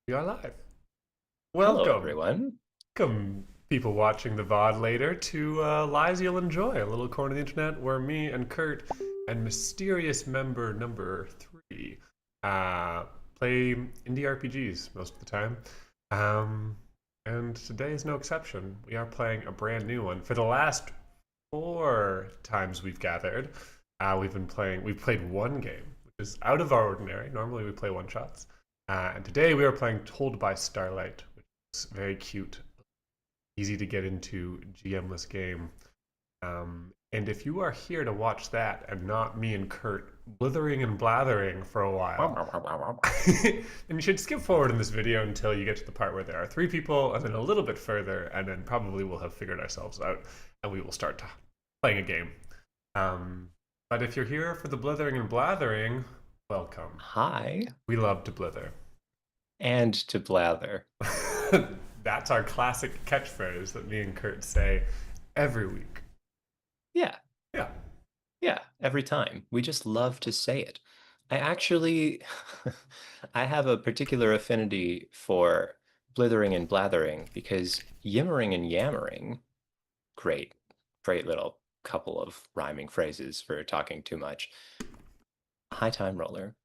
We are live. Hello, Welcome. everyone. Welcome, people watching the VOD later, to Lies You'll Enjoy, a little corner of the internet where me and Kurt and mysterious member number three uh, play indie RPGs most of the time. Um, and today is no exception. We are playing a brand new one. For the last four times we've gathered, we've played one game, which is out of our ordinary. Normally we play one shots. And today we are playing Told by Starlight, which is very cute, easy to get into GMless game. And if you are here to watch that and not me and Kurt blithering and blathering for a while, then you should skip forward in this video until you get to the part where there are three people, and then a little bit further, and then probably we'll have figured ourselves out, and we will start playing a game. But if you're here for the blithering and blathering, welcome. Hi, We love to blither. and to blather. That's our classic catchphrase that me and Kurt say every week. Yeah, Yeah. yeah, every time. We just love to say it. I actually, I have a particular affinity for blithering and blathering because yimmering and yammering, great, great little couple of rhyming phrases for talking too much. Hi, Time Roller.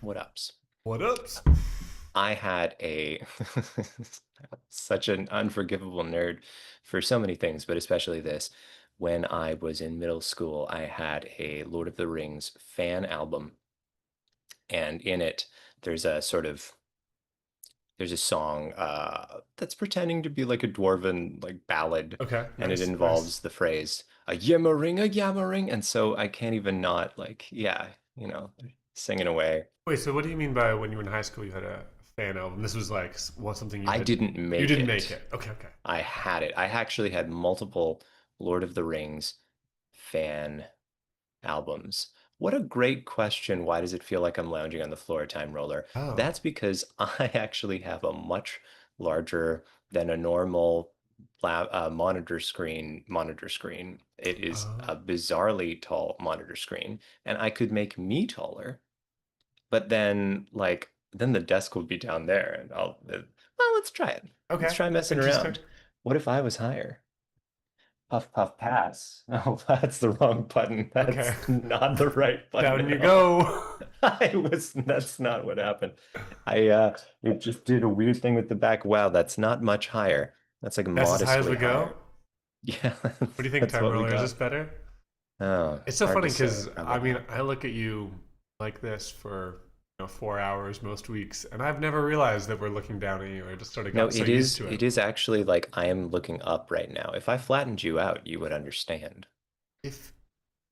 What ups? What ups? I had a such an unforgivable nerd for so many things, but especially this. When I was in middle school, I had a Lord of the Rings fan album, and in it, there's a sort of there's a song that's pretending to be like a dwarven like ballad, Okay, and it nice, nice. involves the phrase a yimmering, a yammering, and so I can't even not like yeah, singing away. Wait, so what do you mean by when you were in high school you had a fan album? This was like something you I had. didn't You make didn't make it. it. Okay, okay. I had it. I actually had multiple Lord of the Rings fan albums. What a great question. Why does it feel like I'm lounging on the floor, Time Roller? Oh. That's because I actually have a much larger than a normal monitor screen. It is Oh. a bizarrely tall monitor screen, and I could make me taller, but then then the desk would be down there, and well, let's try it. Let's Okay. try messing Interesting. around. What if I was higher? Puff, puff, pass. Oh, that's the wrong button. Okay. That's not the right button Down you at all. go. That's not what happened. It just did a weird thing with the back. Wow, that's not much higher. That's like That's as high as modestly we go. higher. Yeah, What do you think, that's Time what we Roller? Is this got. better? Oh, It's so hard to funny say. because Probably I mean not. I look at you like this for 4 hours most weeks, and I've never realized that we're looking down at you. I just sort of No, got so it used is to it. it is actually like I am looking up right now. If I flattened you out, you would understand. If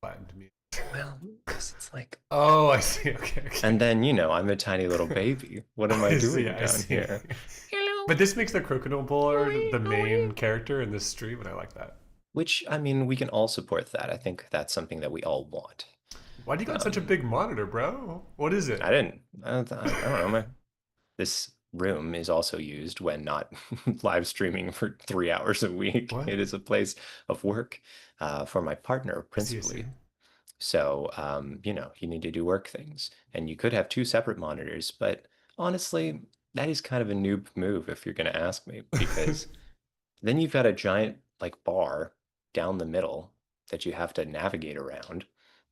flattened me. Well, because it's like, Oh, I see. Okay, okay. and then, I'm a tiny little baby. What am I I see. doing I down see. here? But Hello. this makes the Crocodile Board Oink, the main oink. character in this stream, and I like that. Which, I mean, we can all support that. I think that's something that we all want. Why do you got such a Um, big monitor, bro? What is it? I don't know. This room is also used when not live streaming for 3 hours a week. What? It is a place of work for my partner, I see. I see. principally. So, you need to do work things. And you could have two separate monitors, but honestly, that is kind of a noob move if you're going to ask me, because then you've got a giant like bar down the middle that you have to navigate around.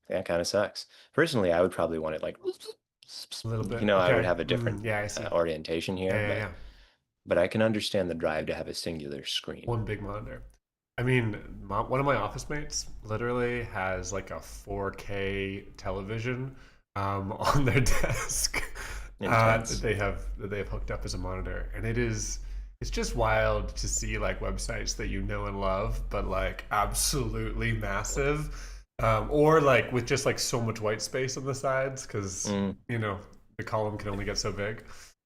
That kind of sucks. Personally, I would probably want it like, A little bit. I would Okay. have a different Yeah, I see. orientation Yeah, here, yeah, but yeah. I can understand the drive to have a singular screen. One big monitor. I mean, one of my office mates literally has like a 4K television on their desk Intense. that they have hooked up as a monitor, and it's just wild to see like websites that you know and love, but like absolutely massive, or like with just like so much white space on the sides because Mm, the column can only get so big.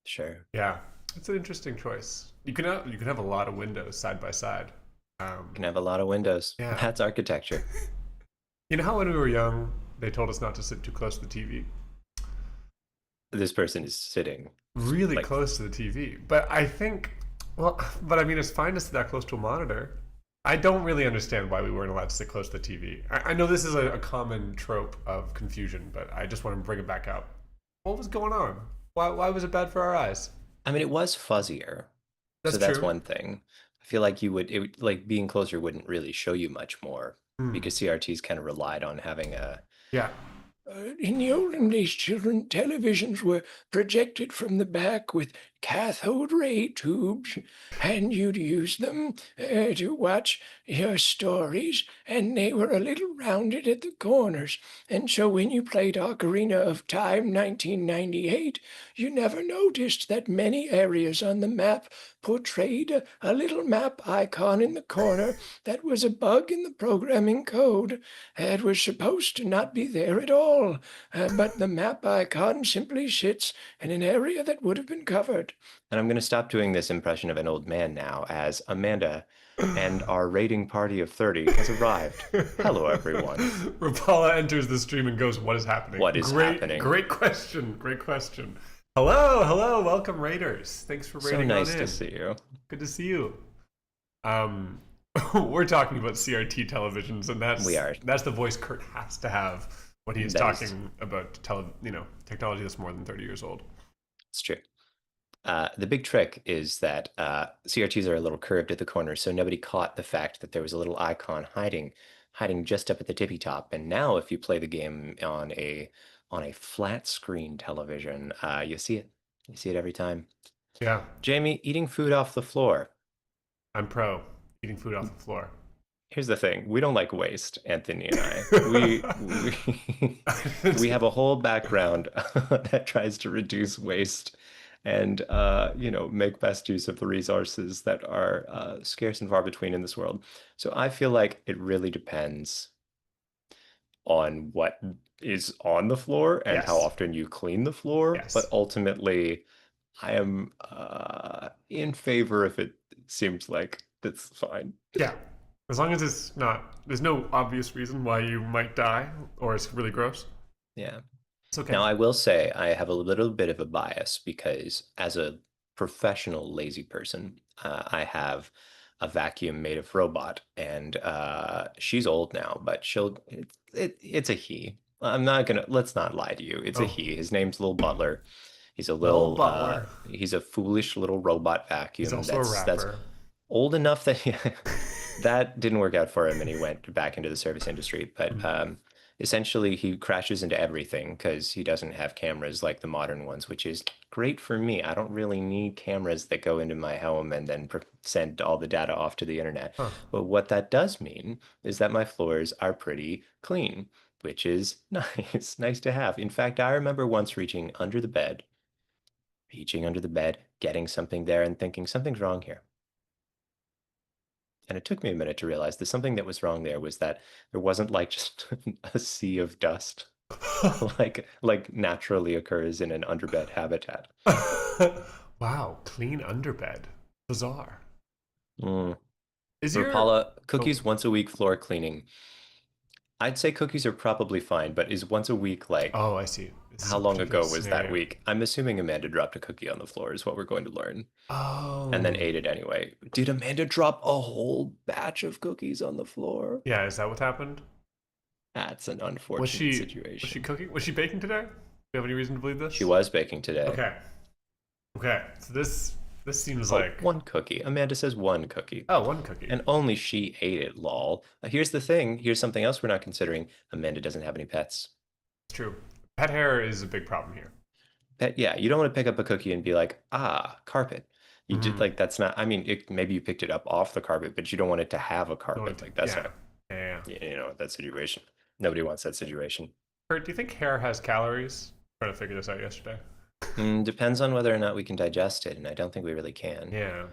sure. Yeah, it's an interesting choice. You can have a lot of windows side by side. Can have a lot of windows. Yeah. That's architecture. You know how when we were young, they told us not to sit too close to the TV? This person is sitting Really like, close to the TV. But I mean, it's fine to sit that close to a monitor. I don't really understand why we weren't allowed to sit close to the TV. I know this is a common trope of confusion, but I just want to bring it back up. What was going on? Why was it bad for our eyes? I mean, it was fuzzier, That's so that's true. one thing. I feel like like being closer wouldn't really show you much more Hmm. because CRTs kind of relied on having a Yeah. in the olden days, children, televisions were projected from the back with cathode ray tubes, and you'd use them to watch your stories, and they were a little rounded at the corners. And so when you played Ocarina of Time 1998, you never noticed that many areas on the map portrayed a little map icon in the corner that was a bug in the programming code. It was supposed to not be there at all, but the map icon simply sits in an area that would have been covered. And I'm going to stop doing this impression of an old man now, as Amanda and our raiding party of 30 has arrived. Hello, everyone. Rapala enters the stream and goes, "What is happening?" What is Great, happening? great question. Great question. Hello, hello, welcome Raiders. Thanks for So raiding on nice to in. see you. Good to see you. Um, we're talking about CRT televisions, and We are. that's the voice Kurt has to have when he is That is, talking about technology that's more than 30 years old. it's true. The big trick is that CRTs are a little curved at the corner, so nobody caught the fact that there was a little icon hiding just up at the tippy top. And now, if you play the game on a flat screen television, you see it. You see it every time. Yeah, Jamie, eating food off the floor. I'm pro eating food off the floor. Here's the thing: we don't like waste, Anthony and I. We we have a whole background that tries to reduce waste and make best use of the resources that are scarce and far between in this world. So I feel like it really depends on what is on the floor and how Yes, often you clean the floor, but yes, ultimately I am in favor if it seems like that's fine. yeah. As long as it's not, there's no obvious reason why you might die or it's really gross. Yeah. It's okay. Now, I will say I have a little bit of a bias because as a professional lazy person, I have a vacuum made of robot, and she's old now, but it's a he. I'm not gonna, let's not lie to you. It's a Oh, he. His name's Little Butler. Lil Butler. He's a foolish little robot He's vacuum also a that's rapper. old enough that that didn't work out for him and he went back into the service industry. But Mm. essentially, he crashes into everything because he doesn't have cameras like the modern ones, which is great for me. I don't really need cameras that go into my home and then send all the data off to the internet. Huh. But what that does mean is that my floors are pretty clean, which is nice, nice to have. In fact, I remember once reaching under the bed, getting something there and thinking something's wrong here. And it took me a minute to realize that something that was wrong there was that there wasn't like just a sea of dust like naturally occurs in an underbed habitat. Wow, clean underbed. Bizarre. Mm. Is your Rapala, oh cookies once a week floor cleaning. I'd say cookies are probably fine, but is once a week like oh I see. This is how a long particular ago was that scenario. week? I'm assuming Amanda dropped a cookie on the floor is what we're going to learn, and then Oh. ate it anyway. Did Amanda drop a whole batch of cookies on the floor? Yeah, is that what happened? That's an Was unfortunate she was she situation. cooking? Was she baking today? Do you have any reason to believe She this? was baking today. Okay. Okay. So this seems Oh, like one cookie. Amanda says one cookie. oh, one cookie. And only she ate it, lol. Here's the thing. Here's something else we're not considering. Amanda doesn't have any pets. It's true. Pet hair is a big problem here. Yeah, you don't want to pick up a cookie and be like, carpet. You did Mm-hmm. like that's not. I mean, maybe you picked it up off the carpet, but you don't want it to have a Don't want carpet. to, Like that's yeah. not. Yeah, yeah. That situation. Nobody wants that situation. Kurt, do you think hair has calories? I'm trying to figure this out yesterday. Depends on whether or not we can digest it, and I don't think we really can. Yeah.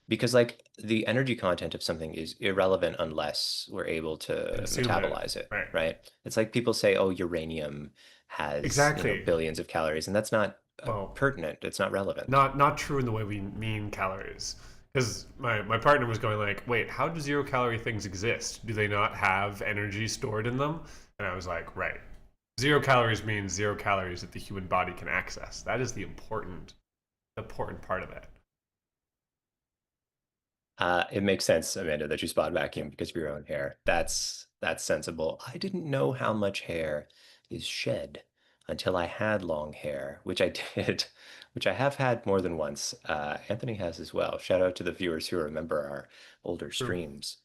Because like the energy content of something is irrelevant unless we're able to Consume it. metabolize it, Right. right? It's like people say, oh, uranium has, Exactly. billions of calories, and that's not Well, pertinent. It's not relevant. not true in the way we mean calories. Because my partner was going like, wait, how do 0 calorie things exist? Do they not have energy stored in them? And I was like, right. 0 calories means 0 calories that the human body can access. That is the important part of it. It makes sense, Amanda, that you spot vacuum because of your own hair. That's sensible. I didn't know how much hair is shed until I had long hair, which I did which I have had more than once. Anthony has as well. Shout out to the viewers who remember our older True. streams.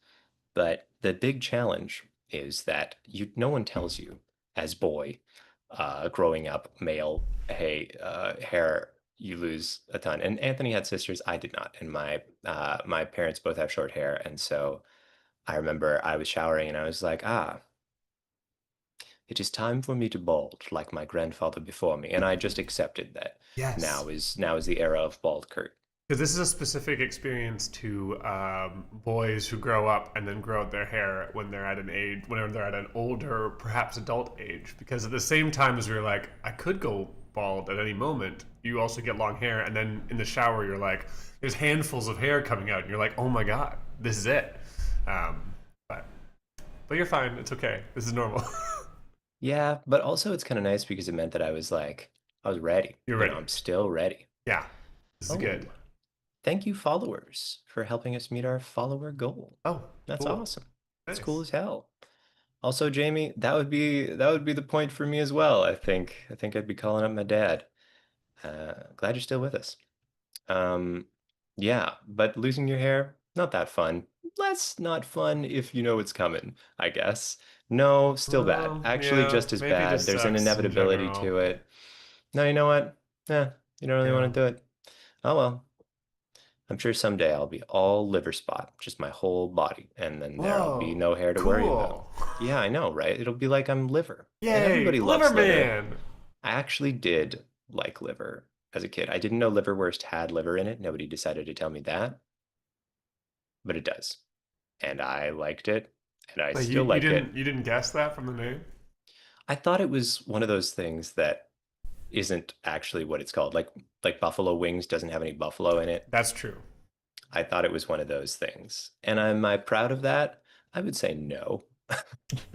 But the big challenge is that no one tells you as boy, growing up male, hey, hair, you lose a ton. And Anthony had sisters, I did not. And my parents both have short hair, and so I remember I was showering and I was like, it is time for me to bald like my grandfather before me. And I just accepted that Yes. now is the era of bald Kurt. Because this is a specific experience to boys who grow up and then grow out their hair when they're at an age, whenever they're at an older, perhaps adult age. Because at the same time as you're like, I could go bald at any moment, you also get long hair, and then in the shower you're like, there's handfuls of hair coming out, and you're like, oh my god, this is it. Um, but but you're fine. It's okay. This is normal. Yeah, but also it's kind of nice because it meant that I was ready. You're You know, ready. I'm still ready. Yeah, this is good. Oh, thank you, followers, for helping us meet our follower goal. Oh, That's cool. awesome. That's cool Nice. as hell. Also, Jamie, that would be the point for me as well. I think I'd be calling up my dad. Glad you're still with us. Um, yeah, but losing your hair, not that fun. Less not fun if you know it's coming, I guess. No, still bad. Actually, Yeah, just as maybe bad. just There's an sucks in inevitability general. to it. No, you know what? Yeah, you don't really Yeah. want to do it. Oh well. I'm sure someday I'll be all liver spot, just my whole body, and then there'll be Whoa, no hair to worry about. cool. Yeah, I know, right? It'll be like I'm liver. And Yay, everybody loves liver. Liverman. I actually did like liver as a kid. I didn't know liverwurst had liver in it. Nobody decided to tell me that, but it does. And I liked it, and I Like you, still you like didn't it. you didn't guess that from the name? I thought it was one of those things that isn't actually what it's called. Like buffalo wings doesn't have any buffalo in it. That's true. I thought it was one of those things. And am I proud of that? I would say no.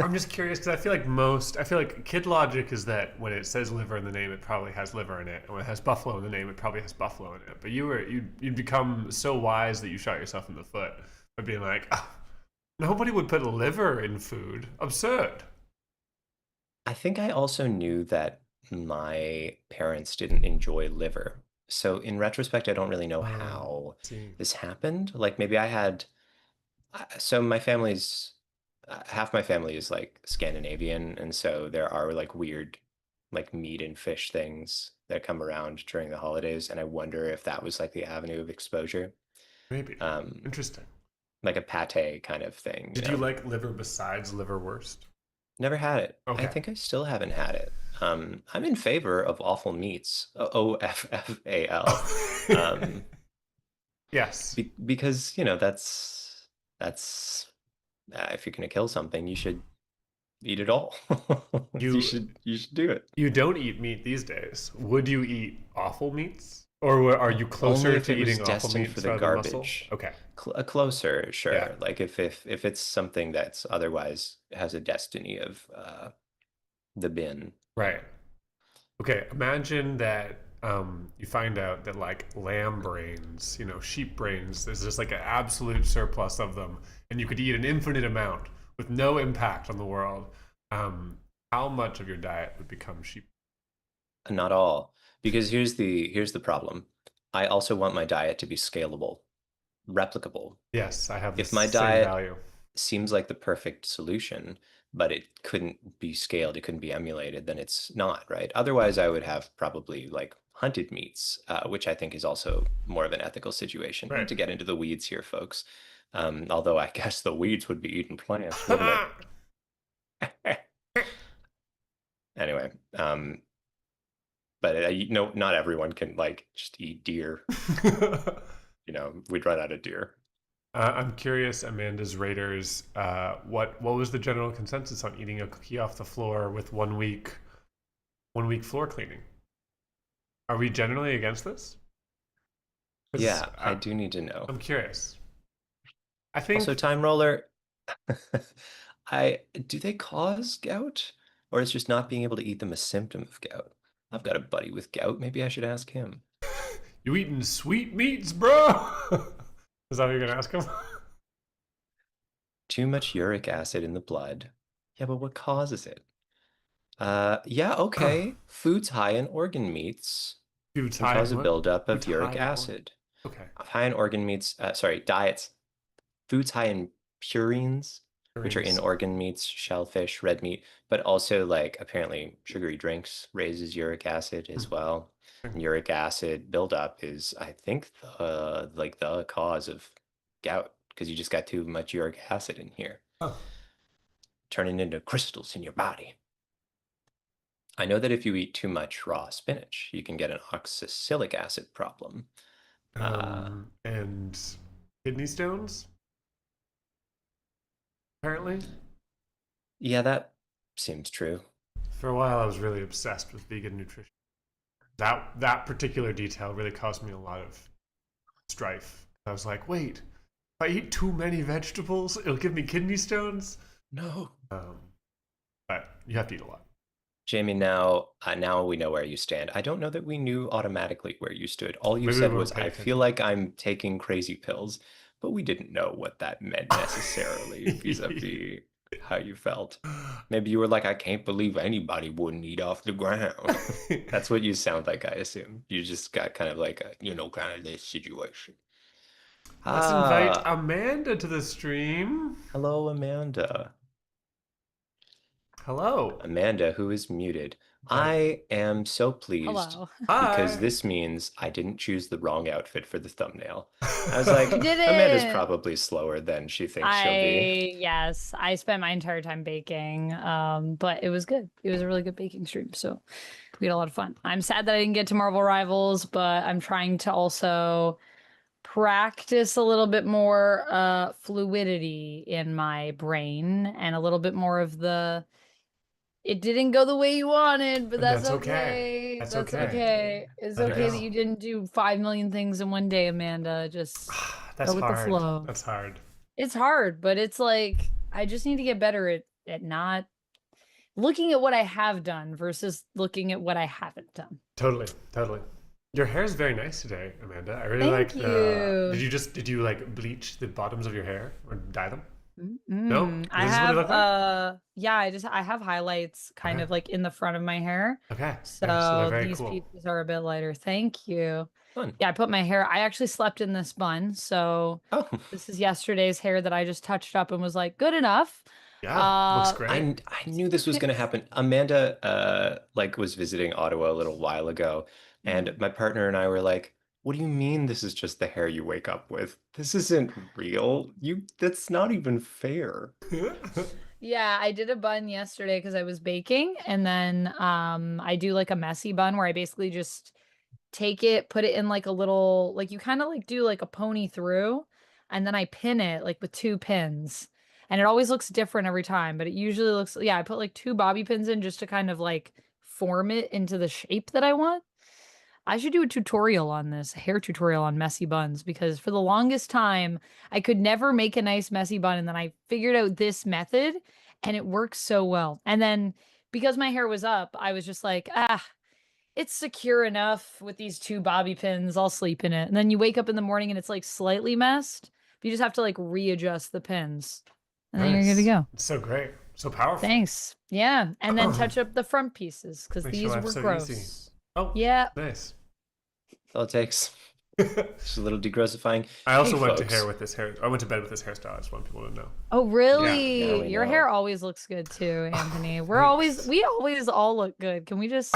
I'm just curious because I feel like kid logic is that when it says liver in the name, it probably has liver in it, and when it has buffalo in the name, it probably has buffalo in it. But you'd become so wise that you shot yourself in the foot by being like, "Ah, nobody would put liver in food. Absurd." I think I also knew that my parents didn't enjoy liver. So in retrospect, I don't really know how See, this happened. Like maybe I had, so my family's, half my family is like Scandinavian. And so there are like weird, like meat and fish things that come around during the holidays. And I wonder if that was like the avenue of exposure. maybe Um, interesting. like a pate kind of thing, you Did you know? like liver besides liverwurst? Never had it. I Okay. think I still haven't had it. I'm in favor of awful meats, OFFAL, um, Yes. because that's if you're gonna kill something, you should eat it all. You You should do it. you don't eat meat these days. Would you eat awful meats? Or are you Only closer if to it was eating awful destined for meats the rather than muscle? garbage. Okay. A closer, Yeah. sure. Like if it's something that's otherwise has a destiny of the bin. Right. Okay. Imagine that you find out that like lamb brains, sheep brains, there's just like an absolute surplus of them, and you could eat an infinite amount with no impact on the world. Um, how much of your diet would become sheep? Not all, because here's the problem. I also want my diet to be scalable, replicable. Yes, I have the If my same diet value. seems like the perfect solution, but it couldn't be scaled, it couldn't be emulated, then it's not, right? Otherwise, I would have probably like hunted meats, which I think is also more of an ethical situation. Not Right. to get into the weeds here, folks. Although I guess the weeds would be eating plants, wouldn't it? Anyway, but not everyone can like just eat deer. We'd run out of deer. I'm curious, Amanda's Raiders. What was the general consensus on eating a cookie off the floor with 1 week floor cleaning? Are we generally against this? Because Yeah, I do need to know. I'm curious. I Also, think time roller, I do they cause gout? Or is just not being able to eat them a symptom of gout? I've got a buddy with gout. Maybe I should ask him. you eating sweet meats, bro. Is that what you're gonna ask him? Too much uric acid in the blood. Yeah, but what causes it? Yeah, okay. Foods high in organ meats. Foods can high cause in a what? buildup of Foods high uric in organ. acid. Okay. High in organ meats, sorry, diets, foods high in purines, which are in Greens. organ meats, shellfish, red meat, but also like apparently sugary drinks raises uric acid as well. And uric acid buildup is, I think, the cause of gout because you just got too much uric acid in here, Oh. turning into crystals in your body. I know that if you eat too much raw spinach, you can get an oxalic acid problem. Uh, And kidney stones, apparently. yeah, that seems true. For a while, I was really obsessed with vegan nutrition. That particular detail really caused me a lot of strife. I was like, wait, if I eat too many vegetables, it'll give me kidney stones. No. Um, but you have to eat a lot. Jamie, now we know where you stand. I don't know that we knew automatically where you stood. All you Maybe we said weren't was, paying I feel attention. like I'm taking crazy pills, but we didn't know what that meant necessarily vis-a-vis how you felt. Maybe you were like, I can't believe anybody wouldn't eat off the ground. That's what you sound like, I assume. You just got kind of like a, kind of this situation. Let's invite Ah, Amanda to the stream. hello, Amanda. Hello. Amanda, who is muted. That, I am so pleased Hello. because hi. this means I didn't choose the wrong outfit for the thumbnail. I was You like, Amanda's didn't. probably slower than she thinks she'll be. Yes, I spent my entire time baking. But it was good. It was a really good baking stream, so we had a lot of fun. I'm sad that I didn't get to Marvel Rivals, but I'm trying to also practice a little bit more fluidity in my brain and a little bit more of the it didn't go the way you wanted, but And that's that's okay. okay. That's That's okay. okay. It's Let it okay that go. you didn't do 5 million things in one day, Amanda. Just That's go with the hard. flow. That's hard. It's hard, but it's like I just need to get better at not looking at what I have done versus looking at what I haven't done. Totally. Totally. Your hair is very nice today, Amanda. I really Thank like the. you. Did you like bleach the bottoms of your hair or dye them? No? I Is this what they have look like? yeah, I have highlights kind Okay. of like in the front of my hair. Okay. Nice. So they're So very these cool. pieces are a bit lighter. Thank you. Fun. Yeah, I put my hair. I actually slept in this bun. So Oh, this is yesterday's hair that I just touched up and was like, good enough. Yeah. Looks Uh great. I knew this was going to happen. Amanda like was visiting Ottawa a little while ago, and mm. my partner and I were like, "What do you mean this is just the hair you wake up with? This isn't real. That's not even fair." Yeah, I did a bun yesterday because I was baking, and then I do like a messy bun where I basically just take it, put it in like a little like you kind of like do like a pony through, and then I pin it like with two pins. And it always looks different every time, but it usually looks yeah, I put like two bobby pins in just to kind of like form it into the shape that I want. I should do a tutorial on this, a hair tutorial on messy buns, because for the longest time, I could never make a nice messy bun. And then I figured out this method and it works so well. And then because my hair was up, I was just like, it's secure enough with these two bobby pins. I'll sleep in it. And then you wake up in the morning and it's like slightly messed. But you just have to like readjust the pins. And then you're good to Nice. go. It's so great. So powerful. Thanks. Yeah. And then touch up the front pieces because Makes your these life were so easy. gross. Oh, Yeah. nice. That's all it takes. Just a little degrossifying. I Hey, also went to folks. hair with this hair. I went to bed with this hairstyle. I just want people to know. Oh, Now really? we Your know. hair always looks good too, Anthony. Thanks. We always all look good. Can we just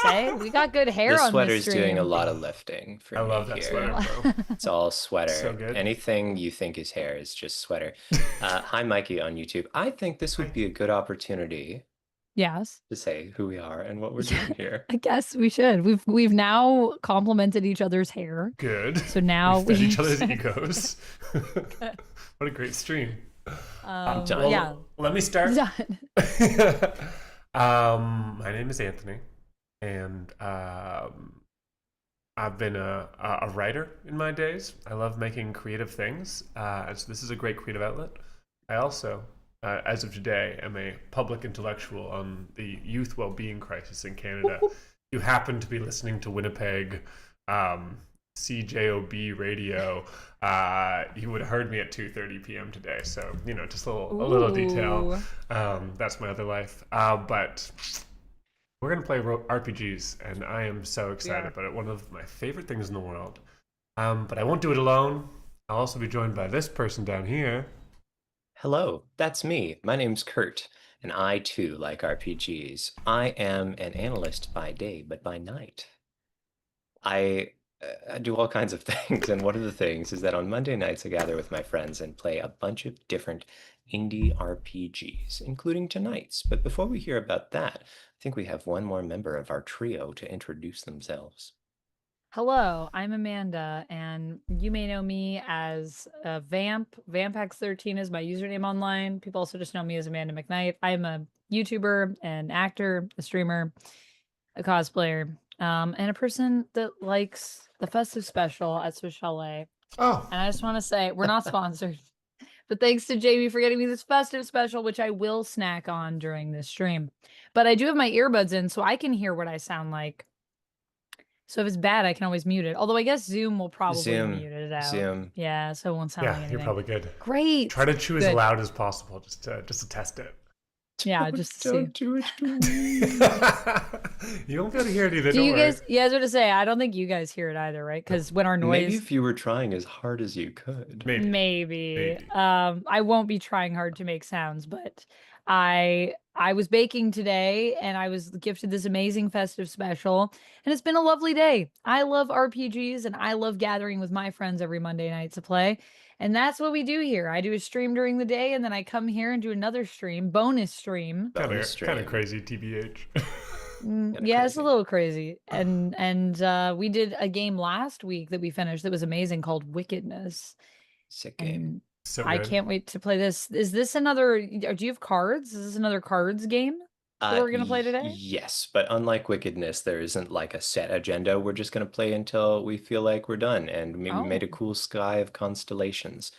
say we got good hair This on this sweater's doing a stream? lot of lifting for I me love that here. sweater, bro. It's all So sweater. good. Anything you think is hair is just sweater. Hi, Mikey on YouTube. I think this would Hi. be a good opportunity Yes. to say who we are and what we're Yeah, doing here. I guess we should. We've now complimented each other's hair. Good. So We now fed each we other's egos. What a great stream. Done. Well, yeah. let me start. Done. My name is Anthony, and I've been a writer in my days. I love making creative things. So this is a great creative outlet. I also, as of today, am a public intellectual on the youth well-being crisis in Canada. You happen to be listening to Winnipeg CJOB radio. You would have heard me at 2:30 p.m. today. So just a little detail. Ooh. That's my other life. But We're gonna play RPGs, and I am so We excited are. about it. One of my favorite things in the world. But I won't do it alone. I'll also be joined by this person down here. Hello, that's me. My name's Kurt, and I too like RPGs. I am an analyst by day, but by night, I do all kinds of things. And one of the things is that on Monday nights, I gather with my friends and play a bunch of different indie RPGs, including tonight's. But before we hear about that, I think we have one more member of our trio to introduce themselves. Hello, I'm Amanda, and you may know me as Vamp. VampX13 is my username online. People also just know me as Amanda McKnight. I'm a YouTuber, an actor, a streamer, a cosplayer, and a person that likes the festive special at Swiss Chalet. Oh, And I just want to say, we're not sponsored, but thanks to Jamie for getting me this festive special, which I will snack on during this stream. But I do have my earbuds in, so I can hear what I sound like. So if it's bad, I can always mute it. Although I guess Zoom will probably Zoom, mute it out. Zoom. Yeah, so it won't sound yeah, like you're anything. probably good. Great. Try to chew as Good. loud as possible, just to test it. Yeah, just to see. Don't do it to me. You won't be able to hear it either. Do Don't you worry. guys? Yeah, I was going to say, I don't think you guys hear it either, right? Because when our Maybe noise, if you were trying as hard as you could. maybe. Maybe. I won't be trying hard to make sounds, but I was baking today and I was gifted this amazing festive special, and it's been a lovely day. I love RPGs and I love gathering with my friends every Monday night to play. And that's what we do here. I do a stream during the day and then I come here and do another stream, bonus stream. Bonus Kind of stream. crazy, TBH. Kinda Yeah, it's a crazy. little crazy. And we did a game last week that we finished that was amazing called Wickedness. Sick game. And So I good. can't wait to play this. Is this another, do you have cards? Is this another cards game that we're gonna play today? Yes, but unlike Wickedness, there isn't like a set agenda. We're just gonna play until we feel like we're done, and we made a Oh. cool sky of constellations.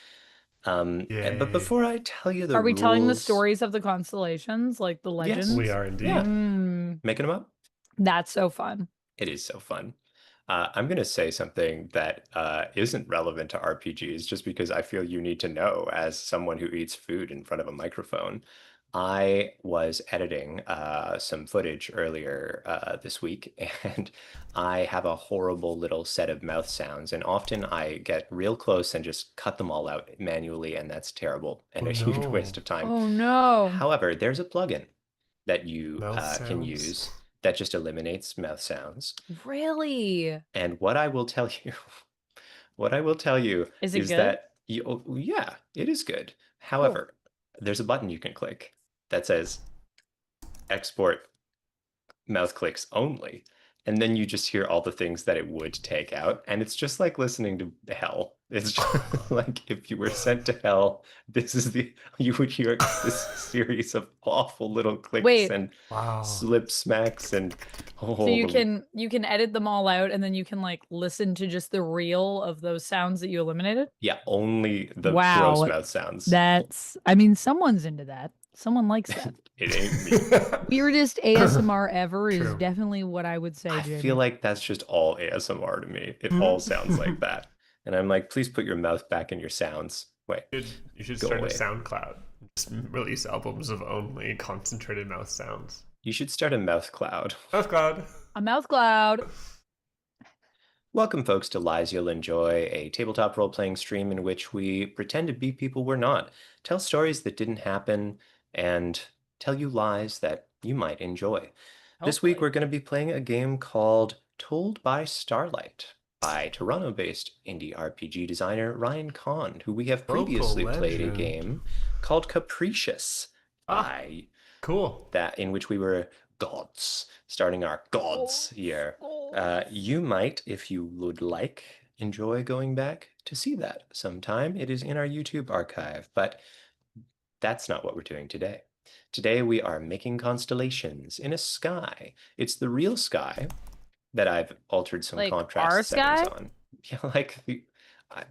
But Yay. before I tell you the Are we telling the rules, stories of the constellations, like the yes, We legends? are indeed. yeah, Mm, making them up. that's so fun. It is so fun. I'm going to say something that isn't relevant to RPGs just because I feel you need to know as someone who eats food in front of a microphone. I was editing some footage earlier this week, and I have a horrible little set of mouth sounds. And often I get real close and just cut them all out manually, and that's terrible and Oh a huge no. waste of time. Oh no. However, there's a plugin that you Mouth can sounds. use that just eliminates mouth sounds. Really? And what I will tell you, what I will tell you Is it is good? that yeah, it is good. Cool. However, there's a button you can click that says export mouth clicks only. And then you just hear all the things that it would take out. And it's just like listening to hell. It's just like if you were sent to hell, you would hear this series of awful little clicks Wait, and Wow. slip smacks and so you the can edit them all out and then you can like listen to just the reel of those sounds that you eliminated? yeah, only the gross Wow. mouth sounds. I mean, someone's into that. Someone likes that. It ain't me. Weirdest ASMR ever is True. definitely what I would say, I Jamie. feel like that's just all ASMR to me. It all sounds like that. And I'm like, please put your mouth back in your sounds. Wait, You should go start a away. SoundCloud. Just release albums of only concentrated mouth sounds. You should start a mouth cloud. Mouth cloud. A mouth cloud. Welcome, folks, to Lies You'll Enjoy, a tabletop role-playing stream in which we pretend to be people we're not, tell stories that didn't happen, and tell you lies that you might enjoy. This week, Hopefully. we're going to be playing a game called Told by Starlight by Toronto-based indie RPG designer Ryan Kahn, who we have previously played a legend. game called Capricious Ah, by cool. that in which we were gods, starting our gods year. You might, if you would like, enjoy going back to see that sometime. It is in our YouTube archive, but that's not what we're doing today. Today we are making constellations in a sky. It's the real sky that I've altered some Like contrast our settings sky? on. Yeah, like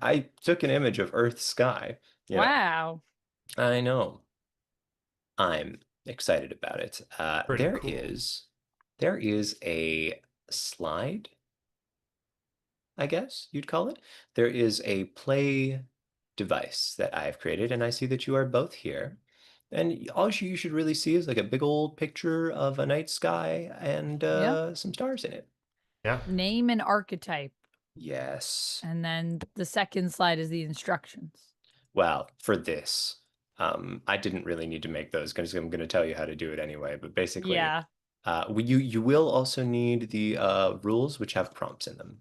I took an image of Earth's sky. You know, Wow. I know. I'm excited about it. Pretty There cool. is a slide, I guess you'd call it. There is a play device that I've created, and I see that you are both here. And all you should really see is like a big old picture of a night sky and some stars in it. Yeah. Name an archetype. Yes. And then the second slide is the instructions. Well, for this, I didn't really need to make those because I'm going to tell you how to do it anyway. But basically, Yeah. you will also need the rules, which have prompts in them.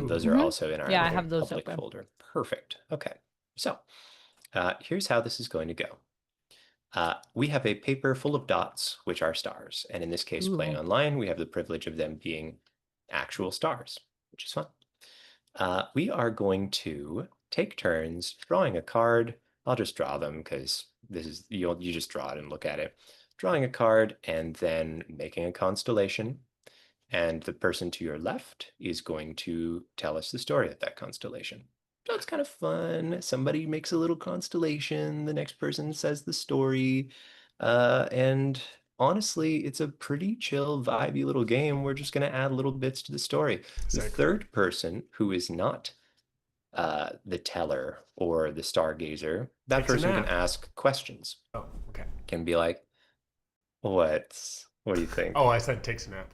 Those are Mhm. also in our Yeah, I have those public open. folder. Perfect. Okay. So here's how this is going to go. We have a paper full of dots, which are stars. And in this case, playing Ooh. online, we have the privilege of them being actual stars, which is fun. We are going to take turns drawing a card. I'll just draw them because this is you just draw it and look at it. Drawing a card and then making a constellation. And the person to your left is going to tell us the story of that constellation. So it's kind of fun. Somebody makes a little constellation, the next person says the story. And honestly, it's a pretty chill, vibey little game. We're just going to add little bits to the story. The Sick. third person, who is not the teller or the stargazer, that Takes a person can nap. ask questions. Oh, okay. Can be like, what do you think? Oh, I said takes a nap.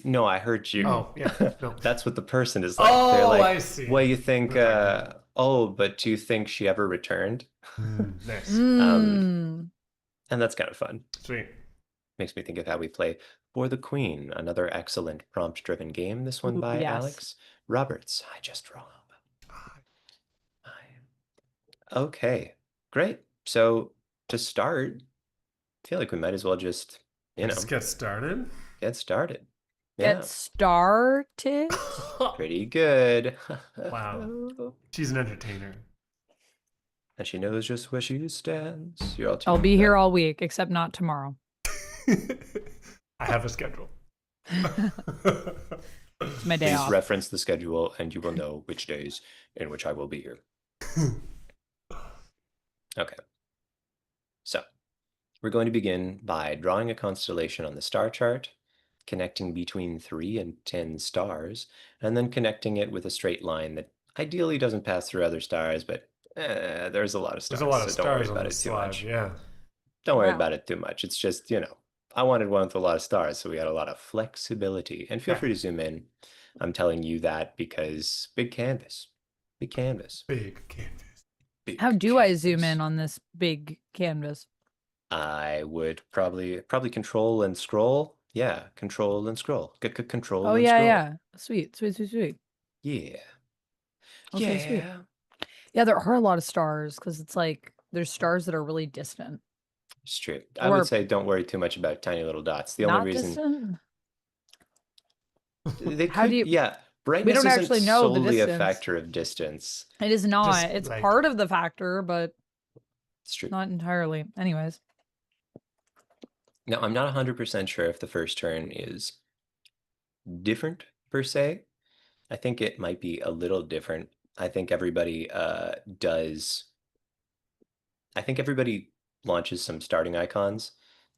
No, I heard you. Oh, yeah. No. That's what the person is like. They're Oh, like, I see. what do you think? What am I talking Oh, but do you think she ever returned? Nice. Mm. And that's kind of fun. Sweet. Makes me think of how we play For the Queen, another excellent prompt-driven game. This one by Yes. Alex Roberts. I just Rob. Okay, great. So to start, I feel like we might as well just, Let's get started. get started. Get Yeah, started. pretty good. Wow. She's an entertainer. And she knows just where she stands. You're all I'll tuned be here up. all week, except not tomorrow. I have a schedule. It's my day Please off. reference the schedule and you will know which days in which I will be here. Okay. So we're going to begin by drawing a constellation on the star chart, connecting between 3 and 10 stars, and then connecting it with a straight line that ideally doesn't pass through other stars, but there's a lot of stars, There's a lot of so don't worry stars on about this it too slide. much. Yeah. Don't worry Wow. about it too much. It's just, I wanted one with a lot of stars, so we had a lot of flexibility. And feel Yeah. free to zoom in. I'm telling you that because big canvas. Big canvas. Big canvas. Big How do I zoom canvas. in on this big canvas? I would probably control and scroll. Yeah, control and scroll. Control Oh and yeah, scroll. yeah. Sweet, sweet, sweet, sweet. Yeah. Okay, yeah. sweet. Yeah, there are a lot of stars because it's like there's stars that are really distant. It's true. I would Or say don't worry too much about tiny little dots. The only not reason distant. they How do could, you? yeah, We brightness don't isn't actually know the solely a distance. factor of distance. It is not. Just, It's like- part of the factor, but It's true. not entirely. Anyways. Now, I'm not 100% sure if the first turn is different per se. I think it might be a little different. I think everybody launches some starting icons.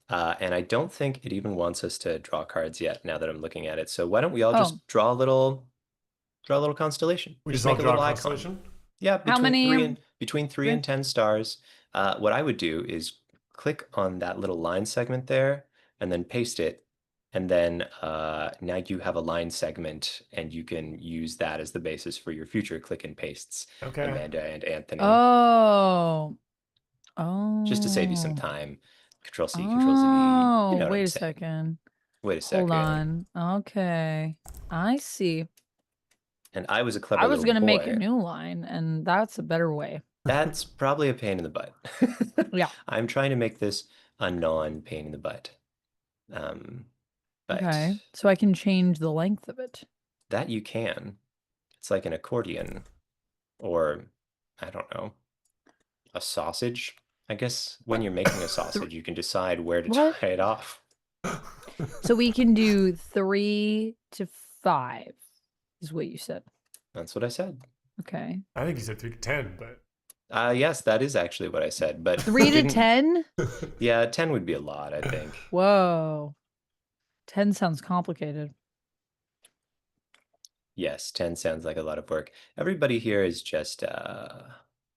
And I don't think it even wants us to draw cards yet now that I'm looking at it. So why don't we all Oh. just draw a little constellation? We Just just all make a draw a little icon. constellation? Yeah, How many? between three Three? and 10 stars. What I would do is click on that little line segment there and then paste it. And then now you have a line segment and you can use that as the basis for your future click and pastes, Okay. Amanda and Anthony. Oh. Just to save you some Oh. time. Control C, Control Z. You know what Wait I'm a saying. second. Wait a second. Hold on. Okay. I see. And I was a clever I was little gonna make a boy. new line, and that's a better way. That's probably a pain in the butt. Yeah. I'm trying to make this a non-pain in the butt. But Okay. So I can change the length of it. that you can. It's like an accordion or I don't know, a sausage. I guess when you're making a sausage, you can decide where to What? tie it off. So we can do 3 to 5 is what you said. That's what I said. Okay. I think you said 3 to 10, but Yes, that is actually what I said, but 3 to didn't- 10? Yeah, 10 would be a lot, I think. Whoa. 10 sounds complicated. Yes, 10 sounds like a lot of work. Everybody here is just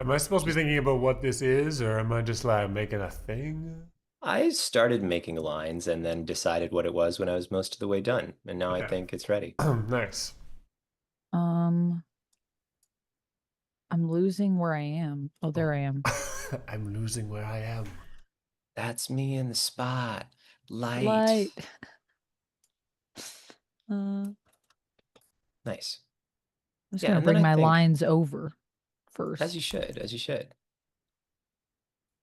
Am I supposed to be Just thinking about what this is, or am I just like making a thing? I started making lines and then decided what it was when I was most of the way done, and now I Okay. think it's ready. Nice. Um, I'm losing where I am. Oh, there I am. I'm losing where I am. That's me in the spot. Light. Light. I'm Nice. just Yeah, gonna and then bring I my think, lines over as you first. should, as you should.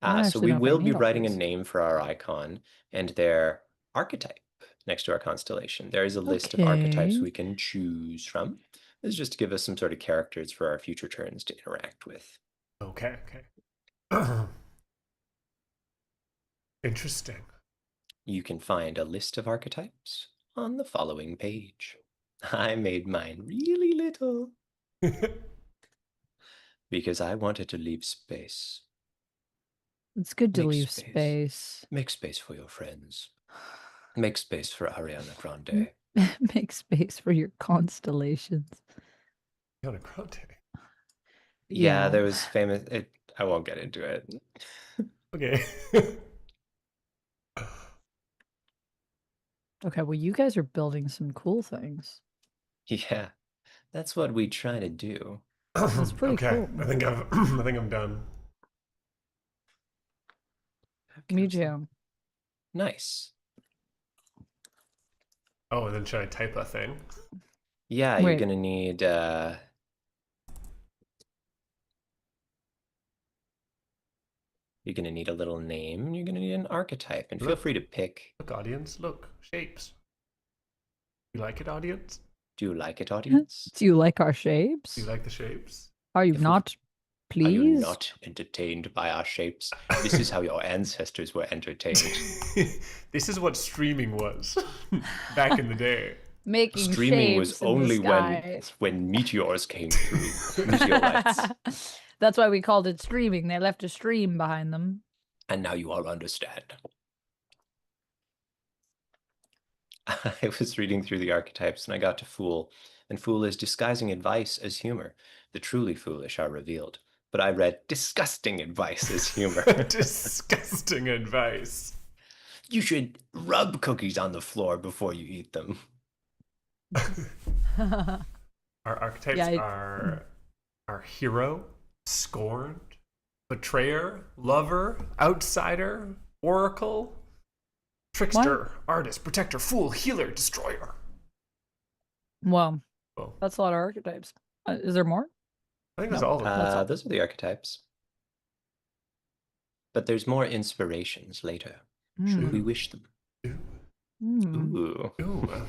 I don't So actually we know if I will be need all writing a these. name for our icon and their archetype next to our constellation. There is a list of archetypes Okay. we can choose from. This is just to give us some sort of characters for our future turns to interact with. Okay, okay. Interesting. You can find a list of archetypes on the following page. I made mine really little because I wanted to leave space. It's good to Make leave space. space. Make space for your friends. Make space for Ariana Grande. Make space for your constellations. Ariana Grande. Yeah, Yeah. there was famous. I won't get into it. Okay. Okay, well, you guys are building some cool things. Yeah, that's what we try to do. That's pretty Okay, cool. I think I think I'm done. Me too. Nice. Oh, and then should I type a thing? Yeah, you're Wait, gonna need a little name. You're gonna need an archetype, and feel Look. free to pick. Look, audience, look. Shapes. You like it, audience? Do you like it, audience? do you like our Do shapes? you like the shapes? Are you If we- not Are you pleased? not entertained by our shapes? This is how your ancestors were entertained. This is what streaming was back in the day. Making Streaming was shapes in only the sky. when meteors came through, meteorites, That's why we called it streaming. They left a stream behind them. and now you all understand. I was reading through the archetypes and I got to Fool, and Fool is disguising advice as humor. The truly foolish are revealed. But I read disgusting advice as humor. Disgusting advice. You should rub cookies on the floor before you eat them. Our archetypes Yeah, are hero, scorned, betrayer, lover, outsider, oracle, trickster, artist, protector, fool, healer, destroyer. Well, Well, that's a lot of archetypes. Is there more? I think that's No. all of them. Those are the archetypes. But there's more inspirations later. Should we wish them? Ooh, Mm. Ooh.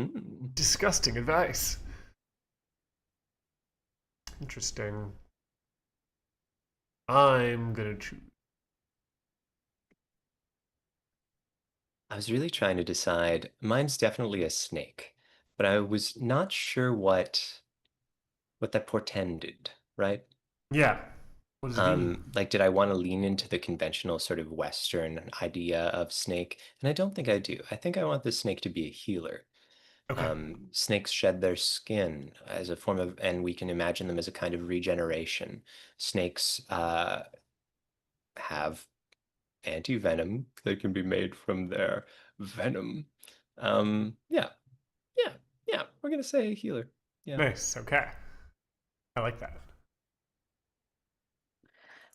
ooh, disgusting advice. Interesting. I'm gonna choose. I was really trying to decide. Mine's definitely a snake, but I was not sure what that portended, right? Yeah. What does it mean? Like, did I want to lean into the conventional sort of Western idea of snake? And I don't think I do. I think I want the snake to be a healer. Okay. Snakes shed their skin as a form of, and we can imagine them as a kind of regeneration. Snakes have anti-venom that can be made from their venom. Yeah, yeah, yeah. We're gonna say healer. Yeah. Nice. Okay. I like that.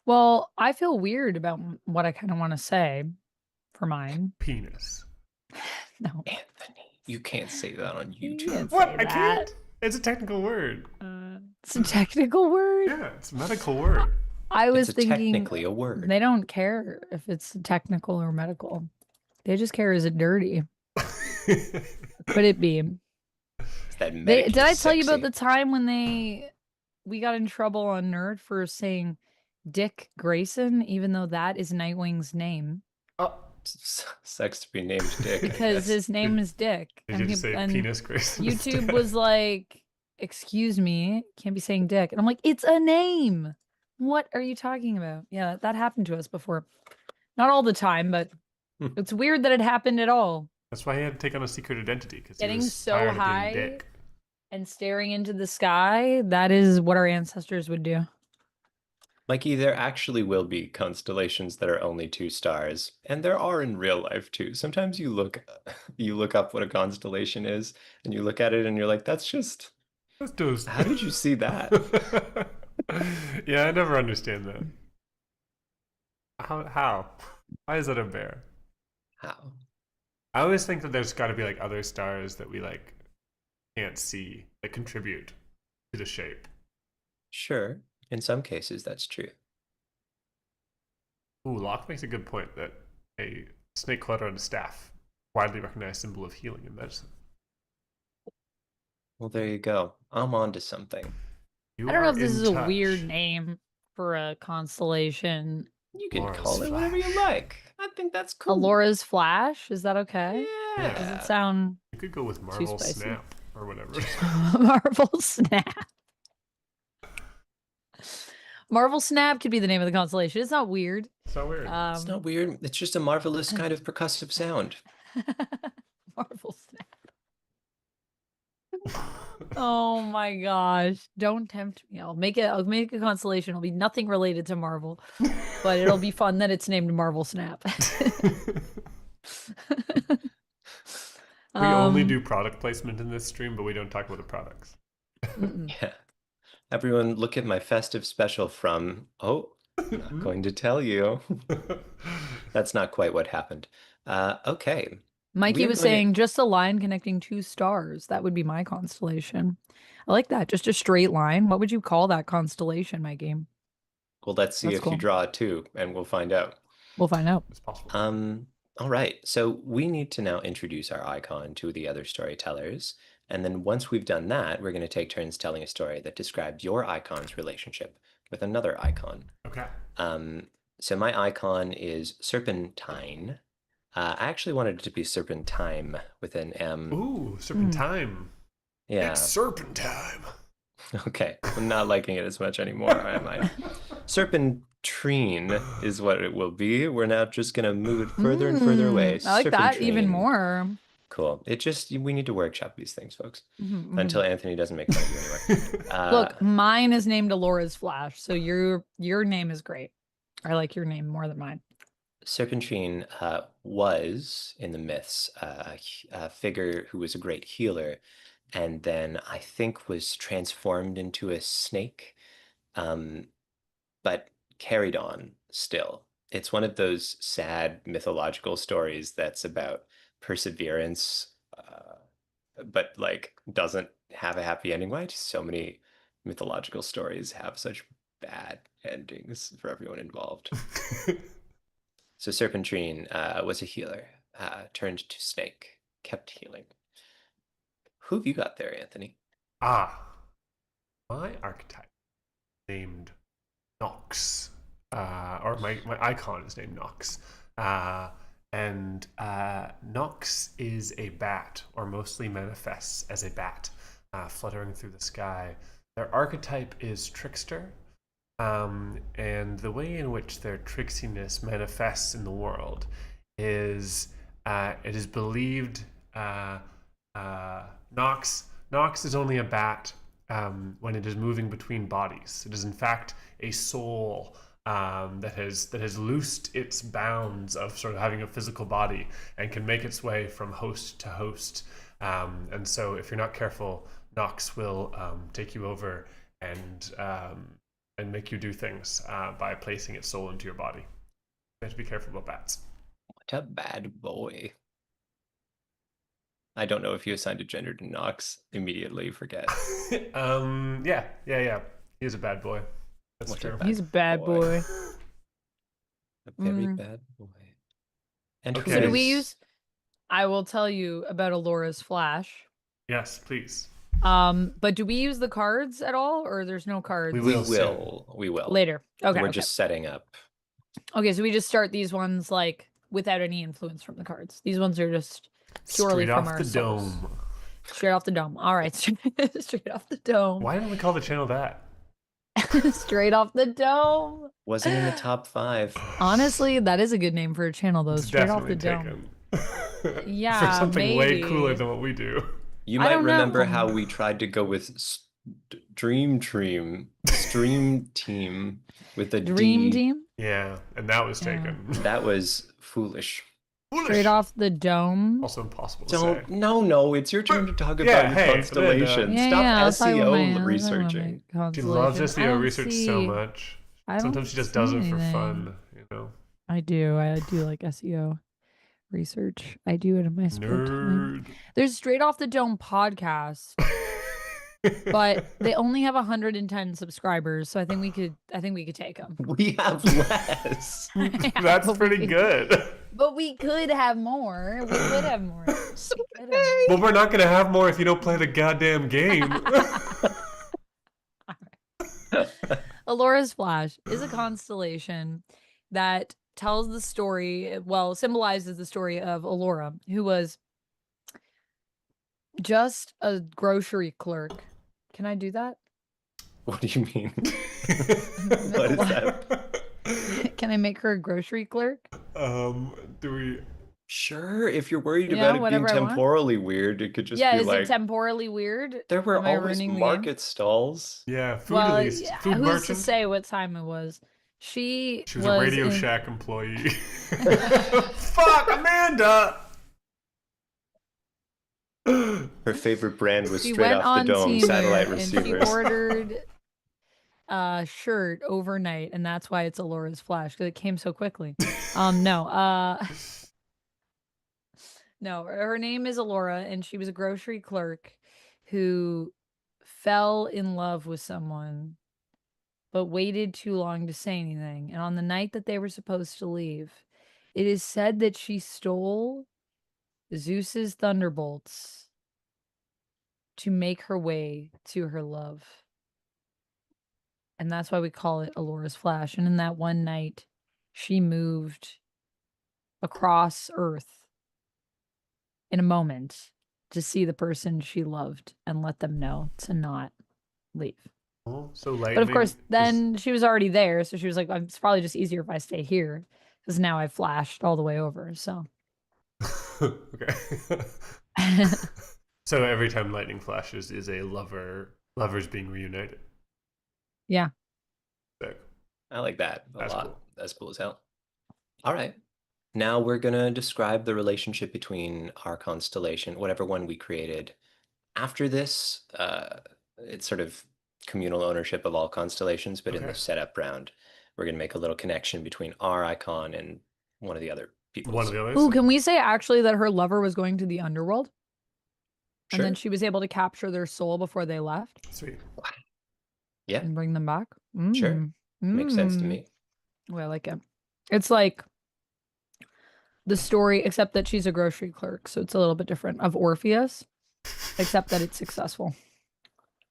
Well, I feel weird about what I kind of want to say for mine. Penis. No. Anthony, you can't say that on You YouTube. can't What? say I that. can't. It's a technical word. It's a technical word. Yeah, it's a medical word. I was It's thinking technically a word. they don't care if it's technical or medical. They just care, is it dirty? Could it be? Is that Did I tell you about sexy? the time when we got in trouble on Nerd for saying Dick Grayson, even though that is Nightwing's name? Oh, Sucks to be named Dick. I Because guess. his name is Dick. did you just say and penis, Grace? YouTube was like, excuse me, can't be saying Dick. And I'm like, it's a name. What are you talking about? Yeah, that happened to us before. Not all the time, but it's weird that it happened at all. That's why he had to take on a secret identity, because he Getting was so tired of high being Dick. and staring into the sky, that is what our ancestors would do. Mikey, there actually will be constellations that are only 2 stars, and there are in real life too. Sometimes you look up what a constellation is, and you look at it and you're like, that's just, Let's do this. how did you see that? Yeah, I never understand that. How? Why is it a bear? How? I always think that there's got to be like other stars that we like can't see that contribute to the shape. Sure, in some cases that's true. Ooh, Locke makes a good point that a snake clutter on a staff, widely recognized symbol of healing in medicine. Well, there you go. I'm on to something. You I don't know are if this in is a touch. weird name for a constellation. You can Laura's call it whatever you Flash. like. I think that's cool. Alora's Flash? Is that okay? Yeah. Does Yeah. it sound You could go with Marvel spicy. Snap or whatever. Marvel Snap? Marvel Snap could be the name of the constellation. It's not weird. So weird. It's not weird. It's just a marvelous kind of percussive sound. Marvel Snap. Oh my gosh. Don't tempt me. I'll make a constellation. It'll be nothing related to Marvel. But it'll be fun that it's named Marvel Snap. We only do product placement in this stream, but we don't talk about the products. Yeah. Everyone, look at my festive special from. Oh, I'm not going to tell you. That's not quite what happened. Okay. Mikey We are was going to- saying just a line connecting 2 stars. That would be my constellation. I like that. Just a straight line. What would you call that constellation, Mikey? Well, let's see That's if you cool. draw a 2, and we'll find out. We'll find out. It's possible. All right. So we need to now introduce our icon to the other storytellers. And then once we've done that, we're going to take turns telling a story that describes your icon's relationship with another icon. Okay. So my icon is Serpentine. I actually wanted it to be Serpentine with an M. Ooh, Serpentine. Yeah. It's Serpentine. Okay. I'm not liking it as much anymore, am I? Serpentrine is what it will be. We're now just going to move it further and further away. I like that even Serpentrine. more. Cool. We need to workshop these things, folks, Mhm, until Anthony doesn't make fun of you anyway. Look, mine is named Alora's Flash, so your name is great. I like your name more than mine. Serpentrine was, in the myths, a figure who was a great healer, and then I think was transformed into a snake, but carried on still. It's one of those sad mythological stories that's about perseverance, but like doesn't have a happy ending. Why do so many mythological stories have such bad endings for everyone involved? So Serpentrine was a healer, turned to snake, kept healing. Who have you got there, Anthony? My archetype named Nox, or my icon is named Nox. And Nox is a bat, or mostly manifests as a bat, fluttering through the sky. Their archetype is trickster, and the way in which their tricksiness manifests in the world is it is believed Nox is only a bat when it is moving between bodies. It is in fact a soul that has loosed its bounds of sort of having a physical body and can make its way from host to host. And so if you're not careful, Nox will take you over and make you do things by placing its soul into your body. You have to be careful about bats. What a bad boy. I don't know if you assigned a gender to Nox. Immediately forget. Yeah. He's a bad boy. That's What a true. bad He's a bad boy. A very bad boy. And Okay. who So do we is- use? I will tell you about Alora's Flash. Yes, please. But do we use the cards at all, or there's no cards? We We will will. Later. Okay. We're okay. just setting up. Okay, so we just start these ones like without any influence from the cards. These ones are just purely Straight from off our the souls. dome. Straight off the dome. All right, straight off the dome. Why didn't we call the channel that? Straight off the dome. Wasn't in the top 5. Honestly, that is a good name for a channel, though. It's Straight off the definitely dome. taken. Yeah, For something way maybe. cooler than what we do. You I might don't remember know. how we tried to go with Dream Stream Team with a Dream D. Team. Yeah, and that was Yeah. taken. That was foolish. Foolish. Straight off the dome. Also impossible to say. No, it's your turn to talk Yeah, about your hey, constellations. Yeah, Stop yeah, I'll talk about SEO my- I'll talk about my researching. She loves constellation. I SEO don't research so see- much. I don't Sometimes she just see does it for anything. fun, you know. I do like SEO research. I do it in my spare time. Nerd. There's Straight Off the Dome podcast, but they only have 110 subscribers, so I think we could take them. We have less. That's but we pretty could- good. But we could have more. We could have more. Well, we're not gonna have more if you don't play the goddamn game. Alora's Flash is a constellation that tells the story, well, symbolizes the story of Alora, who was just a grocery clerk. Can I do that? What do you mean? What is that? Can I make her a grocery clerk? Do we? Sure, if you're worried Yeah, about it being whatever I want. temporally weird, it could just Yeah, be is like it temporally weird? there were Am I always ruining the game? market stalls. Yeah, food Well, at least. yeah, Food who's merchant. to say what time it was? She She was a Radio in- Shack employee. Fuck, Amanda! Her favorite brand was She straight went off the on dome Temu satellite and receivers. she ordered a shirt overnight, and that's why it's Alora's Flash, because it came so quickly. No, her name is Alora, and she was a grocery clerk who fell in love with someone, but waited too long to say anything. And on the night that they were supposed to leave, it is said that she stole Zeus's thunderbolts to make her way to her love. And that's why we call it Alora's Flash. And in that one night, she moved across Earth in a moment to see the person she loved and let them know to not leave. Oh, so lightning. But of course, then she was already there, so she was like, "It's probably just easier if I stay here, because now I've flashed all the way over." So, Okay. So every time lightning flashes is a lovers being reunited. yeah, Sick. I like that a That's lot. cool. That's cool as hell. All right. Now we're going to describe the relationship between our constellation, whatever one we created. After this, it's sort of communal ownership of all constellations, but in the Okay. setup round, we're going to make a little connection between our icon and one of the other people's. One of the others. Ooh, can we say actually that her lover was going to the underworld, and Sure. then she was able to capture their soul before they left Sweet. Yeah, and bring them back? Sure. Makes sense to me. Well, I like it. It's like the story, except that she's a grocery clerk, so it's a little bit different, of Orpheus, except that it's successful.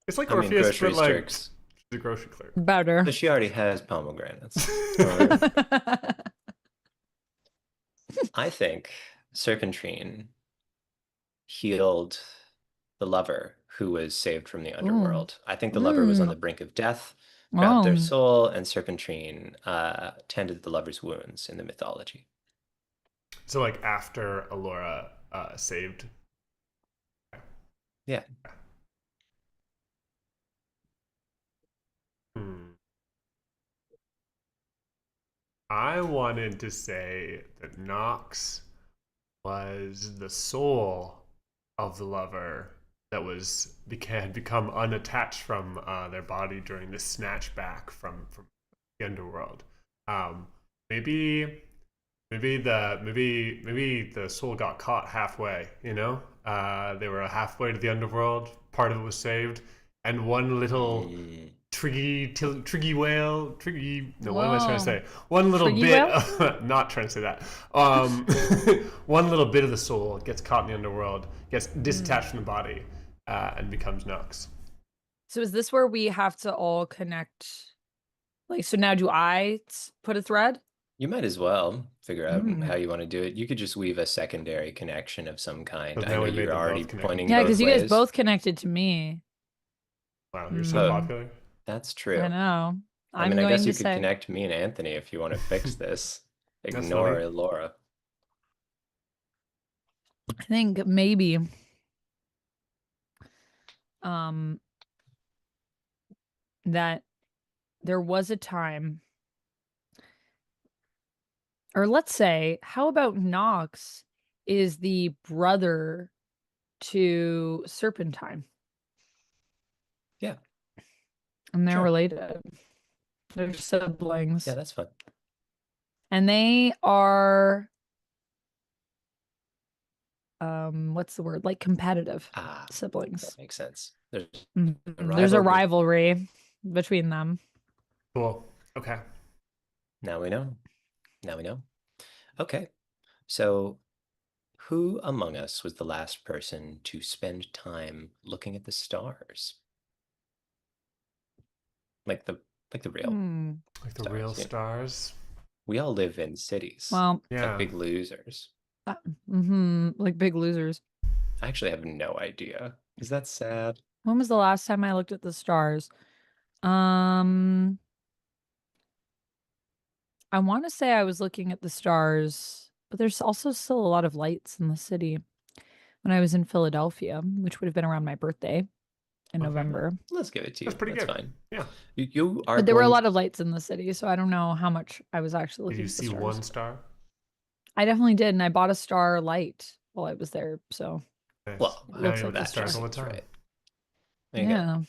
It's like I mean, Orpheus, grocery but like clerks. she's a grocery clerk. Better. But she already has pomegranates. I think Serpentrine healed the lover who was saved from the underworld. I think the lover was on the brink of death, grabbed their soul, and Serpentrine tended the lover's wounds in the mythology. So like after Alora saved. Yeah. I wanted to say that Nox was the soul of the lover that had become unattached from their body during the snatch back from the underworld. Maybe the soul got caught halfway. You know, they were halfway to the underworld. Part of it was saved, and one little triggy whale. No, what am I trying to say? One little Triggy bit. Not trying to say that. One little bit of the soul gets caught in the underworld, gets disattached from the body, and becomes Nox. So is this where we have to all connect? Like, so now do I put a thread? You might as well figure out how you want to do it. You could just weave a secondary connection of some kind. But I now know we made you're them both already connected. pointing Yeah, both because you guys ways. both connected to me. Wow, you're so popular. That's true. I know. I mean, I guess you could say, connect me and Anthony if you want to fix this. That's Ignore funny. Laura. I think maybe that there was a time, or let's say, how about Nox is the brother to Serpentine, Yeah, and they're sure. related. They're Yeah, siblings, that's fun. and they are what's the word? Like competitive Ah, siblings. that makes sense. There's Mhm. a There's a rivalry. rivalry between them. Cool. Okay. Now we know. Now we know. Okay. So, who among us was the last person to spend time looking at the stars? Like the real Hmm. Like the real stars. stars. We all live in cities, Well, like Yeah. big losers. like Big Losers. I actually have no idea. Is that sad? When was the last time I looked at the stars? Um, I want to say I was looking at the stars, but there's also still a lot of lights in the city. When I was in Philadelphia, which would have been around my birthday in Okay. November. Let's give it to That's you. pretty That's good. fine. Yeah. You are But there were a going. lot of lights in the city, so I don't know how much I was actually Did looking you at the see stars. one star? I definitely did, and I bought a star light while I was there, so Nice. Well, it Now looks you like look a at the that stars all star. the seems time. right. There you go. Yeah.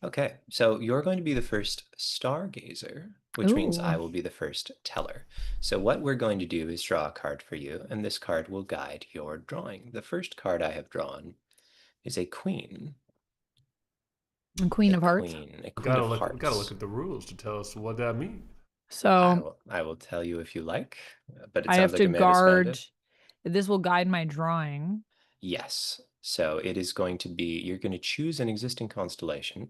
Okay, so you're going to be the first stargazer, which means I Ooh. will be the first teller. So what we're going to do is draw a card for you, and this card will guide your drawing. The first card I have drawn is a queen. And Queen A of Hearts. queen, a We queen gotta of look. We gotta hearts. look at the rules to tell us what that means. So I will tell you if you like, but it I sounds have like to Amanda's found guard. it. This will guide my drawing. Yes. So it is going to be, you're going to choose an existing constellation,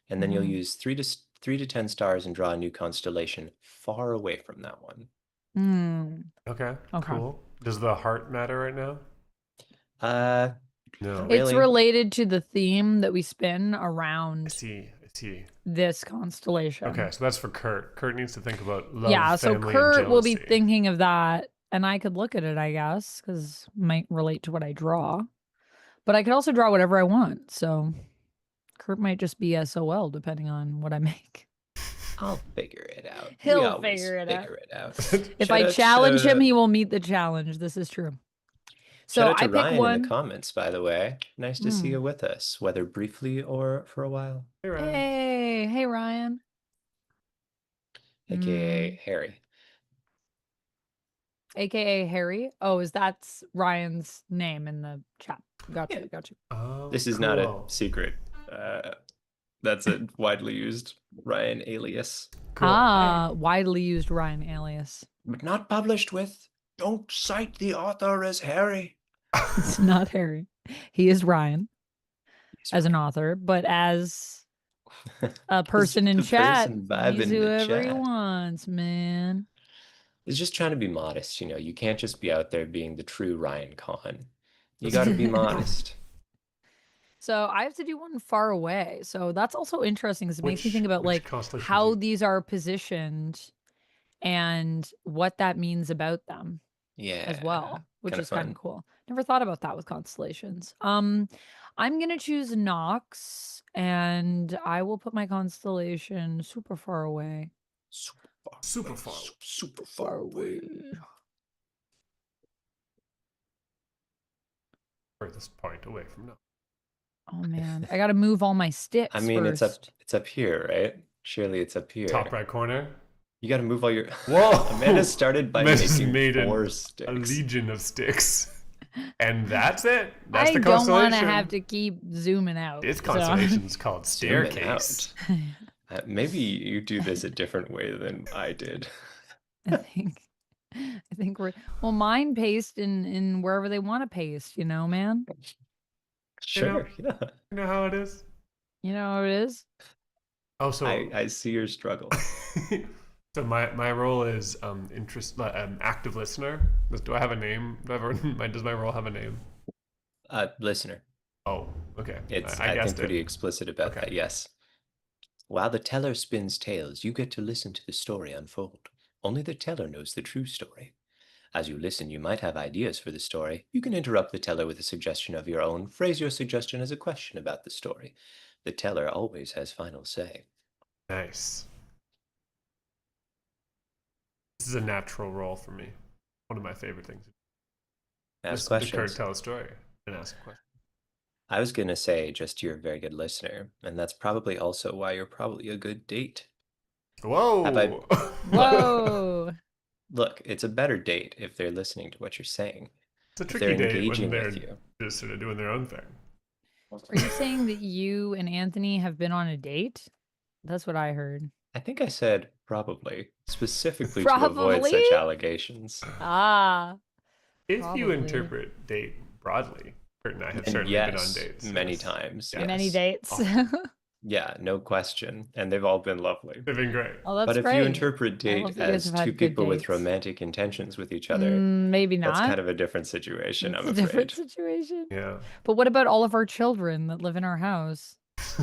and then you'll Mhm. use 3 to 10 stars and draw a new constellation far away from that one. Hmm. Okay. Okay. Cool. Does the heart matter right now? Uh, No. not It's really. related to the theme that we spin I around see. I see. this constellation. Okay, so that's for Kurt. Kurt needs to think about love, Yeah, so family, and Kurt will be jealousy. thinking of that, and I could look at it, I guess, because it might relate to what I draw. But I could also draw whatever I want, so Kurt might just be SOL depending on what I make. I'll figure it out. We He'll always figure it out. figure it out. If Shout I out challenge him, to he will meet the challenge. This is true. shout So out I to pick Ryan in the one. comments, by the way. Nice to see Mm. you with us, whether briefly or for a while. Hey, Ryan. Hey, Ryan. AKA Harry. AKA Harry. Oh, is that's Ryan's name in the chat? Got Yeah. you. Got you. Oh, This is not a cool. secret. That's a widely used Ryan alias. Cool. Ah, widely used Ryan alias. But not published with. Don't cite the author as Harry. It's not Harry. He is Ryan as an author, but as a person in the chat, person he's vibing in the whoever he chat wants, man. is just trying to be modest. You know, you can't just be out there being the true Ryan Kahn. You got to be modest. So I have to do one far away. So that's also interesting because it makes me think about Which like constellation how do you- these are positioned and what that means about them Yeah. as well, which Kind of is kind fun. of cool. Never thought about that with constellations. I'm gonna choose Nox and I will put my constellation super far away. Super far. Super far away. Furthest point away from now. Oh man, I gotta move all my sticks I mean, first. it's up here, right? Surely it's up here. Top right corner. You got to move all your. Whoa! Amanda started by Amanda's making made 4 a sticks. legion of sticks. And that's it. That's I the don't constellation. want to have to keep zooming out. This so- constellation's called Zooming Staircase. Maybe you do this a different way than I did. I think we're well, mine paste in wherever they want to paste, man. Sure, yeah. You know how it is? You know how it is? Oh, so I see your struggle. so my role is active listener. Do I have a name? Does my role have a name? Listener. Oh, okay. It's, I I think, guessed pretty it. explicit about Okay. that, yes. While the teller spins tales, you get to listen to the story unfold. Only the teller knows the true story. As you listen, you might have ideas for the story. You can interrupt the teller with a suggestion of your own. Phrase your suggestion as a question about the story. The teller always has final say. Nice. This is a natural role for me. One of my favorite things. Ask Listen to Kurt questions. tell a story and ask a question. I was going to say just you're a very good listener, and that's probably also why you're probably a good date. Have I Whoa! Whoa. Look, it's a better date if they're listening to what you're saying, It's a if they're tricky date when engaging they're with you. just sort of doing their own thing. Are you saying that you and Anthony have been on a date? That's what I heard. I think I said probably, specifically to avoid Probably? such allegations. Ah, If you probably. interpret date broadly, Kurt and I have And certainly been on yes, dates. many Yes. times. Yes. Many Yes. dates. Often. Yeah, no question. And they've all been lovely. They've been great. Oh, that's But if you great. interpret I date love that you guys as have two had good people with dates. romantic intentions with each other, Maybe that's not. kind of a different situation, It's I'm a different afraid. situation. Yeah. But what about all of our children that live in our house?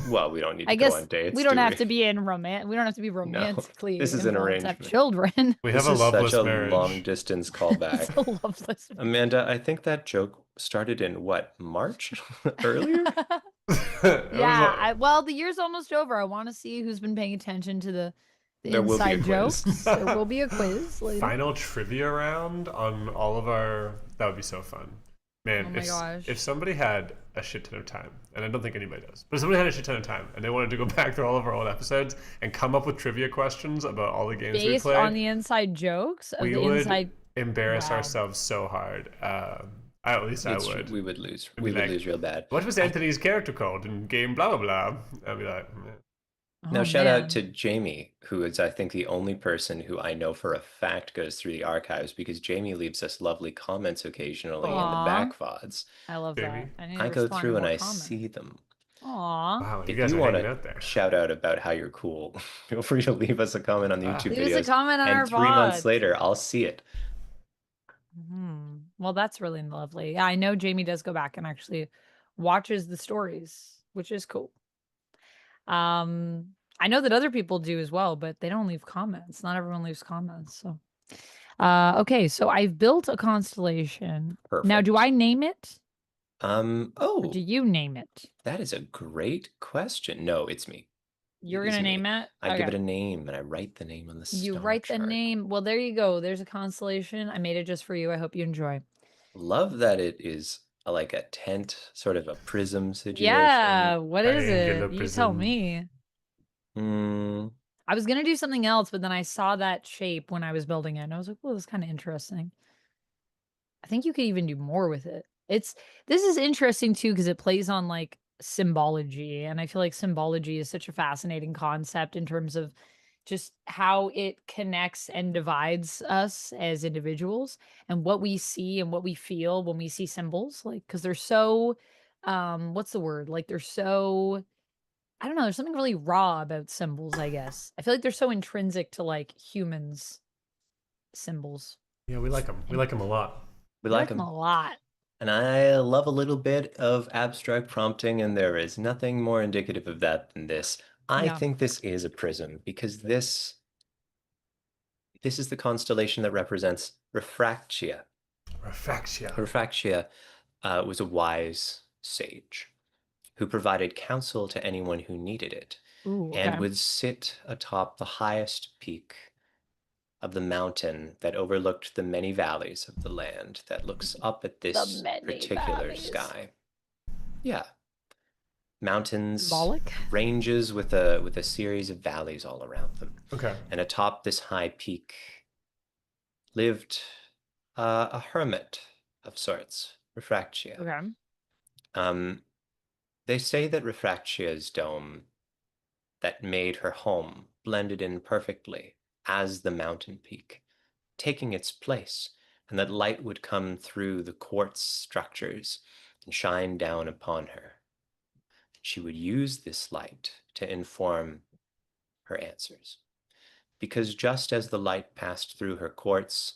Well, we don't need I to go guess on dates, we don't do have we? to be in we don't have to be No, romantically this is an involved to have arrangement. children. We This have a is such loveless a long marriage. distance It's callback. a loveless Amanda, I think that joke started in what, March? Earlier? Well, the year's almost over. I want to see who's been paying attention to the There will be a inside quiz. jokes. There will be a quiz later. Final trivia round on all of our. That would be so fun. Man, Oh my gosh. if somebody had a shit ton of time, and I don't think anybody does, but if somebody had a shit ton of time and they wanted to go back through all of our old episodes and come up with trivia questions about all the games we Based played, on the inside jokes of we the would inside. embarrass Wow. ourselves so hard. At least I It's true. would. We would lose. I'd We be would like, lose real bad. What was Anthony's character called in game blah blah blah? I'd be like, "Meh." Now, Oh shout out man. to Jamie, who is, I think, the only person who I know for a fact goes through the archives because Jamie leaves us lovely comments occasionally in the Aw. back VODs. I love Jamie. that. I need I to go respond to through and more I comments. see them. Aw. Wow, you If guys you are want hanging to out there. shout out about how you're cool, feel free to leave us a comment on the Ah. YouTube Leave us a videos. comment on our And 3 months VODs. later, I'll see it. Well, that's really lovely. Yeah, I know Jamie does go back and actually watches the stories, which is cool. I know that other people do as well, but they don't leave comments. Not everyone leaves comments. So, okay, so I've built a constellation. Now, do Perfect. I name it? Or do Oh, you name it? that is a great question. No, it's me. You're It is gonna me. name it? I give it Okay. a name and I write the name on the You star write the chart. name. Well, there you go. There's a constellation. I made it just for you. I hope you enjoy. Love that it is like a tent, sort of a prism situation. Yeah, what is Triangular it? You tell prism. me. Hmm. I was gonna do something else, but then I saw that shape when I was building it, and I was like, "Well, this is kind of interesting." I think you could even do more with it. This is interesting too because it plays on like symbology, and I feel like symbology is such a fascinating concept in terms of just how it connects and divides us as individuals and what we see and what we feel when we see symbols, like because they're so what's the word? Like they're so I don't know, there's something really raw about symbols, I guess. I feel like they're so intrinsic to like humans symbols. Yeah, we like them. We And like them a lot. We I like like them them. a lot. And I love a little bit of abstract prompting, and there is nothing more indicative of that than this. I Yeah. think this is a prism because this is the constellation that represents Refractia. Refractia. Refractia was a wise sage who provided counsel to anyone who needed it Ooh, and okay. would sit atop the highest peak of the mountain that overlooked the many valleys of the land that looks up at this many particular valleys. sky. Yeah. Mountains, Symbolic. ranges with a series of valleys all around them. Okay. And atop this high peak lived a hermit of sorts, Refractia. Okay. They say that Refractia's dome that made her home blended in perfectly as the mountain peak, taking its place, and that light would come through the quartz structures and shine down upon her. She would use this light to inform her answers. Because just as the light passed through her quartz,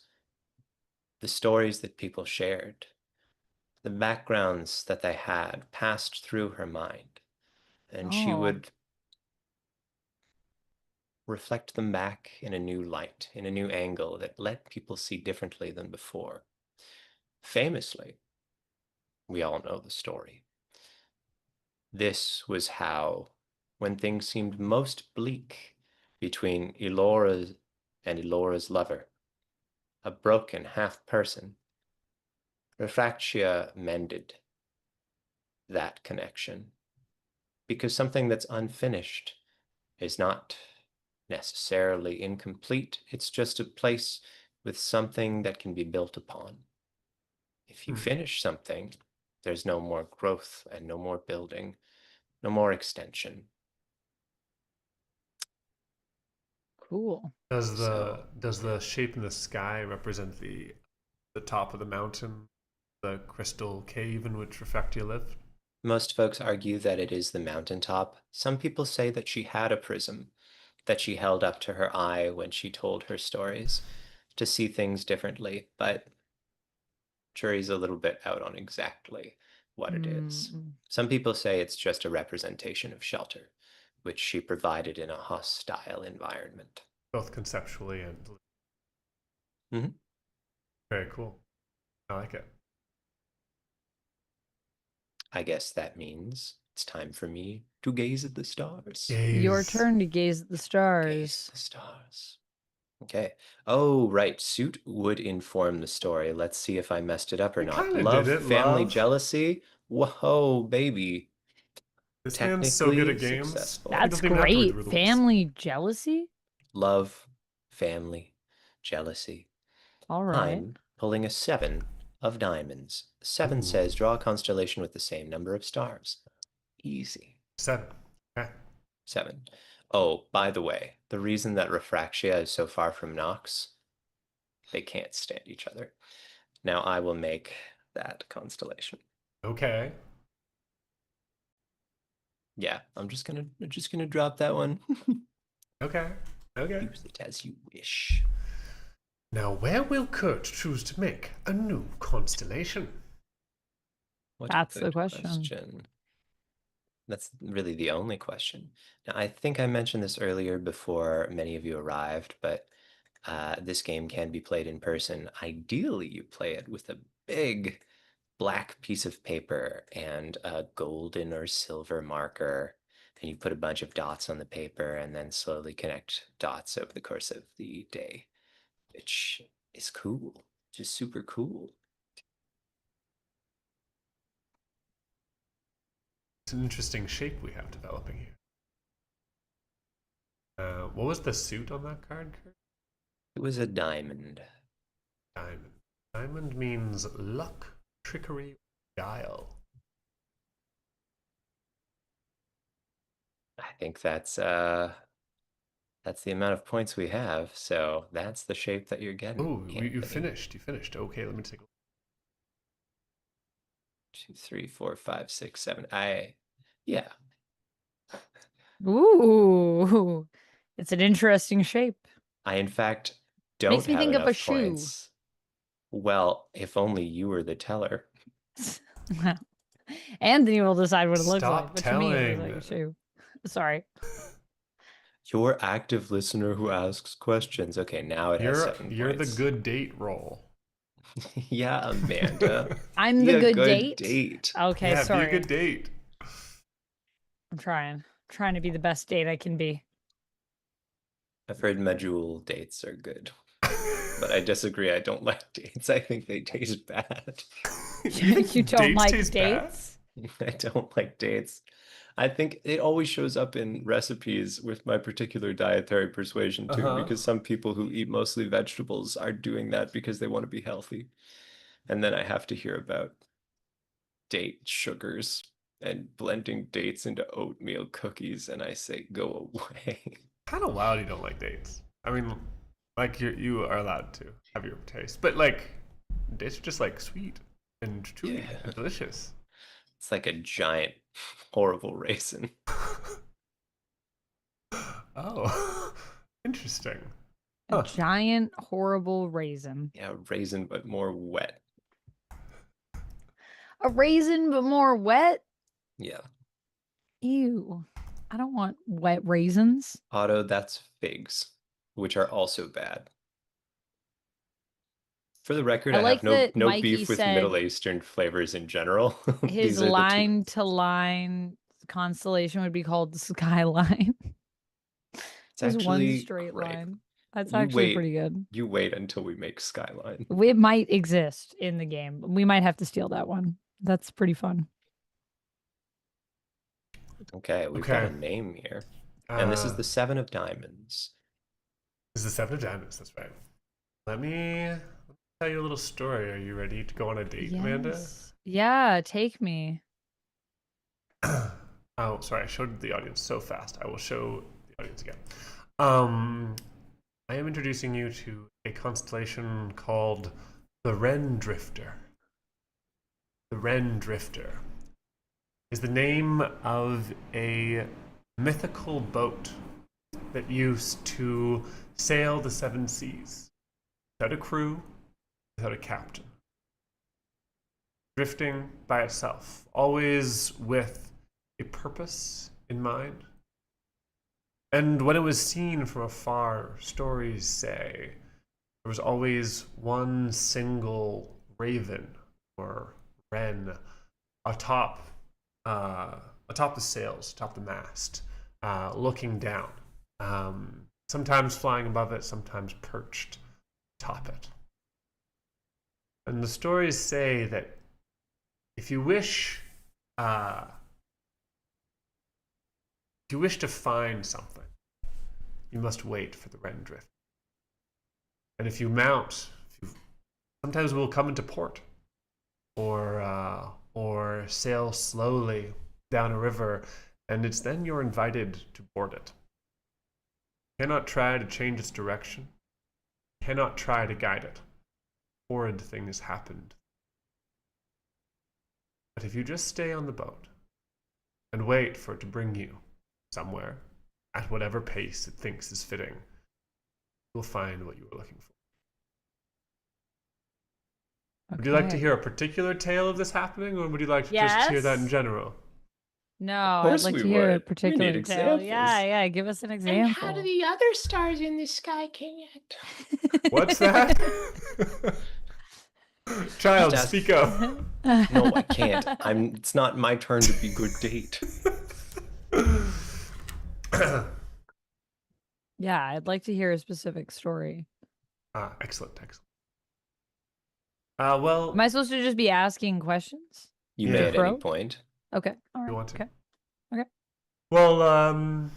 the stories that people shared, the backgrounds that they had passed through her mind, and she Oh. would reflect them back in a new light, in a new angle that let people see differently than before. Famously, we all know the story. This was how, when things seemed most bleak between Elora and Elora's lover, a broken half-person. Refractia mended that connection, because something that's unfinished is not necessarily incomplete. It's just a place with something that can be built upon. If you finish something, there's no more growth and no more building, no more extension. Cool. Does the shape in the sky represent the top of the mountain, the crystal cave in which Refractia lived? Most folks argue that it is the mountaintop. Some people say that she had a prism that she held up to her eye when she told her stories to see things differently, but jury's a little bit out on exactly what it is. Some people say it's just a representation of shelter, which she provided in a hostile environment. Both conceptually and. Mm-hmm. Very cool. I like it. I guess that means it's time for me to gaze at the stars. Your turn to gaze at the stars. Gaze at the stars. Okay. Oh, right. Suit would inform the story. Let's see if I messed it up or not. Love, family, jealousy. Whoa, baby. This man's so good at games. Successful. That's great. Family, jealousy? Love, family, jealousy. All right. I'm pulling a 7 of diamonds. 7 says draw a constellation with the same number of stars. Easy. 7. Okay. 7. Oh, by the way, the reason that Refractia is so far from Nox, they can't stand each other. Now I will make that constellation. Okay. Yeah, I'm just gonna drop that one. Okay. Okay. Use it as you wish. Now, where will Kurt choose to make a new constellation? That's the question. That's really the only question. Now, I think I mentioned this earlier before many of you arrived, but this game can be played in person. Ideally, you play it with a big black piece of paper and a golden or silver marker, and you put a bunch of dots on the paper and then slowly connect dots over the course of the day, which is cool, just super cool. It's an interesting shape we have developing here. What was the suit on that card, Kurt? It was a diamond. Diamond. Diamond means luck, trickery, guile. I think that's the amount of points we have, so that's the shape that you're getting. Oh, you finished. You finished. Okay, let me take a look. 2, 3, 4, 5, 6, 7. Yeah. Ooh, it's an interesting shape. I, in fact, don't Makes me have think of a enough shoe. points. Well, if only you were the teller. Anthony will decide what it looks Stop like. But to me, it looks telling. like a shoe. Sorry. Your active listener who asks questions. Okay, now it has 7 You're the points. good date role. Yeah, Amanda. I'm Be the a good date? Okay, Yeah, sorry. be a good date. I'm trying to be the best date I can be. I've heard Medjool dates are good. But I disagree. I don't like dates. I think they taste bad. You don't like dates? I don't like dates. I think it always shows up in recipes with my particular dietary persuasion too, because some people who eat mostly vegetables are doing that because they want to be healthy. And then I have to hear about date sugars and blending dates into oatmeal cookies, and I say, go away. Kind of wild you don't like dates. I mean, like you are allowed to have your taste, but like dates are just like sweet and chewy and delicious. It's like a giant, horrible raisin. Oh, interesting. A giant, horrible raisin. Yeah, raisin, but more wet. A raisin, but more wet? Yeah. Ew. I don't want wet raisins. Otto, that's figs, which are also bad. For the record, I like have no Mikey beef with said Middle Eastern flavors in general. His line-to-line constellation would be called the Skyline. It's There's one actually straight great. line. That's You actually wait. pretty good. You wait until we make Skyline. It might exist in the game. We might have to steal that one. That's pretty fun. Okay, we've got Okay. a name here. And this is the This Seven of Diamonds. is the Seven of Diamonds. That's right. Let me tell you a little story. Are you ready to go on a date, Amanda? Yes. Yeah, take me. Oh, sorry. I showed the audience so fast. I will show the audience again. I am introducing you to a constellation called the Wren Drifter. The Wren Drifter is the name of a mythical boat that used to sail the seven seas without a crew, without a captain. Drifting by itself, always with a purpose in mind. And when it was seen from afar, stories say there was always one single raven or wren atop the sails, atop the mast, looking down. Sometimes flying above it, sometimes perched atop it. And the stories say that if you wish to find something, you must wait for the wren drift. And if you mount, sometimes we'll come into port, or sail slowly down a river, and it's then you're invited to board it. You cannot try to change its direction. You cannot try to guide it. Horrid thing has happened. But if you just stay on the boat and wait for it to bring you somewhere at whatever pace it thinks is fitting, you'll find what you were looking for. Would you like to hear a particular tale of this happening, or would you like to just hear that in Yes. general? No, Of I'd course like we to hear a would. We particular need tale. examples. Yeah, give us an And example. how do the other stars in the sky connect? What's that? Child, Just ask- speak up. No, I can't. It's not my turn to be good date. Yeah, I'd like to hear a specific story. Excellent. Well, Am I supposed to just be asking questions? You Yeah. may at any Crow? point. Okay. All right. you want to? Okay. Well,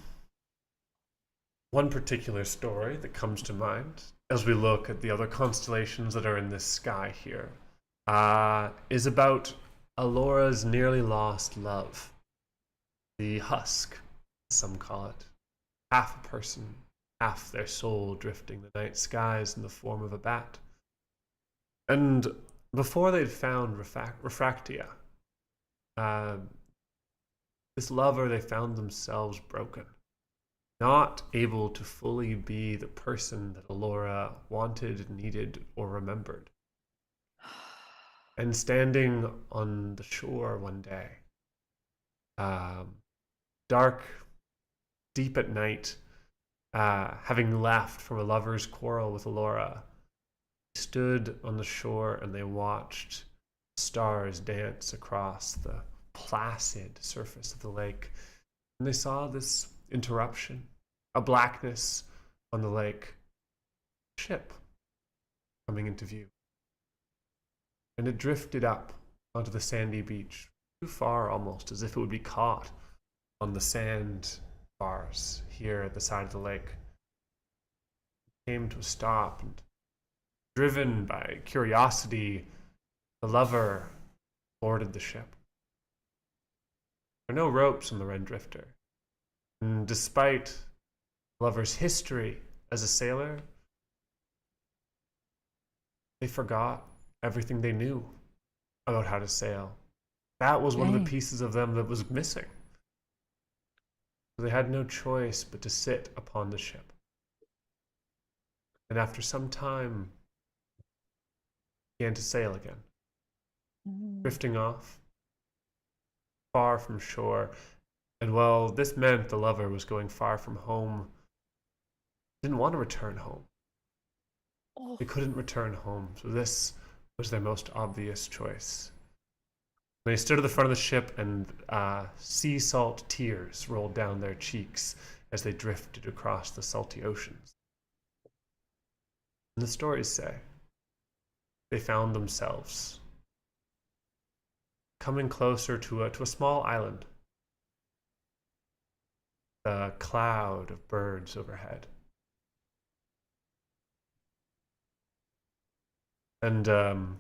one particular story that comes to mind as we look at the other constellations that are in this sky here is about Alora's nearly lost love. The husk, as some call it. Half a person, half their soul drifting the night skies in the form of a bat. And before they'd found Refractia, this lover, they found themselves broken, not able to fully be the person that Alora wanted, needed, or remembered. And standing on the shore one day, dark, deep at night, having left from a lover's quarrel with Alora, stood on the shore and they watched stars dance across the placid surface of the lake. And they saw this interruption, a blackness on the lake, a ship coming into view. And it drifted up onto the sandy beach, too far almost, as if it would be caught on the sand bars here at the side of the lake. It came to a stop, and driven by curiosity, the lover boarded the ship. There are no ropes on the Wren Drifter, and despite the lover's history as a sailor, they forgot everything they knew about how to sail. That was one of the pieces of them that was missing. So they had no choice but to sit upon the ship. And after some time, began to sail again, drifting off, far from shore. And while this meant the lover was going far from home, didn't want to return home. They couldn't return home, so this was their most obvious choice. They stood at the front of the ship, and sea salt tears rolled down their cheeks as they drifted across the salty oceans. And the stories say they found themselves coming closer to a small island, a cloud of birds overhead. And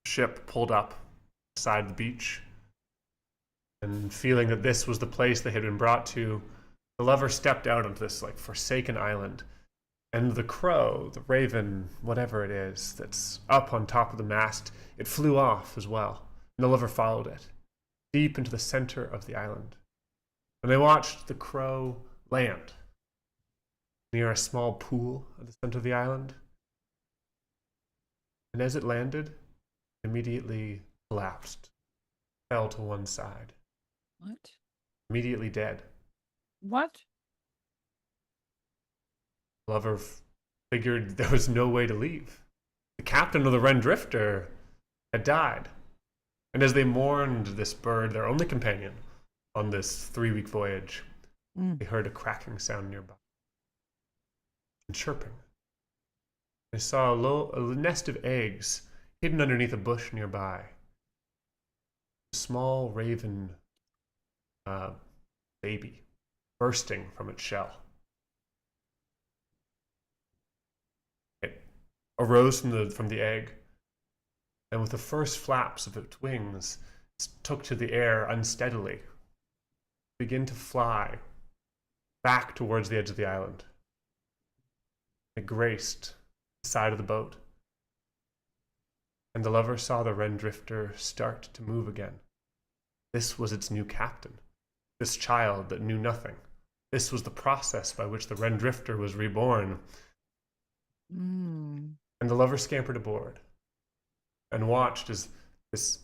ship pulled up beside the beach, and feeling that this was the place they had been brought to, the lover stepped out onto this like forsaken island, and the crow, the raven, whatever it is that's up on top of the mast, it flew off as well, and the lover followed it deep into the center of the island. And they watched the crow land near a small pool at the center of the island. And as it landed, it immediately collapsed, fell to one side, What? immediately dead. What? Lover figured there was no way to leave. The captain of the Wren Drifter had died. And as they mourned this bird, their only companion on this 3-week voyage, they heard a cracking sound nearby and chirping. They saw a nest of eggs hidden underneath a bush nearby. A small raven baby bursting from its shell. It arose from the egg, and with the first flaps of its wings, took to the air unsteadily, begin to fly back towards the edge of the island. It graced the side of the boat, and the lover saw the Wren Drifter start to move again. This was its new captain, this child that knew nothing. This was the process by which the Wren Drifter was reborn. And the lover scampered aboard and watched as this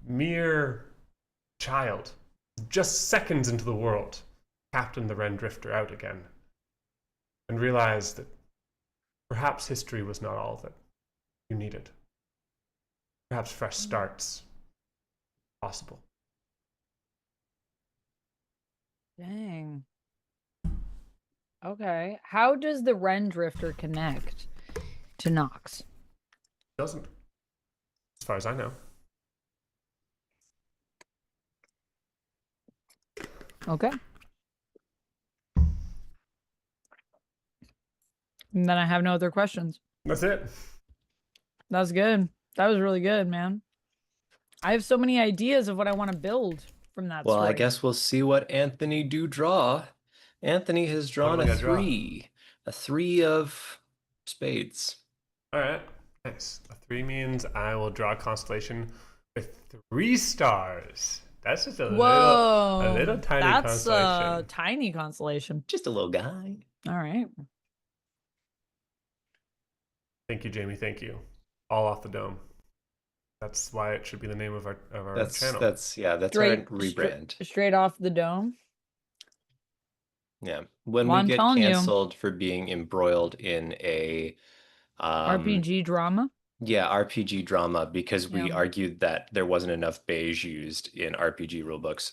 mere child, just seconds into the world, captained the Wren Drifter out again, and realized that perhaps history was not all that you needed. Perhaps fresh starts possible. Dang. Okay. How does the Wren Drifter connect to Nox? Doesn't, as far as I know. Okay. And then I have no other questions. That's it. That's good. That was really good, man. I have so many ideas of what I want to build from that Well, story. I guess we'll see what Anthony do draw. Anthony has drawn am I a gonna draw? 3. A 3 of spades. All right. Nice. A 3 means I will draw a constellation with 3 stars. That's just a little tiny that's constellation. a tiny constellation. Just a little guy. All right. Thank you, Jamie. Thank you. All off the dome. That's why it should be the name of our channel. That's Straight, our rebrand. Straight off the dome. Yeah. When Well, we I'm get telling you. canceled for being embroiled in a RPG drama. Yeah, RPG drama, because we Yeah. argued that there wasn't enough beige used in RPG rulebooks.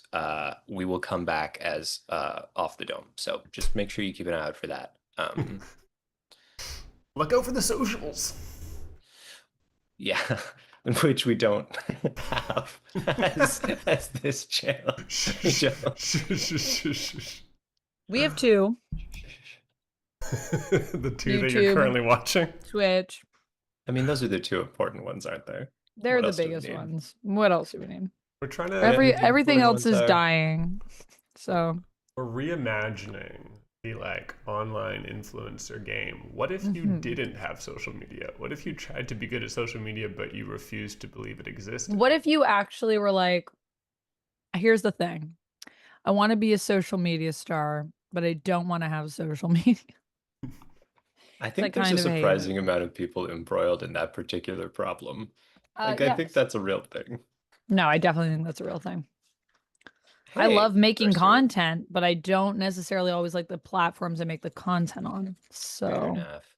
We will come back as off the dome. So just make sure you keep an eye out for that. Look out for the socials. Yeah, which we don't have as this channel. We have 2. The 2 that you're YouTube. currently watching. Twitch. I mean, those are the 2 important ones, aren't they? They're What the else do we biggest need? ones. What else do we need? We're trying to Everything else ones is are- dying. So we're reimagining the like online influencer game. What if you didn't have social media? What if you tried to be good at social media but you refused to believe it existed? what if you actually were like, here's the thing. I want to be a social media star, but I don't want to have social media. I think like there's kind a of a- surprising amount of people embroiled in that particular problem. I think Yes. that's a real thing. No, I definitely think that's a real thing. I Hey, love making Mercer. content, but I don't necessarily always like the platforms I make the content on. Fair So enough.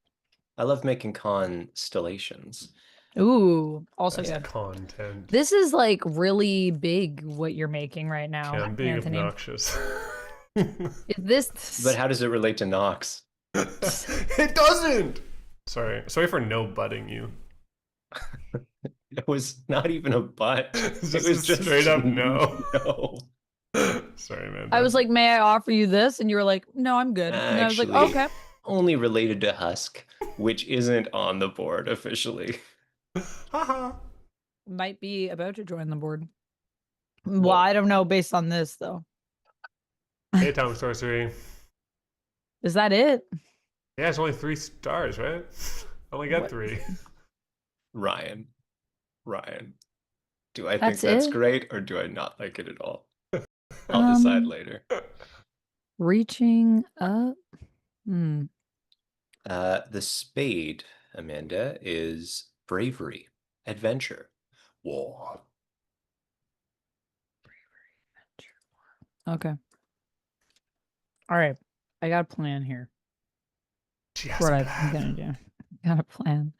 I love making constellations. Ooh, also Best good. content. This is like really big what you're making right Yeah, now, I'm being Anthony. obnoxious. Is this But how does it relate to Nox? It doesn't. Sorry for no butting you. It was not even a butt. It's It just was a just straight up no. no. Sorry, man. I was like, may I offer you this? And you were like, no, I'm good. And I was like, Actually, okay. only related to Husk, which isn't on the board officially. haha. Might be about to join the board. Well, Well, I don't know based on this though. Daytime sorcery. Is that it? Yeah, it's only 3 stars, right? Only got What? 3. Ryan, do I think That's that's it? great or do I not like it at all? I'll decide later. Reaching up. Hmm. The spade, Amanda, is bravery, adventure, war. Okay. All right. I got a plan here. She has What a I'm plan. gonna do. Got a plan.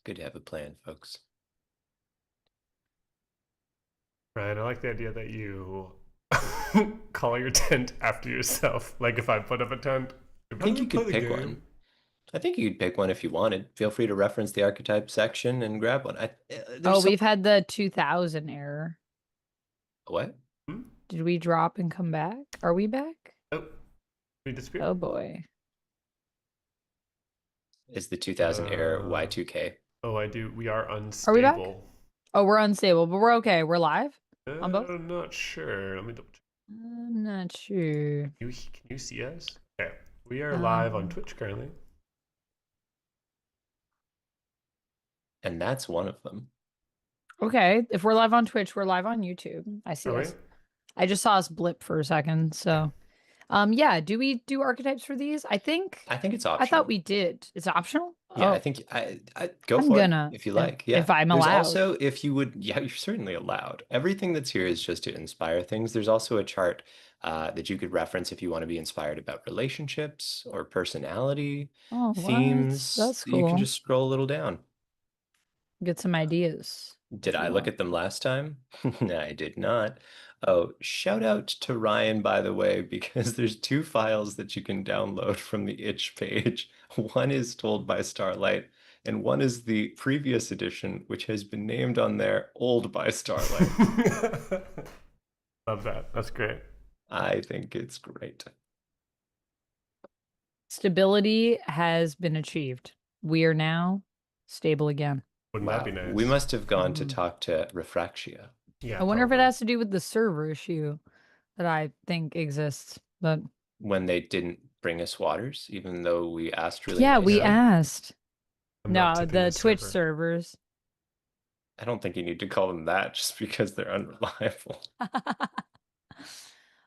Good to have a plan, folks. Ryan, I like the idea that you call your tent after yourself. Like if I put up a tent. I think you could pick one. I think you could pick one if you wanted. Feel free to reference the archetype section and grab one. Oh, we've had the 2000 error. What? Hmm? Did we drop and come back? Are we back? Oh, we disappeared. Oh boy. Is the 2000 error Y2K? Oh, I do. We are unstable. Are we back? Oh, we're unstable, but we're okay. We're live on both? I'm not sure. Let me double check. I'm not sure. Can you see us? Okay. We are live on Um, Twitch currently. And that's one of them. Okay. If we're live on Twitch, we're live on YouTube. I see Are we? us. I just saw us blip for a second. So, yeah. Do we do archetypes for these? I think it's I optional. thought we did. It's optional? Yeah, Oh, I think I go I'm for gonna, it if you like. Yeah. if I'm There's allowed. also, if you would, yeah, you're certainly allowed. Everything that's here is just to inspire things. There's also a chart that you could reference if you want to be inspired about relationships or personality, Oh, what? themes. That's You can cool. just scroll a little down. Get some ideas. Did if I you look want. at them last time? I did not. Oh, shout out to Ryan, by the way, because there's 2 files that you can download from the itch page. One is Told by Starlight, and one is the previous edition, which has been named on there Old by Starlight. Love that. That's great. I think it's great. Stability has been achieved. We are now stable again. Wouldn't that be nice? We must have gone to Mhm. talk to Refractia. Yeah. I wonder if it probably. has to do with the server issue that I think exists. But When they didn't bring us waters, even though we asked really yeah, we nicely. asked. I'm not No, tipping the this Twitch server. servers. I don't think you need to call them that just because they're unreliable.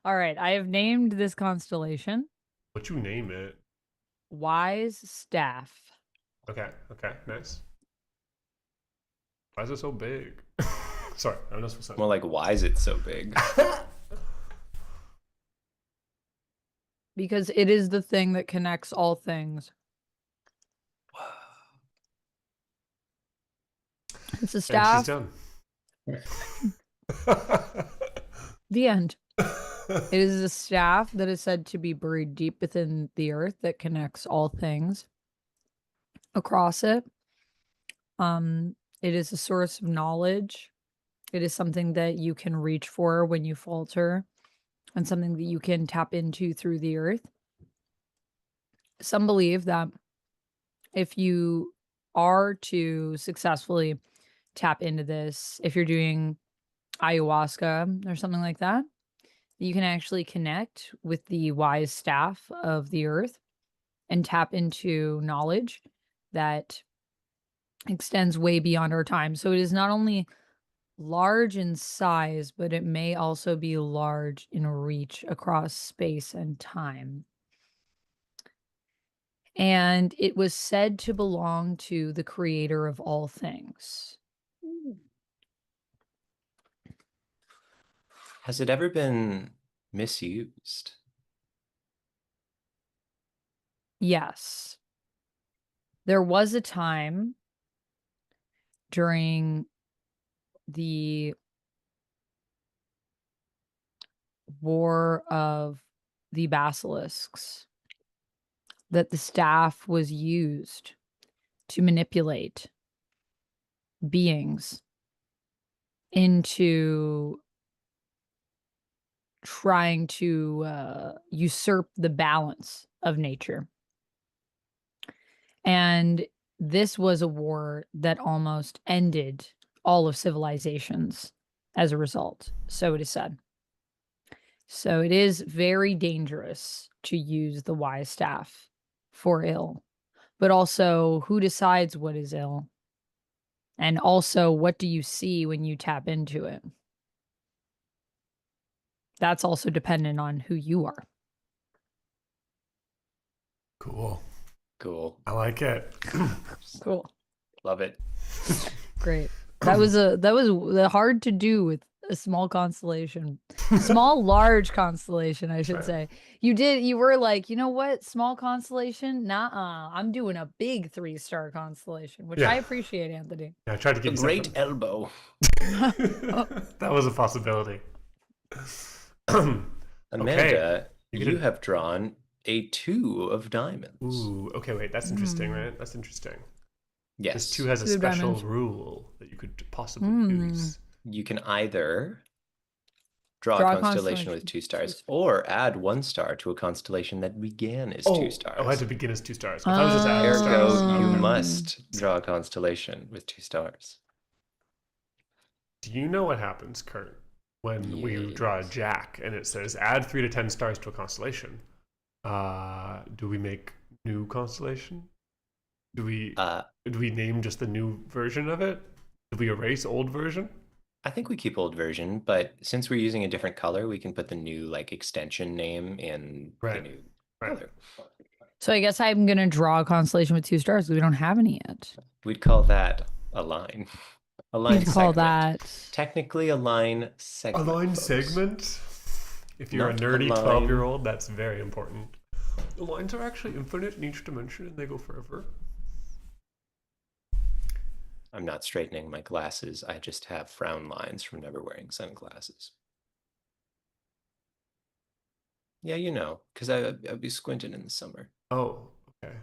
All right, I have named this constellation What you name it? Wise Staff. Okay. Okay. Nice. Why is it so big? Sorry, I'm not supposed to. More like, why is it so big? Because it is the thing that connects all things. It's a And staff. she's done. The end. It is a staff that is said to be buried deep within the earth that connects all things across it. It is a source of knowledge. It is something that you can reach for when you falter and something that you can tap into through the earth. Some believe that if you are to successfully tap into this, if you're doing ayahuasca or something like that, you can actually connect with the wise staff of the earth and tap into knowledge that extends way beyond our time. So it is not only large in size, but it may also be large in reach across space and time. And it was said to belong to the creator of all things. Has it ever been misused? Yes. There was a time during the War of the Basilisks that the staff was used to manipulate beings into trying to usurp the balance of nature. And this was a war that almost ended all of civilizations as a result, so it is said. So it is very dangerous to use the wise staff for ill, but also who decides what is ill? And also, what do you see when you tap into it? That's also dependent on who you are. Cool. Cool. I like it. Cool. Love it. Great. That was hard to do with a small constellation. Small, large constellation, I should right. say. You were like, you know what? Small constellation? Nah, I'm doing a big 3-star constellation, which Yeah. I appreciate, Anthony. Yeah, I tried to A give you great something. elbow. That was a possibility. Amanda, You get you a- have drawn a 2 of diamonds. Ooh, okay, wait, that's interesting, right? That's interesting. This Yes. 2 has a 2 of special diamonds. rule that you could possibly Mm. use. You can either draw Draw a a constellation with 2 stars or add 1 star to a constellation that began as 2 stars. Oh, I had to begin as 2 stars. I thought it was just adding stars. Ergo, you Oh. must draw a constellation with 2 stars. Do you know what happens, Kurt, when we draw a jack and it says add 3 to 10 stars to a constellation? Do we make new constellation? Do we name just the new version of it? Do we erase old version? I think we keep old version, but since we're using a different color, we can put the new like extension name in the new color. So I guess I'm gonna draw a constellation with 2 stars because we don't have any yet. We'd call that a line. A line We'd call segment. that Technically a line segment. A line folks. segment? If you're Not a a nerdy line. 12-year-old, that's very important. The lines are actually infinite in each dimension and they go forever. I'm not straightening my glasses. I just have frown lines from never wearing sunglasses. Yeah, you know, because I'd be squinting in the summer. Oh, okay.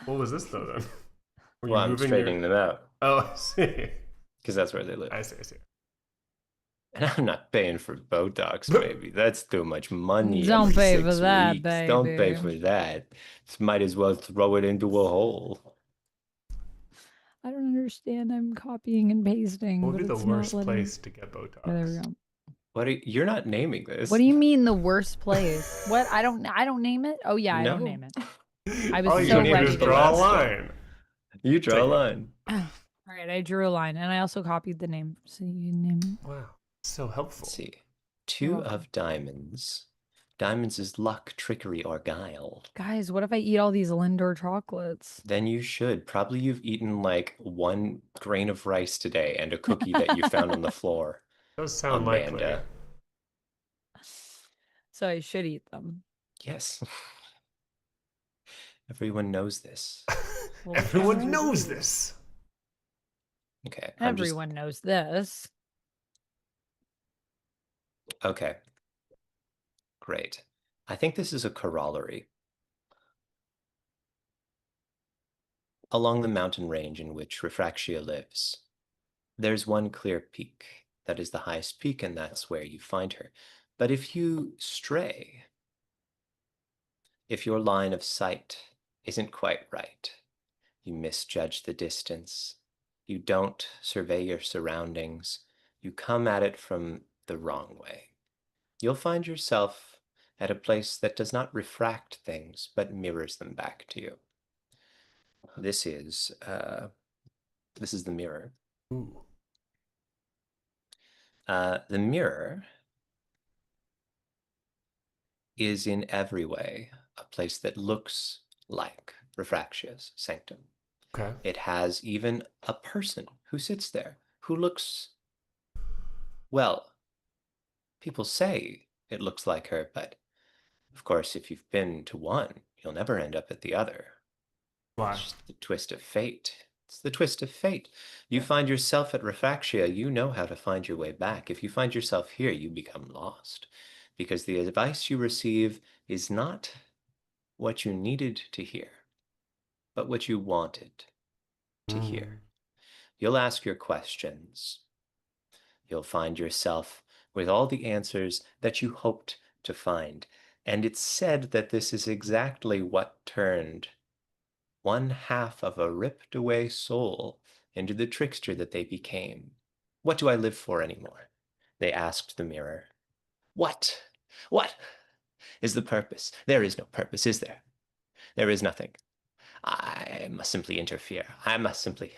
What was this though then? Were Well, you I'm moving straightening them out Oh, I see. because that's where they live. I see. And I'm not paying for Botox, baby. That's too much money. Don't every pay 6 for that, weeks. Don't pay baby. for that. Might as well throw it into a hole. I don't understand. I'm copying and pasting. What would but be the it's not worst letting- place to get Botox? Oh, there we go. You're not naming this. What do you mean the worst place? What? I don't name it? Oh yeah, I don't No. name it. I was All you so need ready is to draw a do that. line. You draw a Take it. line. All right, I drew a line and I also copied the name. So you can name it. Wow, so helpful. Let's see. 2 of diamonds. Diamonds is luck, trickery, or guile. Guys, what if I eat all these Lindor chocolates? Then you should. Probably you've eaten like 1 grain of rice today and a cookie that you found on the floor. Does sound Amanda. likely. So I should eat them. Yes. Everyone knows this. Well, Everyone knows this. Okay. Everyone knows this. Okay. Great. I think this is a corollary. Along the mountain range in which Refractia lives, there's one clear peak. That is the highest peak, and that's where you find her. But if you stray, if your line of sight isn't quite right, you misjudge the distance, you don't survey your surroundings, you come at it from the wrong way, you'll find yourself at a place that does not refract things, but mirrors them back to you. This is the mirror. Ooh. The mirror is in every way a place that looks like Refractia's sanctum. Okay. It has even a person who sits there who looks, well, people say it looks like her, but Of course, if you've been to one, you'll never end up at the other. Why? It's just the twist of fate. It's the twist of fate. You find yourself at Refractia, you know how to find your way back. If you find yourself here, you become lost. Because the advice you receive is not what you needed to hear, but what you wanted to hear. You'll ask your questions. You'll find yourself with all the answers that you hoped to find. And it's said that this is exactly what turned one half of a ripped away soul into the trickster that they became. What do I live for anymore? They asked the mirror. What? What is the purpose? There is no purpose, is there? There is nothing. I must simply interfere. I must simply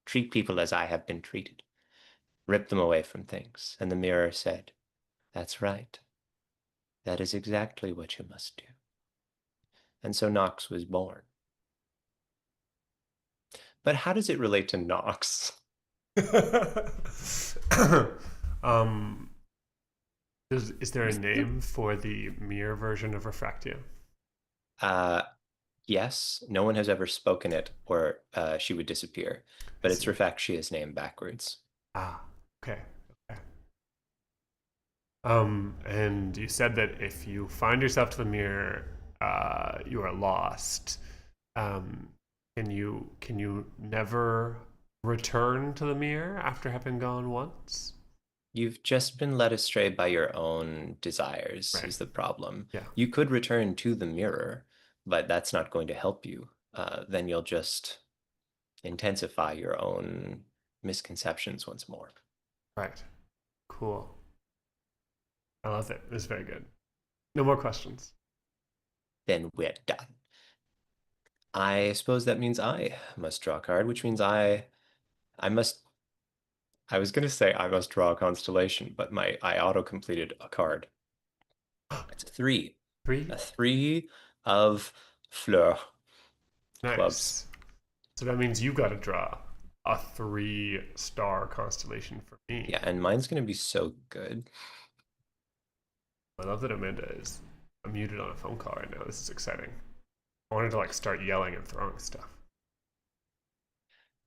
treat people as I have been treated, rip them away from things. And the mirror said, that's right. That is exactly what you must do. And so Nox was born. But how does it relate to Nox? um, is there a name for the mirror version of Refractia? Yes, no one has ever spoken it, or she would disappear. But it's Refractia's name backwards. Ah, okay. And you said that if you find yourself to the mirror, you are lost. Can you never return to the mirror after having gone once? You've just been led astray by your own desires, Right. is the problem. Yeah. You could return to the mirror, but that's not going to help you. Then you'll just intensify your own misconceptions once more. Right. Cool. I love it. It's very good. No more questions. Then we're done. I suppose that means I must draw a card, which means I must. I was going to say I must draw a constellation, but I auto-completed a card. It's a 3. 3? A 3 of fleur. Nice. Clubs. So that means you got to draw a 3-star constellation for me. Yeah, and mine's going to be so good. I love that Amanda is muted on a phone call right now. This is exciting. I wanted to like start yelling and throwing stuff.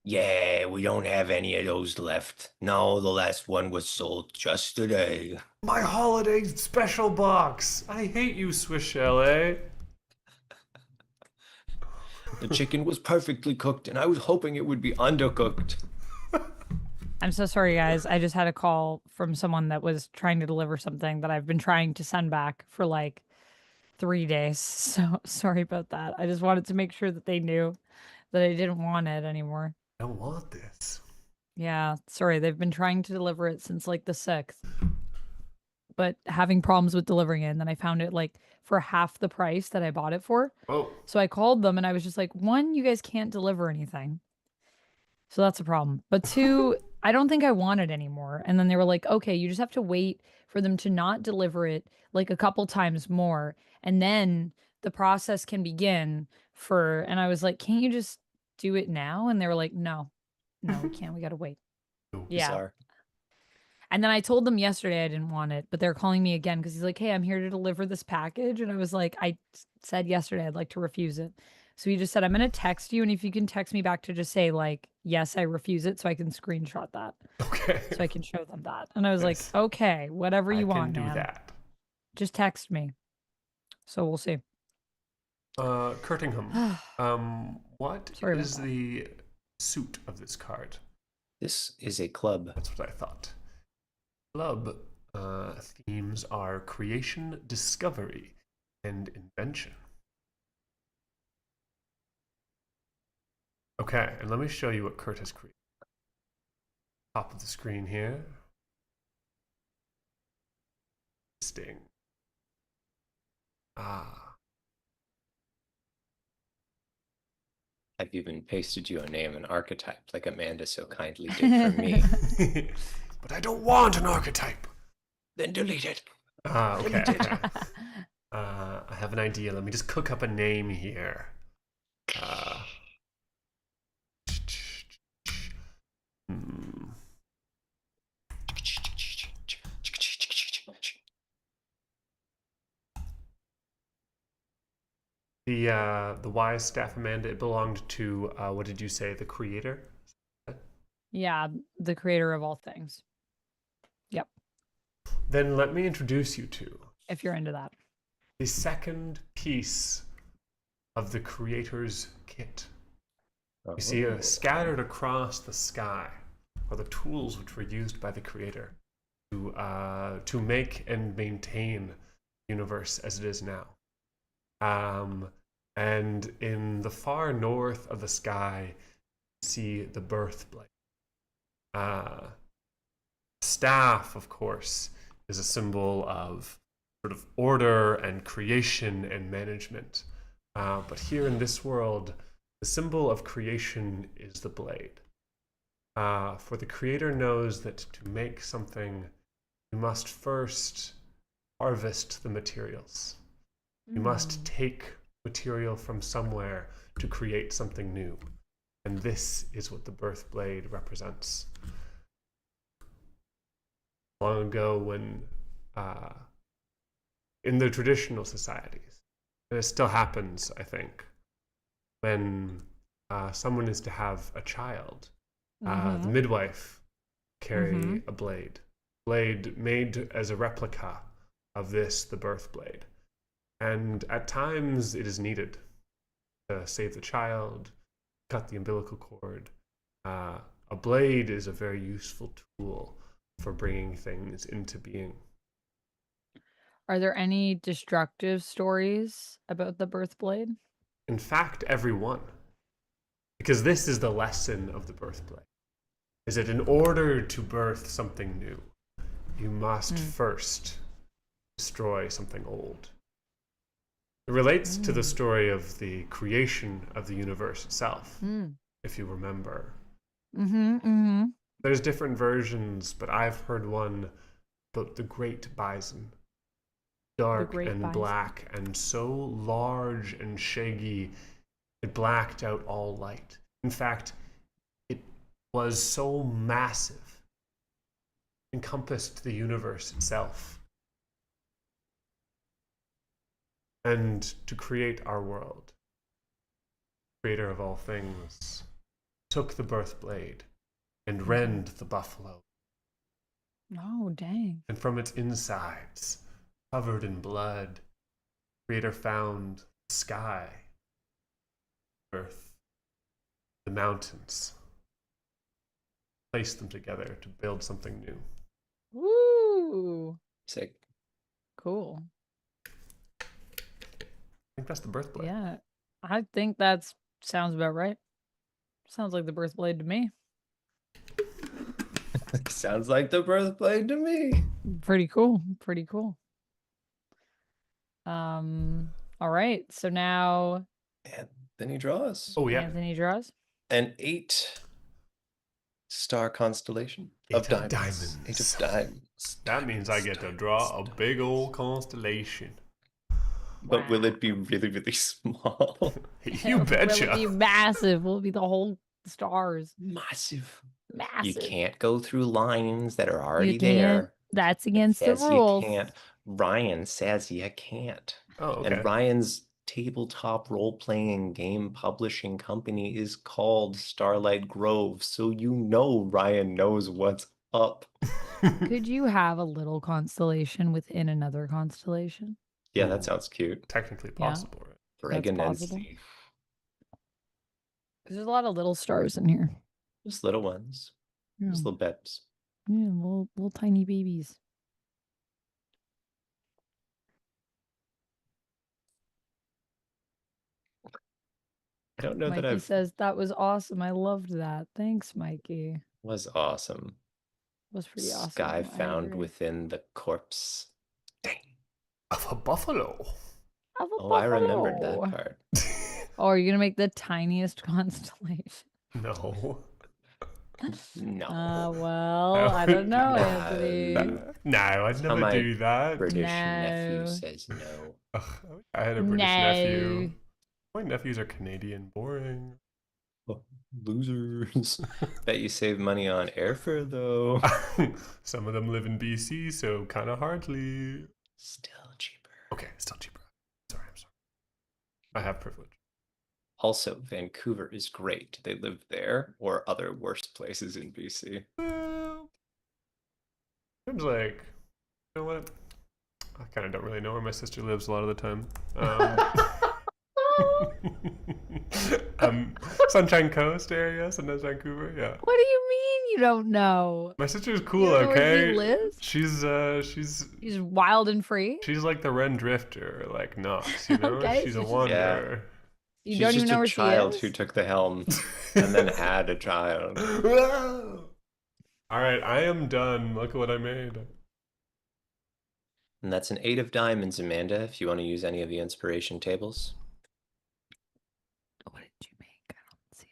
Yeah, we don't have any of those left. No, the last one was sold just today. My holiday special box. I hate you, Swiss Chalet. The chicken was perfectly cooked, and I was hoping it would be undercooked. I'm so sorry, guys. I just had a call from someone that was trying to deliver something that I've been trying to send back for like 3 days. So sorry about that. I just wanted to make sure that they knew that I didn't want it anymore. I don't want this. Yeah, sorry. They've been trying to deliver it since like the 6th, but having problems with delivering it. And then I found it like for half the price that I bought it for. Oh. So I called them and I was just like, 1, you guys can't deliver anything. So that's a problem. But 2, I don't think I want it anymore. And then they were like, okay, you just have to wait for them to not deliver it like a couple times more. And then the process can begin for, and I was like, can't you just do it now? And they were like, no, we can't. We got to wait. Yeah. Bizarre. And then I told them yesterday I didn't want it, but they're calling me again because he's like, hey, I'm here to deliver this package. And I was like, I said yesterday I'd like to refuse it. So he just said, I'm going to text you. And if you can text me back to just say, like, yes, I refuse it so I can screenshot that. Okay. So I can show them that. And I was Nice. like, okay, whatever you want, can do man. that. Just text me. So we'll see. Curtingham. What Sorry about is that. the suit of this card? This is a club. That's what I thought. Club themes are creation, discovery, and invention. Okay, and let me show you what Kurt has created. Top of the screen here. Sting. Ah. I've even pasted you a name and archetype like Amanda so kindly did for me. But I don't want an archetype. Then delete it. Ah, okay. Okay. I have an idea. Let me just cook up a name here. Hmm. The wise staff, Amanda, it belonged to what did you say? The creator. Yeah, the creator of all things. Yep, Then let me introduce you to if you're into that. the second piece of the creator's kit. You see, Oh. scattered across the sky are the tools which were used by the creator to make and maintain the universe as it is now. And in the far north of the sky, you see the birth blade. Staff, of course, is a symbol of sort of order and creation and management. But here in this world, the symbol of creation is the blade. For the creator knows that to make something, you must first harvest the materials. You must take material from somewhere to create something new. And this is what the birth blade represents. Long ago, when in the traditional societies, and it still happens, I think, when someone is to have a child, the midwife carry a blade made as a replica of this, the birth blade. And at times it is needed to save the child, cut the umbilical cord. A blade is a very useful tool for bringing things into being. Are there any destructive stories about the birth blade? In fact, every one. Because this is the lesson of the birth blade. Is that in order to birth something new, you must first destroy something old. It relates to the story of the creation of the universe itself, if you remember. There's different versions, but I've heard one about the great bison. Dark and bison. black and so large and shaggy, it blacked out all light. In fact, it was so massive, encompassed the universe itself. And to create our world, creator of all things, took the birth blade and rend the buffalo. Oh, dang. And from its insides, covered in blood, creator found the sky, earth, the mountains, placed them together to build something new. Woo! Sick. Cool. I think that's the birth blade. Yeah, I think that sounds about right. Sounds like the birth blade to me. Sounds like the birth blade to me. Pretty cool. Pretty cool. All right. So now And then he draws Oh yeah, Anthony draws. an 8-star constellation of Eight of diamonds. diamonds. 8 of diamonds. that means I get to draw a big old constellation. But will it be really, really small? You Will betcha. it be massive? Will it be the whole stars? Massive. Massive. You can't go through lines that are already You can't. there. That's It against the says rules. you can't. Ryan says you can't. Oh, okay. And Ryan's tabletop role-playing game publishing company is called Starlight Grove, so you know Ryan knows what's up. Could you have a little constellation within another constellation? Yeah, that Ooh. soun's cute. Technically Yeah. possible, right? That's possible. Pregnancy. There's a lot of little stars in here. Just little ones. Yeah, Just little bits. yeah, little tiny babies. I don't know that Mikey I've says that was awesome. I loved that. Thanks, Mikey. was awesome. Was pretty awesome. Sky I found agree. within the corpse. Dang. Of a buffalo. Of a Oh, I remembered that buffalo. part. Oh, are you gonna make the tiniest constellation? No. No. Well, I don't know, No. Anthony. No, I'd never my do that. British nephew No. says no. Ugh, I had a British nephew. My nephews are Canadian. Boring. Oh, losers. Bet you save money on airfare though. Some of them live in BC, so kind of hardly. Still cheaper. Okay, still cheaper. Sorry, I'm sorry. I have privilege. Also, Vancouver is great. Do they live there or other worse places in BC? Well, seems like, you know what? I kind of don't really know where my sister lives a lot of the time. Sunshine Coast area, sometimes Vancouver. Yeah. What do you mean you don't know? My sister's You cool. don't know where Okay. he lives? She's Wild and free. she's like the Ren Drifter, like Knox. You know, Okay, she's so a she's- wanderer. You She's don't just even know a where she child is. who took the helm and then had a child. All right, I am done. Look at what I made. And that's an 8 of diamonds, Amanda, if you want to use any of the inspiration tables. What did you make? I don't see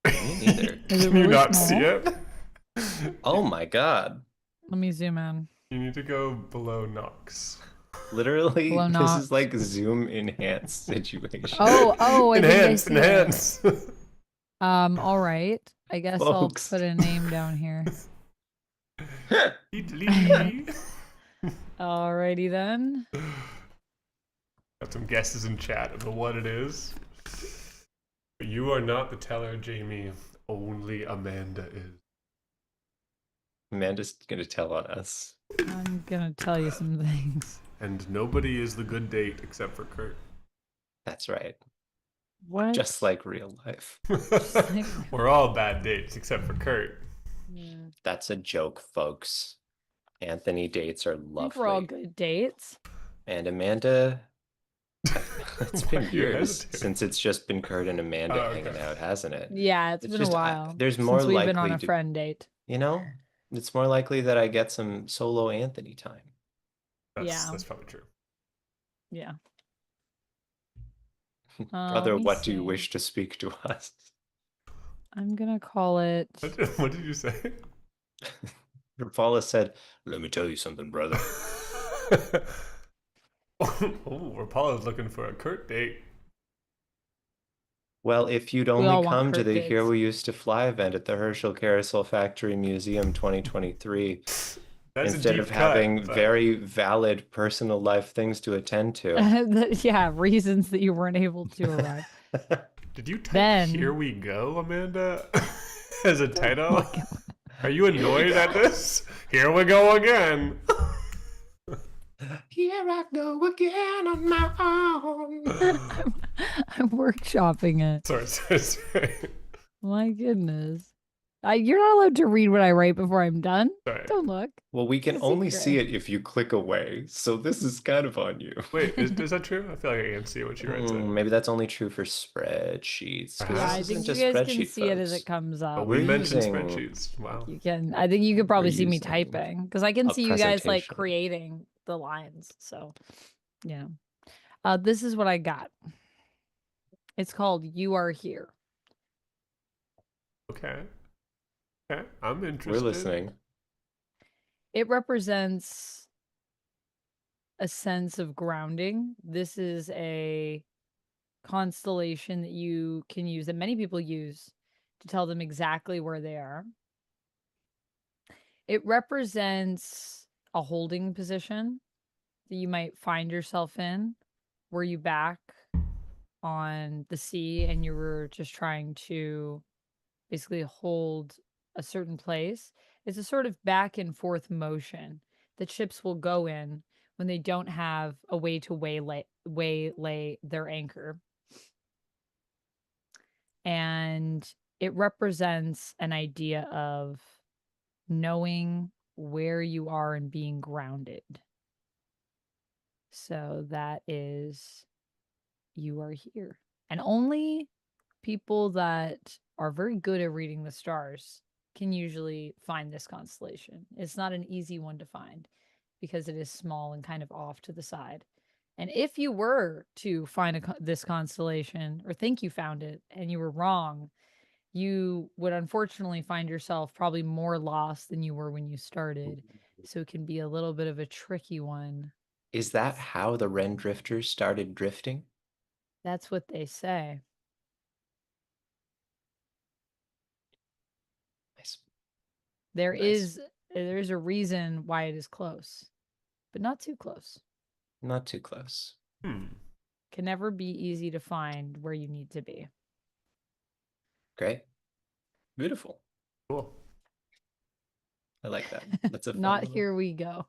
it. Me neither. Is it Can you really not small? see it? Oh my god. Let me zoom in. You need to go below Knox. Literally, Below this Knox. is like Zoom enhanced situation. Oh, I think I Enhance, see it. enhance. All right. I guess Folks. I'll put a name down here. Alrighty Alrighty then. Got some guesses in chat about what it is. But you are not the teller, Jamie. Only Amanda is. Amanda's gonna tell on us. I'm gonna tell you some things. And nobody is the good date except for Kurt. That's right. What? Just like real life. We're all bad dates except for Kurt. Yeah. That's a joke, folks. Anthony dates are I think lovely. we're all good dates. And Amanda, it's Why been are you years hesitating? since it's just been Kurt and Amanda Oh, okay. hanging out, hasn't it? Yeah, it's It's been just, a while. there's more since we've been on likely a to- friend date. You know, it's more likely that I get some solo Anthony time. That's probably true. Yeah. Brother, let me what do you see. wish to speak to us? I'm gonna call it. What did you say? Rapala said, let me tell you something, brother. Oh, Rapala's looking for a Kurt date. Well, if you'd all only want come to Kurt the Here dates. We Used to Fly event at the Herschel Carousel Factory Museum 2023, That's instead a of deep having cut, but- very valid personal life things to attend to. Yeah, reasons that you weren't able to arrive. Did you type Then- "Here we go," Amanda, as a title? my God. Are you annoyed at this? Here we go again. Here I go again on my own. I'm workshopping it. Sorry. My goodness. You're not allowed to read what I write before I'm done. Sorry. Don't look. Well, we can It's a only secret. see it if you click away, so this is kind of on you. Wait, is that true? I feel like I can see what you write. Maybe that's only true for spreadsheets. 'cause Yeah, Yeah, this I isn't think you just guys can spreadsheet, see it as folks. it comes But up. we We're mentioned using- spreadsheets. Wow. You can. I think you could probably see me using typing because I can a see you guys like presentation. creating the lines. So, yeah. This is what I got. It's called "You Are Here." Okay. Okay, I'm interested. We're listening. It represents a sense of grounding. This is a constellation that you can use, that many people use to tell them exactly where they are. It represents a holding position that you might find yourself in. Were you back on the sea and you were just trying to basically hold a certain place? It's a sort of back and forth motion that ships will go in when they don't have a way to waylay their anchor. And it represents an idea of knowing where you are and being grounded. So that is, you are here. And only people that are very good at reading the stars can usually find this constellation. It's not an easy one to find because it is small and kind of off to the side. And if you were to find this constellation or think you found it and you were wrong, you would unfortunately find yourself probably more lost than you were when you started. So it can be a little bit of a tricky one. Is that how the Wren drifters started drifting? That's what they say. Nice. There Nice. is a reason why it is close, but not too close. Not too close. can never be easy to find where you need to be. Great. Beautiful. Cool. I like that. That's a fun Not little- here we go,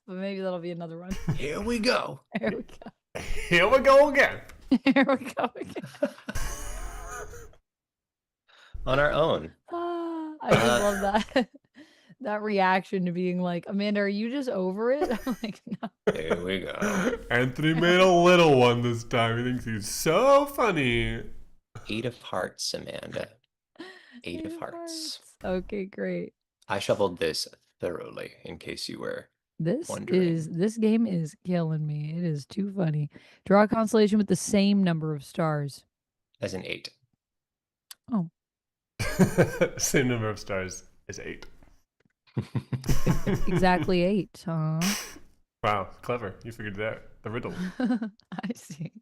but maybe that'll be another one. Here we go. Here we go. Here we go again. Here we go again. On our own. I just love that that reaction to being like, Amanda, are you just over it? I'm like, no. Here we go. Anthony made a little one this time. He thinks he's so funny. 8 of hearts, Amanda. 8 of Eight hearts. Okay, great. I shuffled this thoroughly, in case you were. This Wondering. this game is killing me. It is too funny. Draw a constellation with the same number of stars. As an 8. Same number of stars is 8. Exactly 8, huh? Wow, clever. You figured that. The riddle. I see.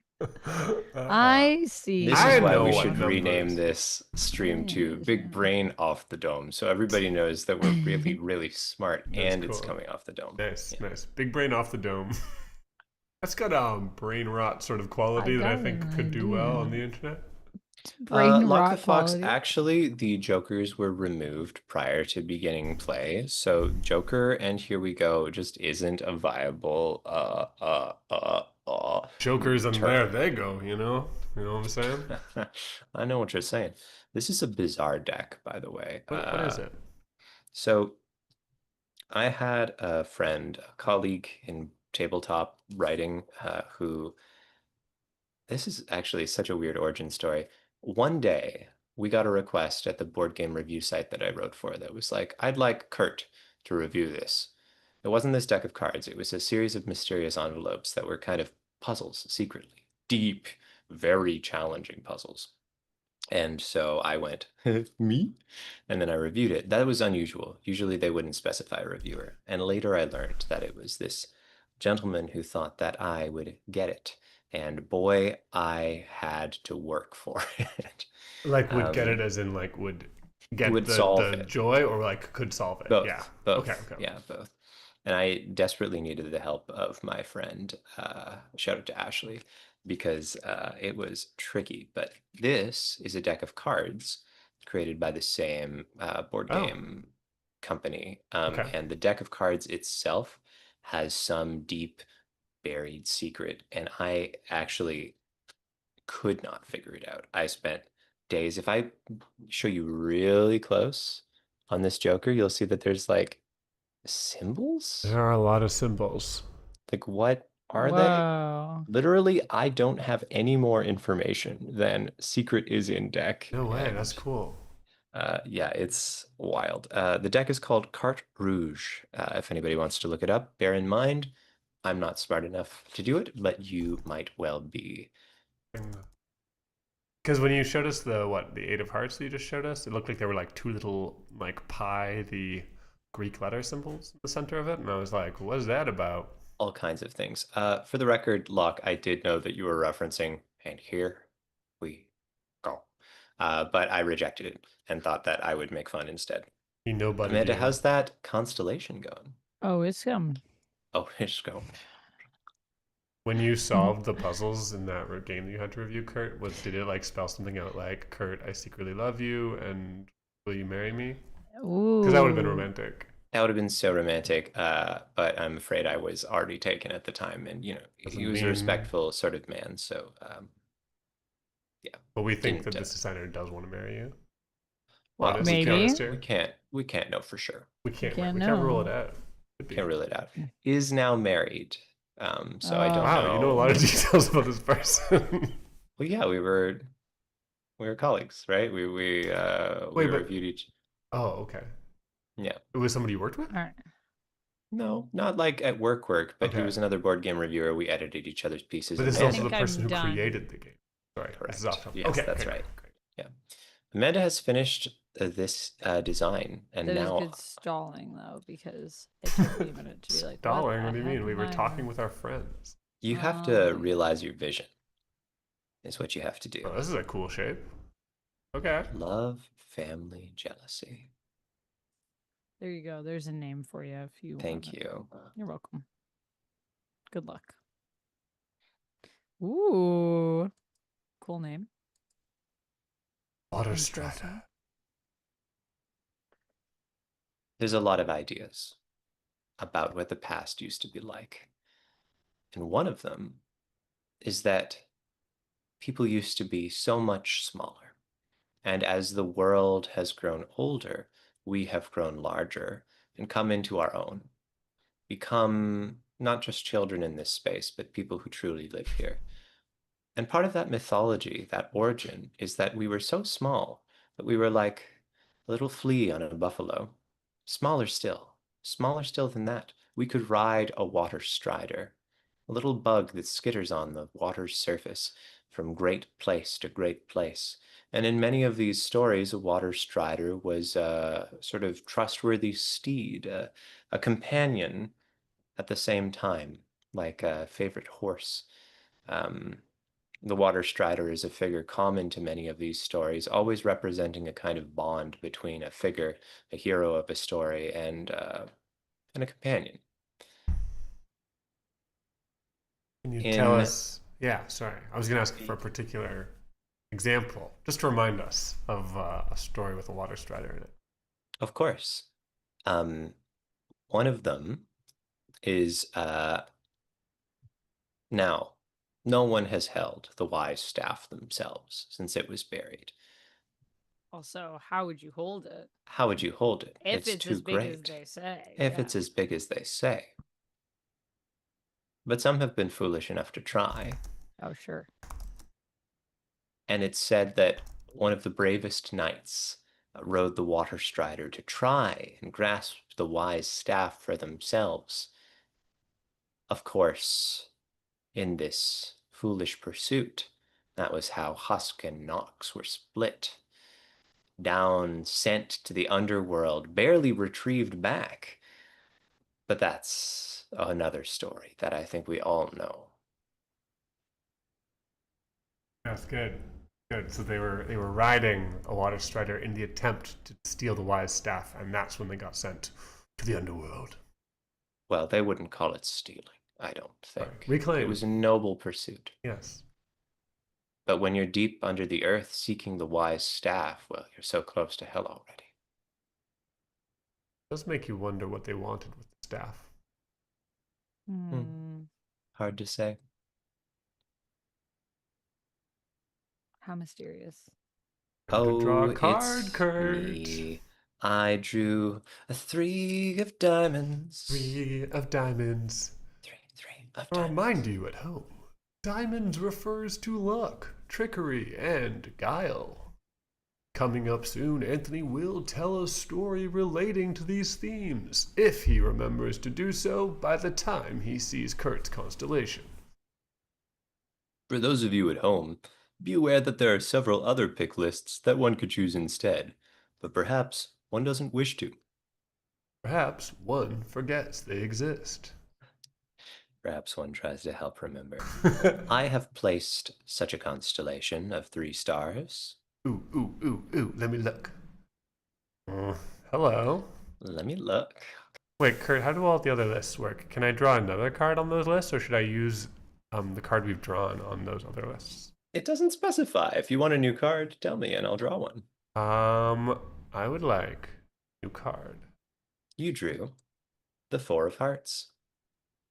I see. This I is why know we what should rename numbers. this stream to Yes, Big yeah. Brain Off the Dome, so everybody knows that we're really, really smart That's and it's cool. coming off the dome. Nice, Yeah. nice. Big brain off the dome. That's got brain rot sort of quality that I got think an could do well on idea. the internet. Brain Lock rot the Fox, quality. actually, the Jokers were removed prior to beginning play, so Joker and Here We Go just isn't a viable Jokers and term. there they go, you know? You know what I'm saying? I know what you're saying. This is a bizarre deck, by the way. What is it? So I had a friend, a colleague in tabletop writing, who this is actually such a weird origin story. One day, we got a request at the board game review site that I wrote for that was like, I'd like Kurt to review this. It wasn't this deck of cards, it was a series of mysterious envelopes that were kind of puzzles secretly. Deep, very challenging puzzles. And so I went, me? And then I reviewed it. That was unusual. Usually they wouldn't specify a reviewer. And later I learned that it was this gentleman who thought that I would get it. And boy, I had to work for it. Like would get Um, it as in like would get would the solve it. joy or like could solve it. Both. Yeah. Both. Okay, okay. Yeah, both. And I desperately needed the help of my friend, shout out to Ashley, because it was tricky. But this is a deck of cards created by the same board Oh. game company. Okay. And the deck of cards itself has some deep buried secret. And I actually could not figure it out. I spent days. If I show you really close on this Joker, you'll see that there's like symbols. There are a lot of symbols. Like, what are they? Whoa. Literally, I don't have any more information than secret is in deck. No way, that's and, cool. Yeah, it's wild. The deck is called Carte Rouge. If anybody wants to look it up, bear in mind, I'm not smart enough to do it, but you might well be. Because when you showed us the 8 of hearts that you just showed us, it looked like there were like two little like pi, the Greek letter symbols in the center of it, and I was like, what is that about? All kinds of things. For the record, Locke, I did know that you were referencing, and here we go. But I rejected it and thought that I would make fun instead. He nobody. Amanda, how's that constellation going? Oh, it's Oh, it's going. When you solved the puzzles in that game that you had to review, Kurt, did it like spell something out like, Kurt, I secretly love you, and will you marry me? Ooh. Because that would have been romantic. That would have been so romantic, but I'm afraid I was already taken at the time, and he Doesn't was a mean- respectful sort of man. So, But we think that Didn't, this designer does want to marry you. well, Honest, maybe. honest we here. can't know for sure. We can't can't rule it know. out. Could be. Can't rule it out. Is now married, so I don't Wow, know. you know a lot of details about this person. Well, yeah, we were colleagues, right? We Wait, but- reviewed each. Oh, okay. Yeah. It was somebody you worked with? All right. No, not like at work, but he Okay. was another board game reviewer. We edited each other's pieces. But this is and I also Amanda- the think person I'm who done. created the game. Sorry, this is Correct. off topic. Yes, Okay, that's great, right. great. Amanda has finished this design, and That is now good stalling though, because it took me a minute to be like, Stalling, what the do you heck mean? We am were I talking doing? with our friends. you have to Oh. realize your vision. Is what you have to do. Oh, this is a cool shape. Okay. Love, family, jealousy. There you go. There's a name for you if you want Thank it. you. You're welcome. Good luck. Ooh. Cool name. Water Interesting. Strider. There's a lot of ideas about what the past used to be like. And one of them is that people used to be so much smaller. And as the world has grown older, we have grown larger and come into our own, become not just children in this space, but people who truly live here. And part of that mythology, that origin, is that we were so small that we were like a little flea on a buffalo. Smaller still than that. We could ride a water strider, a little bug that skitters on the water's surface from great place to great place. And in many of these stories, a water strider was a sort of trustworthy steed, a companion at the same time, like a favorite horse. Um, the water strider is a figure common to many of these stories, always representing a kind of bond between a figure, a hero of a story, and a companion. Can you tell In, us? Yeah, sorry. I was going to ask for a particular example, just to remind us of a story with a water strider in it. of course, one of them is now, no one has held the wise staff themselves since it was buried. Also, how would you hold it? How would you hold it? If it's too as big as great. they say. If yeah. it's as big as they say. But some have been foolish enough to try. Oh, sure. And it's said that one of the bravest knights rode the water strider to try and grasp the wise staff for themselves. Of course, in this foolish pursuit, that was how Husk and Nox were split. Down, sent to the underworld, barely retrieved back. But that's another story that I think we all know. That's good. Good. So they were riding a water strider in the attempt to steal the wise staff, and that's when they got sent to the underworld. Well, they wouldn't call it stealing, I don't think. Right. Reclaim. It was a noble pursuit. Yes. But when you're deep under the earth seeking the wise staff, well, you're so close to hell already. It does make you wonder what they wanted with the staff. Hard to say. How mysterious. Time to draw a card, it's Kurt. me. I drew a 3 of diamonds. 3 of diamonds. 3 of To diamonds. remind you at home, diamonds refers to luck, trickery, and guile. Coming up soon, Anthony will tell a story relating to these themes, if he remembers to do so by the time he sees Kurt's constellation. For those of you at home, be aware that there are several other pick lists that one could choose instead, but perhaps one doesn't wish to. Perhaps one forgets they exist. Perhaps one tries to help remember. I have placed such a constellation of 3 stars. Ooh, let me look. Hello. Let me look. Wait, Kurt, how do all the other lists work? Can I draw another card on those lists, or should I use the card we've drawn on those other lists? It doesn't specify. If you want a new card, tell me and I'll draw one. I would like a new card. You drew the 4 of hearts.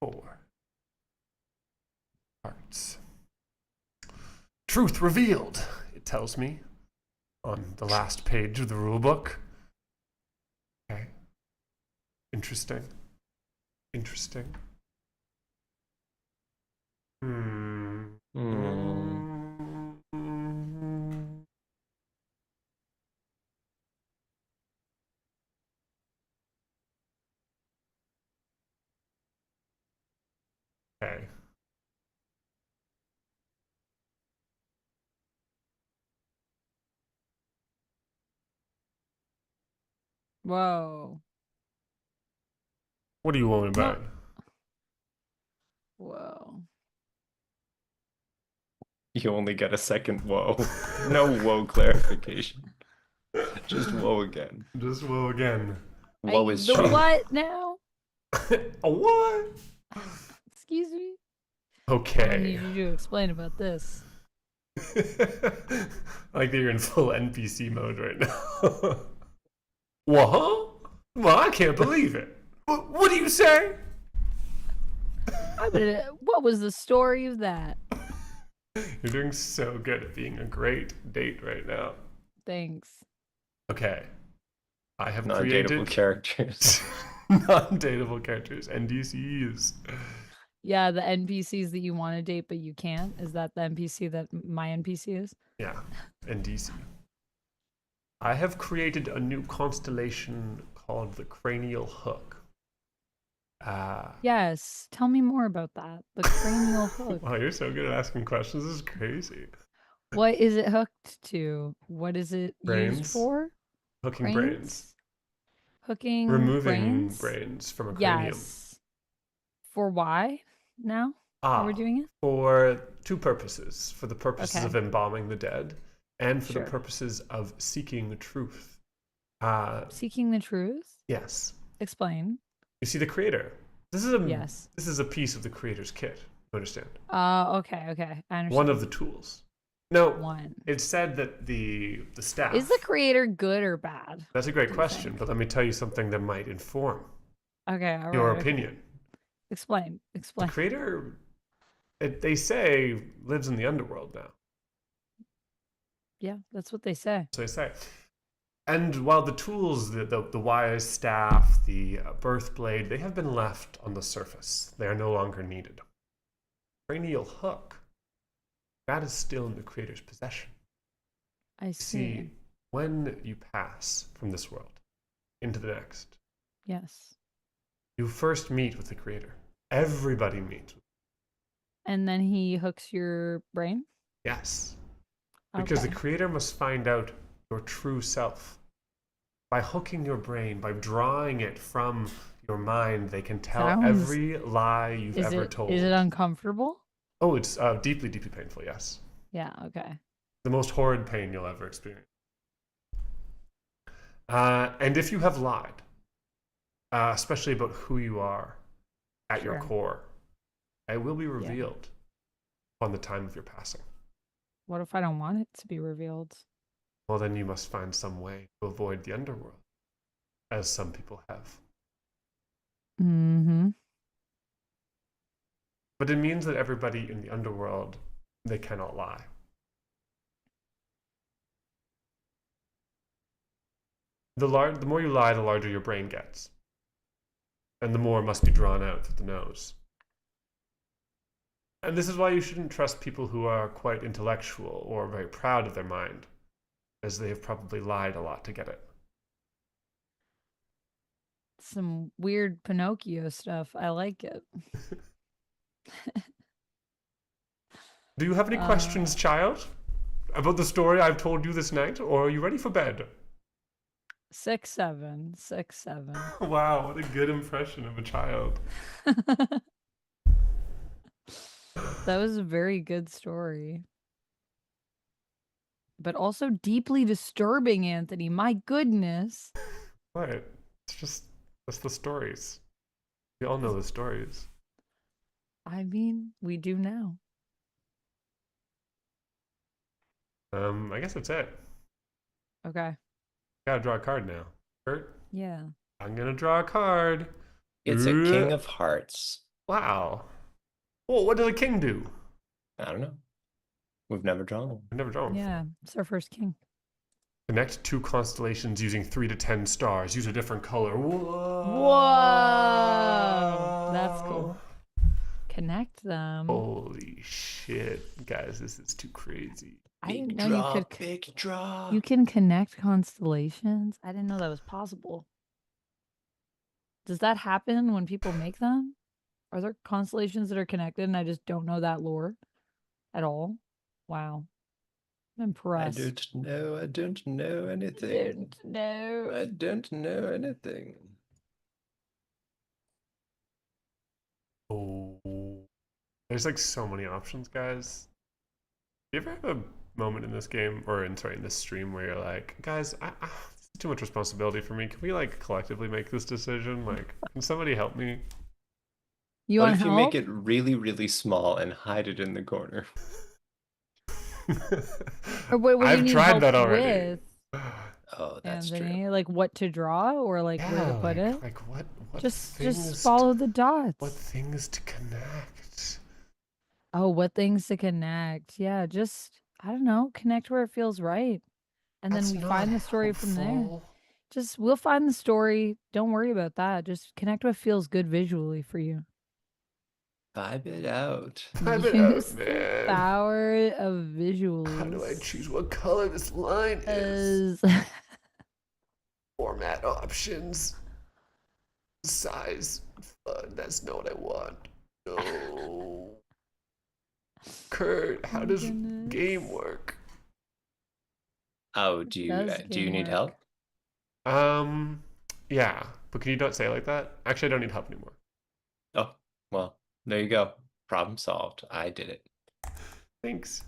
4 hearts. Truth revealed, it tells me on the last page of the rulebook. Okay. Interesting. Okay. Whoa. What do you want about? Whoa. You only get a second whoa. No whoa clarification. Just whoa again. Just whoa again. Whoa is the true. what now? A what? Excuse me. I Okay. need you to explain about this. Like that you're in full NPC mode right now. What? Well, I can't believe it. What do you say? What was the story of that? You're doing so good at being a great date right now. Thanks. Okay. I have Non-dateable created characters. non-dateable characters, NDCs. Yeah, the NPCs that you want to date but you can't. Is that the NPC that my NPC is? Yeah, NDC. I have created a new constellation called the Cranial Hook. Yes. Tell me more about that. The cranial hook. Wow, you're so good at asking questions. This is crazy. What is it hooked to? What is it used Brains. for? Hooking brains. Hooking Removing brains? brains from a cranium. Yes. For why now? How we're doing it? For two purposes. For the purposes Okay. of embalming the dead and for Sure. the purposes of seeking the truth. Seeking the truth? Yes. Explain. You see, the creator. This Yes. is a piece of the creator's kit. You understand? Okay. I understand. One of the tools. No, One. it's said that the staff. Is the creator good or bad? That's a great do you question, think? but let me tell you something that might inform Okay, all right. your okay. opinion. Explain. The Explain. creator, they say, lives in the underworld now. Yeah, that's what they say. So they say. And while the tools, the wise staff, the birth blade, they have been left on the surface. They are no longer needed. Cranial hook, that is still in the creator's possession. I see. See, when you pass from this world into the next, Yes. you first meet with the creator. Everybody meets. And then he hooks your brain? Yes. Because the Okay. creator must find out your true self. By hooking your brain, by drawing it from your mind, they can tell Sounds- every lie you've ever told. Is it uncomfortable? Oh, it's deeply, deeply painful, yes. Yeah, okay. The most horrid pain you'll ever experience. And if you have lied, especially about who you are at your Sure. core, it will be revealed on the time of your passing. What if I don't want it to be revealed? Well, then you must find some way to avoid the underworld, as some people have. Mm-hmm. But it means that everybody in the underworld, they cannot lie. The more you lie, the larger your brain gets. And the more must be drawn out through the nose. And this is why you shouldn't trust people who are quite intellectual or very proud of their mind, as they have probably lied a lot to get it. Some weird Pinocchio stuff. I like it. Do you have any questions, child, about the story I've told you this night, or are you ready for bed? 6'7". 6'7". Wow, what a good impression of a child. That was a very good story. But also deeply disturbing, Anthony. My goodness. What? That's the stories. We all know the stories. I mean, we do now. I guess that's it. Okay. Gotta draw a card now. Kurt, Yeah. I'm gonna draw a card. It's a King of Hearts. Wow. Well, what does a king do? I don't know. We've never drawn one. I've never drawn one. Yeah. It's our first king. Connect two constellations using 3 to 10 stars. Use a different color. Whoa! Whoa! That's cool. Connect them. Holy shit, guys, this is too crazy. I didn't Big know draw, you could. big draw. You can connect constellations. I didn't know that was possible. Does that happen when people make them? Are there constellations that are connected and I just don't know that lore at all? Wow. I'm impressed. I don't know anything. No. I don't know anything. Oh. There's like so many options, guys. Do you ever have a moment in this game, or in this stream, where you're like, guys, this is too much responsibility for me. Can we like collectively make this decision? Like, can somebody help me? You What want if you help? make it really, really small and hide it in the corner? Or what do you I've need tried help that already. with, Oh, that's true. Anthony? Like what to draw or like where to Yeah, put it? like what Just things follow the what dots. things to connect. Oh, what things to connect. Yeah, just I don't know, connect where it feels right. And then That's we not find the story from there. helpful. Just we'll find the story. Don't worry about that. Just connect what feels good visually for you. Vibe it out. Type it out, Use the man. power of visuals. How do I choose what color this line is? As- Format options. Size. That's not what I want. No. Kurt, how Oh, does goodness. game work? Oh, do you Does do you game need work? help? Yeah, but can you not say it like that? Actually, I don't need help anymore. Oh, well, there you go. Problem solved. I did it. Thanks.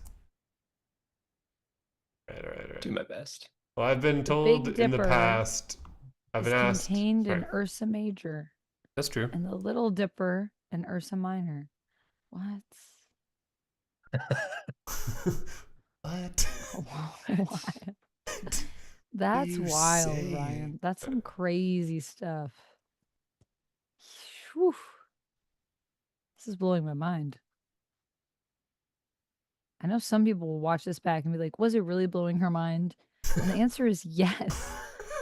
Right. Do my best. Well, I've been The told Big in the Dipper past, I've is been asked. contained in Sorry, Ursa Major that's true. and the Little Dipper in Ursa Minor. What? What? What? That's you wild, saying? Ryan. That's some crazy stuff. Whew. This is blowing my mind. I know some people will watch this back and be like, was it really blowing her mind? And the answer is yes.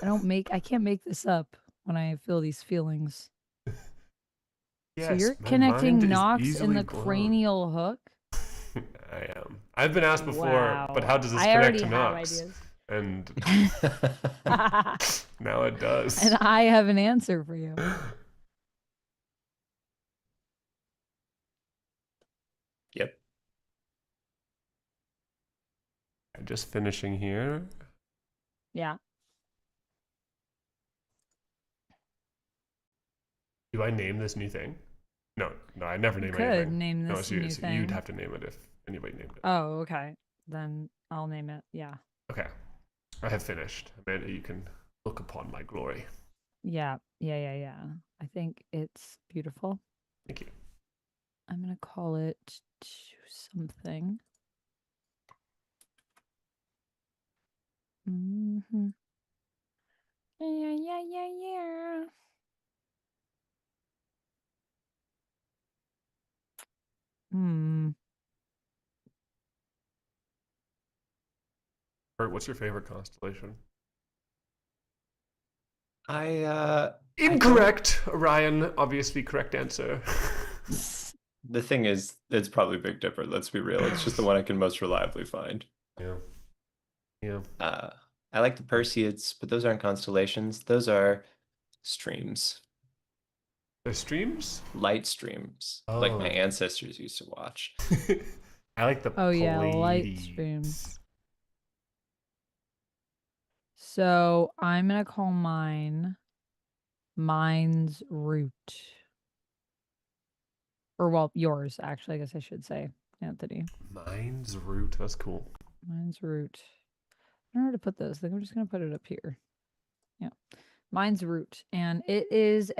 I can't make this up when I feel these feelings. Yes, So you're my connecting mind is Knox in easily the blown. cranial hook? I am. I've been asked before, but how does this I connect already to have Knox? ideas. And now it does. And I have an answer for you. Yep. Just finishing here. Yeah. Do I name this new thing? No, I never You name could anything. name No, this new seriously, thing. you'd have to name it if anybody named it. Oh, okay. Then I'll name it. Yeah. Okay, I have finished. Amanda, you can look upon my glory. Yeah. I think it's beautiful. Thank you. I'm going to call it something. Mm-hmm. Yeah. Bert, what's your favorite constellation? I Incorrect, Ryan. Obviously, correct answer. the thing is, it's probably Big Dipper. Let's be real. It's just the one I can most reliably find. Yeah. I like the Perseids, but those aren't constellations. Those are streams. The streams? Light streams. Like my Oh. ancestors used to watch. I like the Oh, yeah, light Pleiades. streams. So I'm going to call mine Mine's Root. Or, well, yours, actually, I guess I should say, Anthony. Mine's root. That's cool. Mine's Root. I don't know where to put this. I think I'm just going to put it up here. Yeah. Mine's Root. And it is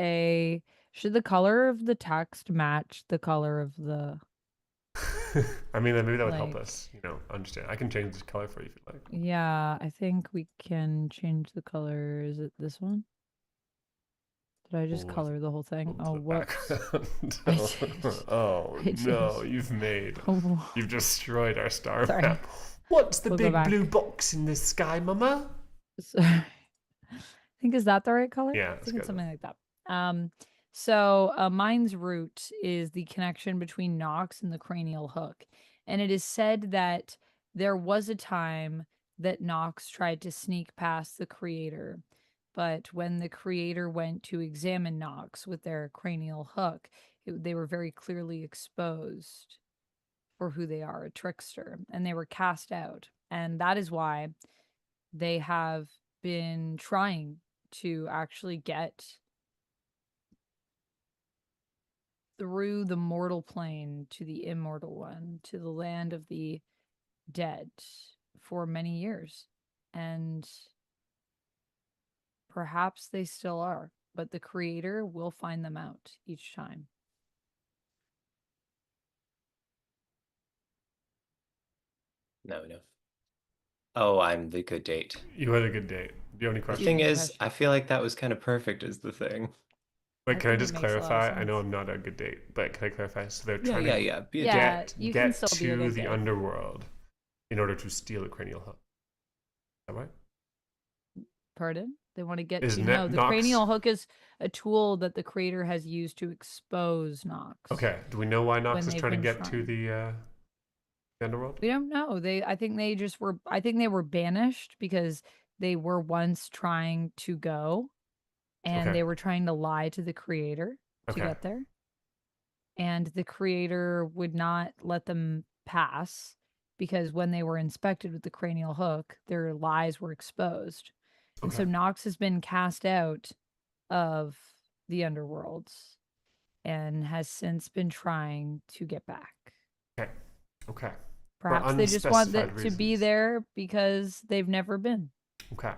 should the color of the text match the color of the... I mean, maybe that would help Like- us, understand. I can change this color for you if you like. Yeah, I think we can change the color. Is it this one? Did I just With- color the whole thing? to Oh, the what? background. I did. Oh, I did. no, you've destroyed our star map. What's the We'll go big back. blue box in the sky, mama? I think is that the right color? Yeah, I that's think it's good. something like that. So Mine's Root is the connection between Knox and the cranial hook. And it is said that there was a time that Knox tried to sneak past the creator. But when the creator went to examine Knox with their cranial hook, they were very clearly exposed for who they are, a trickster, and they were cast out. And that is why they have been trying to actually get through the mortal plane to the immortal one, to the land of the dead for many years. And perhaps they still are, but the creator will find them out each time. No, no. Oh, I'm the good date. You had a good date. Do you have any The questions? thing Good is, question. I feel like that was kind of perfect is the thing. Wait, can I think it just makes a lot of clarify? I know sense. I'm not a good date, but can I clarify? So they're Yeah, trying yeah, to yeah. Be a Yeah, date. you can get still be a to good the date. underworld in order to steal a cranial hook. Is that right? Pardon? They want to get Is to no. The Nox cranial hook is a tool that the creator has used to expose Nox. okay? Do we know why Nox when is they've trying to been get to trying. the underworld? We don't know. I think they just were. I think they were banished because they were once trying to go, and Okay. they were trying to lie to the creator to Okay. get there. And the creator would not let them pass because when they were inspected with the cranial hook, their lies were exposed. And so Okay. Nox has been cast out of the underworlds and has since been trying to get back. Okay. Okay. Perhaps they just want unspecified to be reasons. there because they've never been. Okay.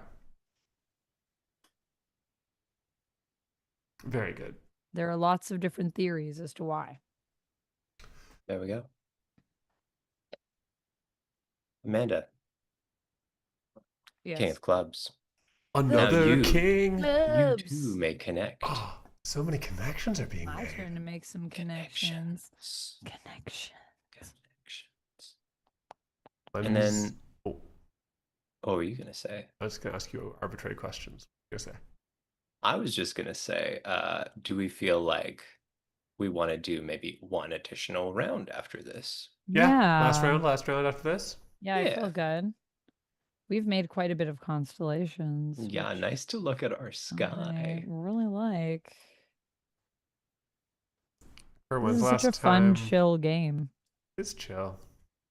Very good. There are lots of different theories as to why. There we go. Amanda, Yes. King of Clubs. Another you- king. You Clubs. too may connect. Oh, so many connections are being My made. turn to make some connections. Connection. Connections. I'm And s- then, oh, what were you gonna say? I was going to ask you arbitrary questions. What are you gonna say? I was just gonna say, do we feel like we want to do maybe one additional round after this? Yeah. Last round after this. Yeah, I feel Yeah. good. We've made quite a bit of constellations. Yeah, which nice to look at our I sky. really like. Or This when's is the such a last fun, time? chill game. It's chill.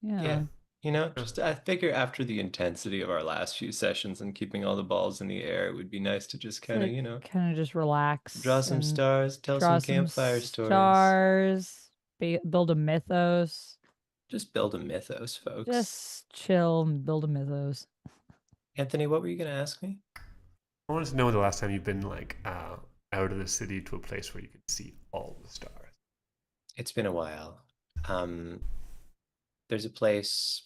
Yeah. Yeah. You know, just I figure after the intensity of our last few sessions and keeping all the balls in the air, it would be nice to just kind of, you know, kind of just relax. draw some and stars, tell draw some campfire stories. stars, build a mythos. Just build a mythos, folks. Just chill and build a mythos. Anthony, what were you gonna ask me? I wanted to know the last time you've been like out of the city to a place where you could see all the stars. It's been a while. There's a place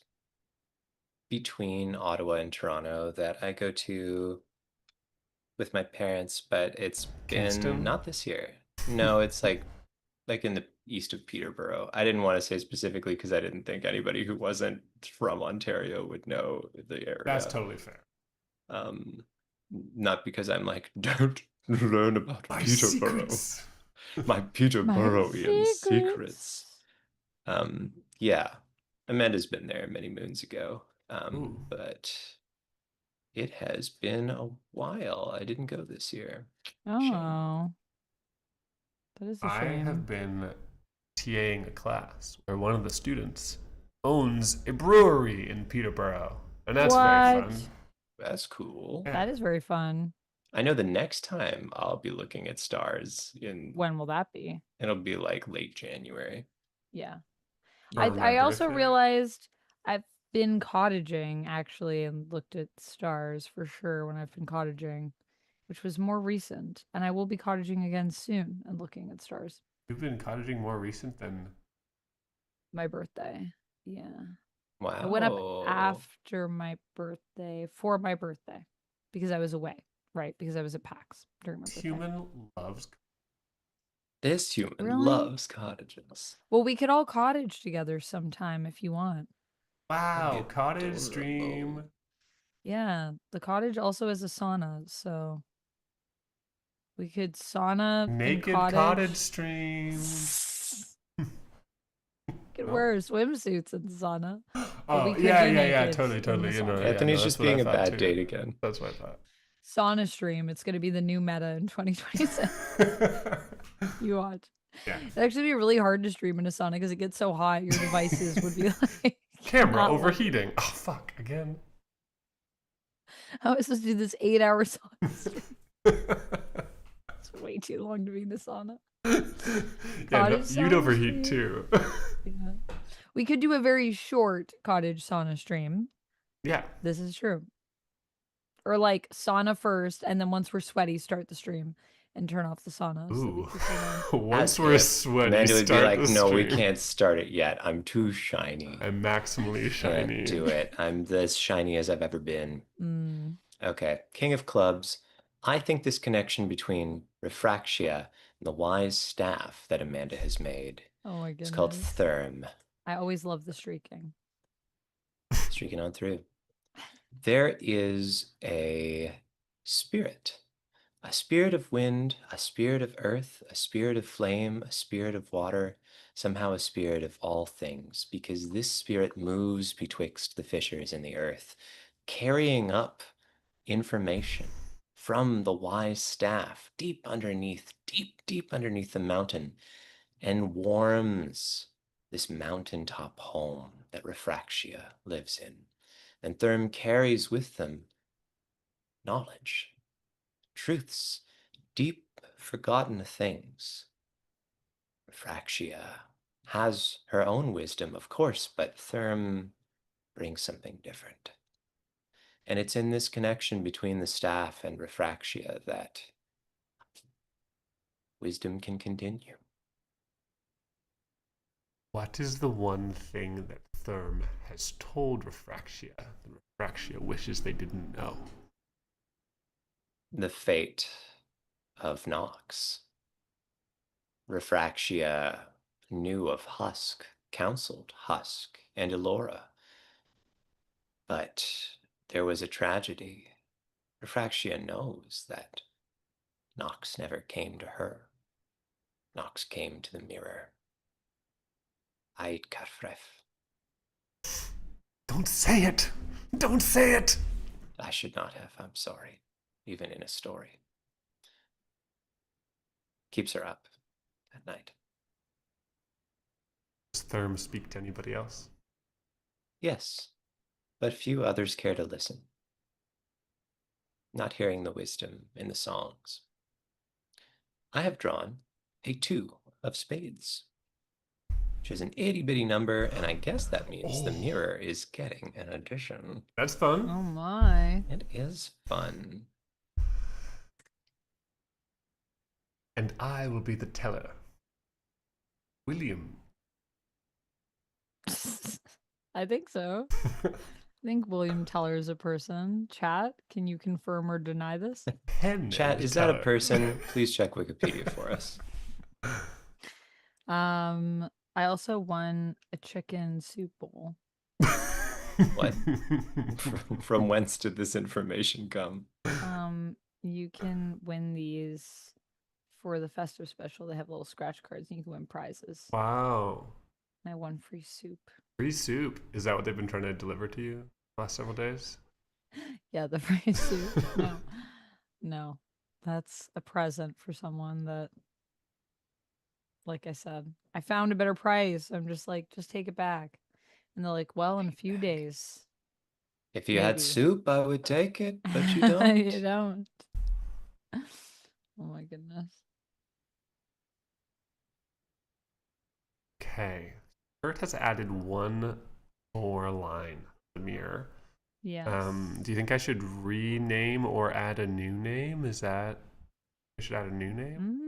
between Ottawa and Toronto that I go to with my parents, but it's been Kingston? not this year. No, it's like in the east of Peterborough. I didn't want to say specifically because I didn't think anybody who wasn't from Ontario would know the area. That's totally fair. Not because I'm like, don't learn about My Peterborough. secrets. My Peterboroughian secrets. Yeah. Amanda's been there many moons ago. Ooh. But it has been a while. I didn't go this year. Oh. That is a I shame. have been TAing a class where one of the students owns a brewery in Peterborough, and that's very What? fun. That's cool. Yeah. That is very fun. I know the next time I'll be looking at stars When will that be? it'll be like late January. Yeah. On my I also birthday. realized I've been cottaging actually and looked at stars for sure when I've been cottaging, which was more recent. And I will be cottaging again soon and looking at stars. You've been cottaging more recent than My birthday. Yeah. Wow. I went up after my birthday for my birthday because I was away, right? Because I was at PAX during my birthday. human loves. This human Really? loves cottages. Well, we could all cottage together sometime if you want. Wow, be cottage adorable. stream. Yeah, the cottage also has a sauna, so we could sauna Naked and cottage streams. Could No? wear swimsuits in the sauna. Oh, we could yeah, be yeah, yeah, naked totally, in totally. the You know, sauna. yeah, Anthony's no, just that's what I being a thought bad too. date again. That's what I thought. Sauna stream. It's going to be the new meta in 2026. You watch. Yeah. It'd actually be really hard to stream in a sauna because it gets so hot. Your devices would be like Camera not overheating. Oh, fuck, again. How am I supposed to do this 8-hour sauna stream? It's way too long to be in the sauna. Yeah, no, Cottage you'd sauna overheat stream. too. Yeah. We could do a very short cottage sauna stream. Yeah. This is true. Or like sauna first, and then once we're sweaty, start the stream. and turn off the sauna. So Ooh. we can start on. Once As we're if sweaty, Amanda would be start like, the no, we stream. can't start it yet. I'm too shiny. I'm maximally shiny. Can't do it. I'm as shiny as I've ever been. Mm. Okay, King of Clubs. I think this connection between Refractia and the wise staff that Amanda has made Oh my is called goodness. Therm. I always love the streaking. Streaking on through. There is a spirit of wind, a spirit of earth, a spirit of flame, a spirit of water, somehow a spirit of all things, because this spirit moves betwixt the fissures in the earth, carrying up information from the wise staff deep underneath the mountain, and warms this mountaintop home that Refractia lives in. And Therm carries with them knowledge, truths, deep forgotten things. Refractia has her own wisdom, of course, but Therm brings something different. And it's in this connection between the staff and Refractia that wisdom can continue. What is the one thing that Therm has told Refractia that Refractia wishes they didn't know? The fate of Nox. Refractia knew of Husk, counseled Husk and Elora. But there was a tragedy. Refractia knows that Nox never came to her. Nox came to the mirror. Ait Karfref. Don't say it! Don't say it! I should not have, I'm sorry, even in a story. Keeps her up at night. Does Therm speak to anybody else? Yes, but few others care to listen. Not hearing the wisdom in the songs. I have drawn a 2 of spades, which is an itty-bitty number, and I guess that means the mirror is getting an addition. That's fun. Oh my. It is fun. And I will be the teller. William. I think so. I think William Teller is a person. Chat, can you confirm or deny this? Pen Chat, and is that a teller. person? Please check Wikipedia for us. I also won a chicken soup bowl. What? From whence did this information come? You can win these for the festive special. They have little scratch cards and you can win prizes. Wow. And I won free soup. Free soup. Is that what they've been trying to deliver to you the last several days? Yeah, the free soup. No. No. That's a present for someone that, like I said, I found a better price. I'm just like, just take it back. And they're like, well, in a few days. If you had Maybe. soup, I would take it, but you don't. You don't. Oh my goodness. Okay. Kurt has added one more line to the mirror. Yes. Do you think I should rename or add a new name? Is that I should add a new name?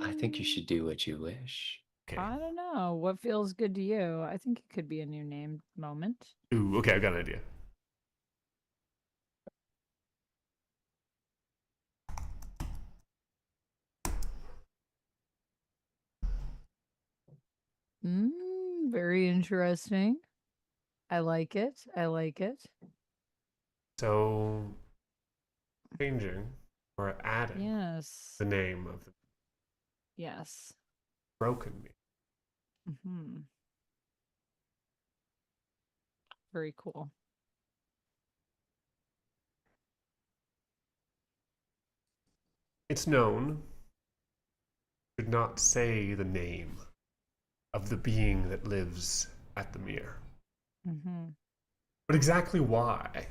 I think you should do what you wish. Okay. I don't know. What feels good to you? I think it could be a new name moment. Ooh, okay, I've got an idea. Very interesting. I like it. I like it. So changing or adding Yes. the name of the Yes. broken me. Very cool. It's known should not say the name of the being that lives at the mirror. But exactly why,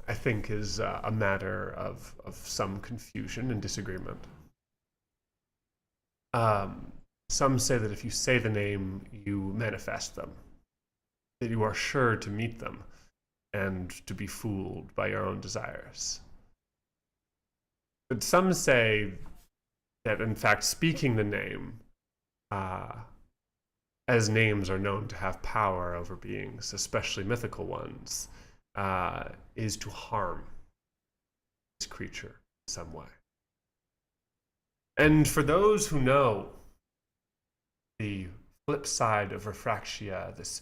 I think, is a matter of some confusion and disagreement. Some say that if you say the name, you manifest them, that you are sure to meet them and to be fooled by your own desires. But some say that in fact speaking the name, as names are known to have power over beings, especially mythical ones, is to harm this creature in some way. And for those who know the flip side of Refractia, this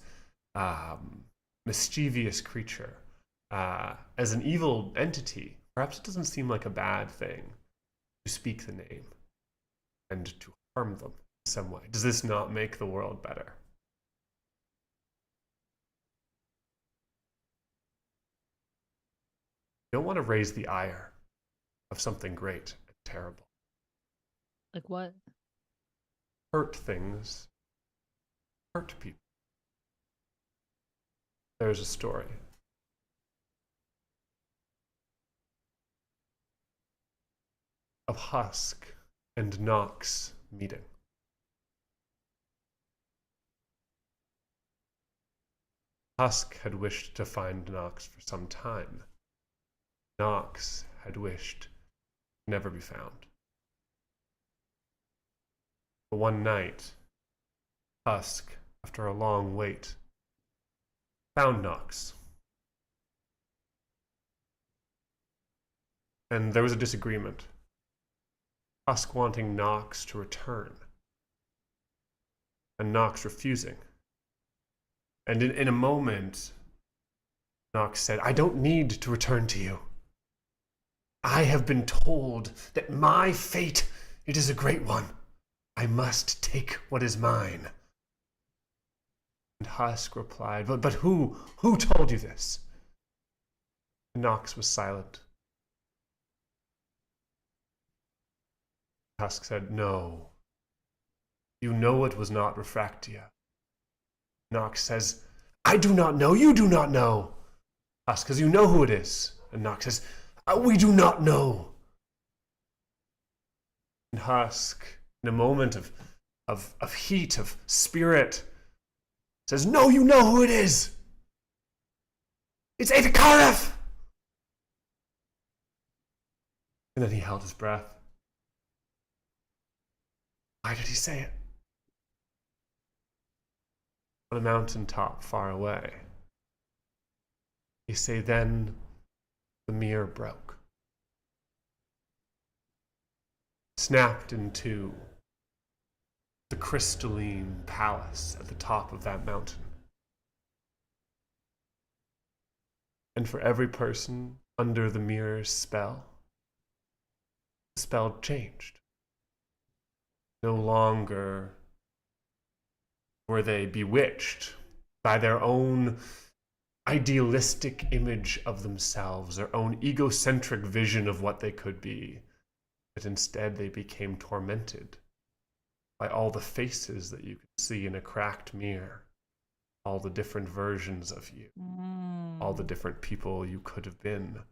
mischievous creature, as an evil entity, perhaps it doesn't seem like a bad thing to speak the name and to harm them in some way. Does this not make the world better? You don't want to raise the ire of something great and terrible. Like what? Hurt things, hurt people. There's a story. Of Husk and Nox meeting. Husk had wished to find Nox for some time. Nox had wished to never be found. But one night, Husk, after a long wait, found Nox. And there was a disagreement. Husk wanting Nox to return, and Nox refusing. And in a moment, Nox said, "I don't need to return to you. I have been told that my fate, it is a great one. I must take what is mine." And Husk replied, but who told you this? And Nox was silent. Husk said, "No. You know it was not Refractia." Nox says, "I do not know, you do not know." Husk says, "You know who it is." And Nox says, "We do not know." And Husk, in a moment of heat, of spirit, says, "No, you know who it is. It's Atakaref." And then he held his breath. Why did he say it? On a mountaintop far away. He say, then the mirror broke. Snapped in two the crystalline palace at the top of that mountain. And for every person under the mirror's spell, the spell changed. No longer were they bewitched by their own idealistic image of themselves, their own egocentric vision of what they could be, but instead they became tormented by all the faces that you could see in a cracked mirror, all the different versions of you, all the different people you could have been,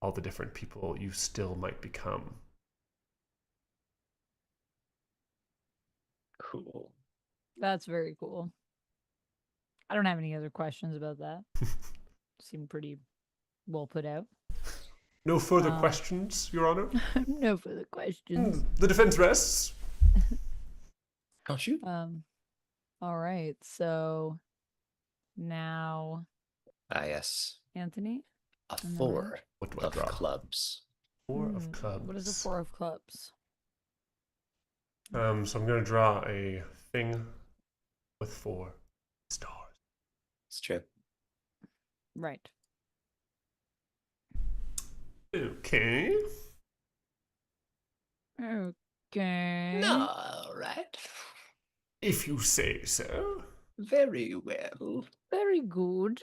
all the different people you still might become. Cool. That's very cool. I don't have any other questions about that. Seemed pretty well put out. No further questions, Your Honor? No further questions. The defense rests. Oh, shoot. All right. So now, Yes. Anthony, A And then 4 What do I of draw? clubs. 4 of clubs. what is a 4 of clubs? So I'm going to draw a thing with 4 stars. It's true. Right. Okay. Okay. All right. If you say so. Very well. Very good.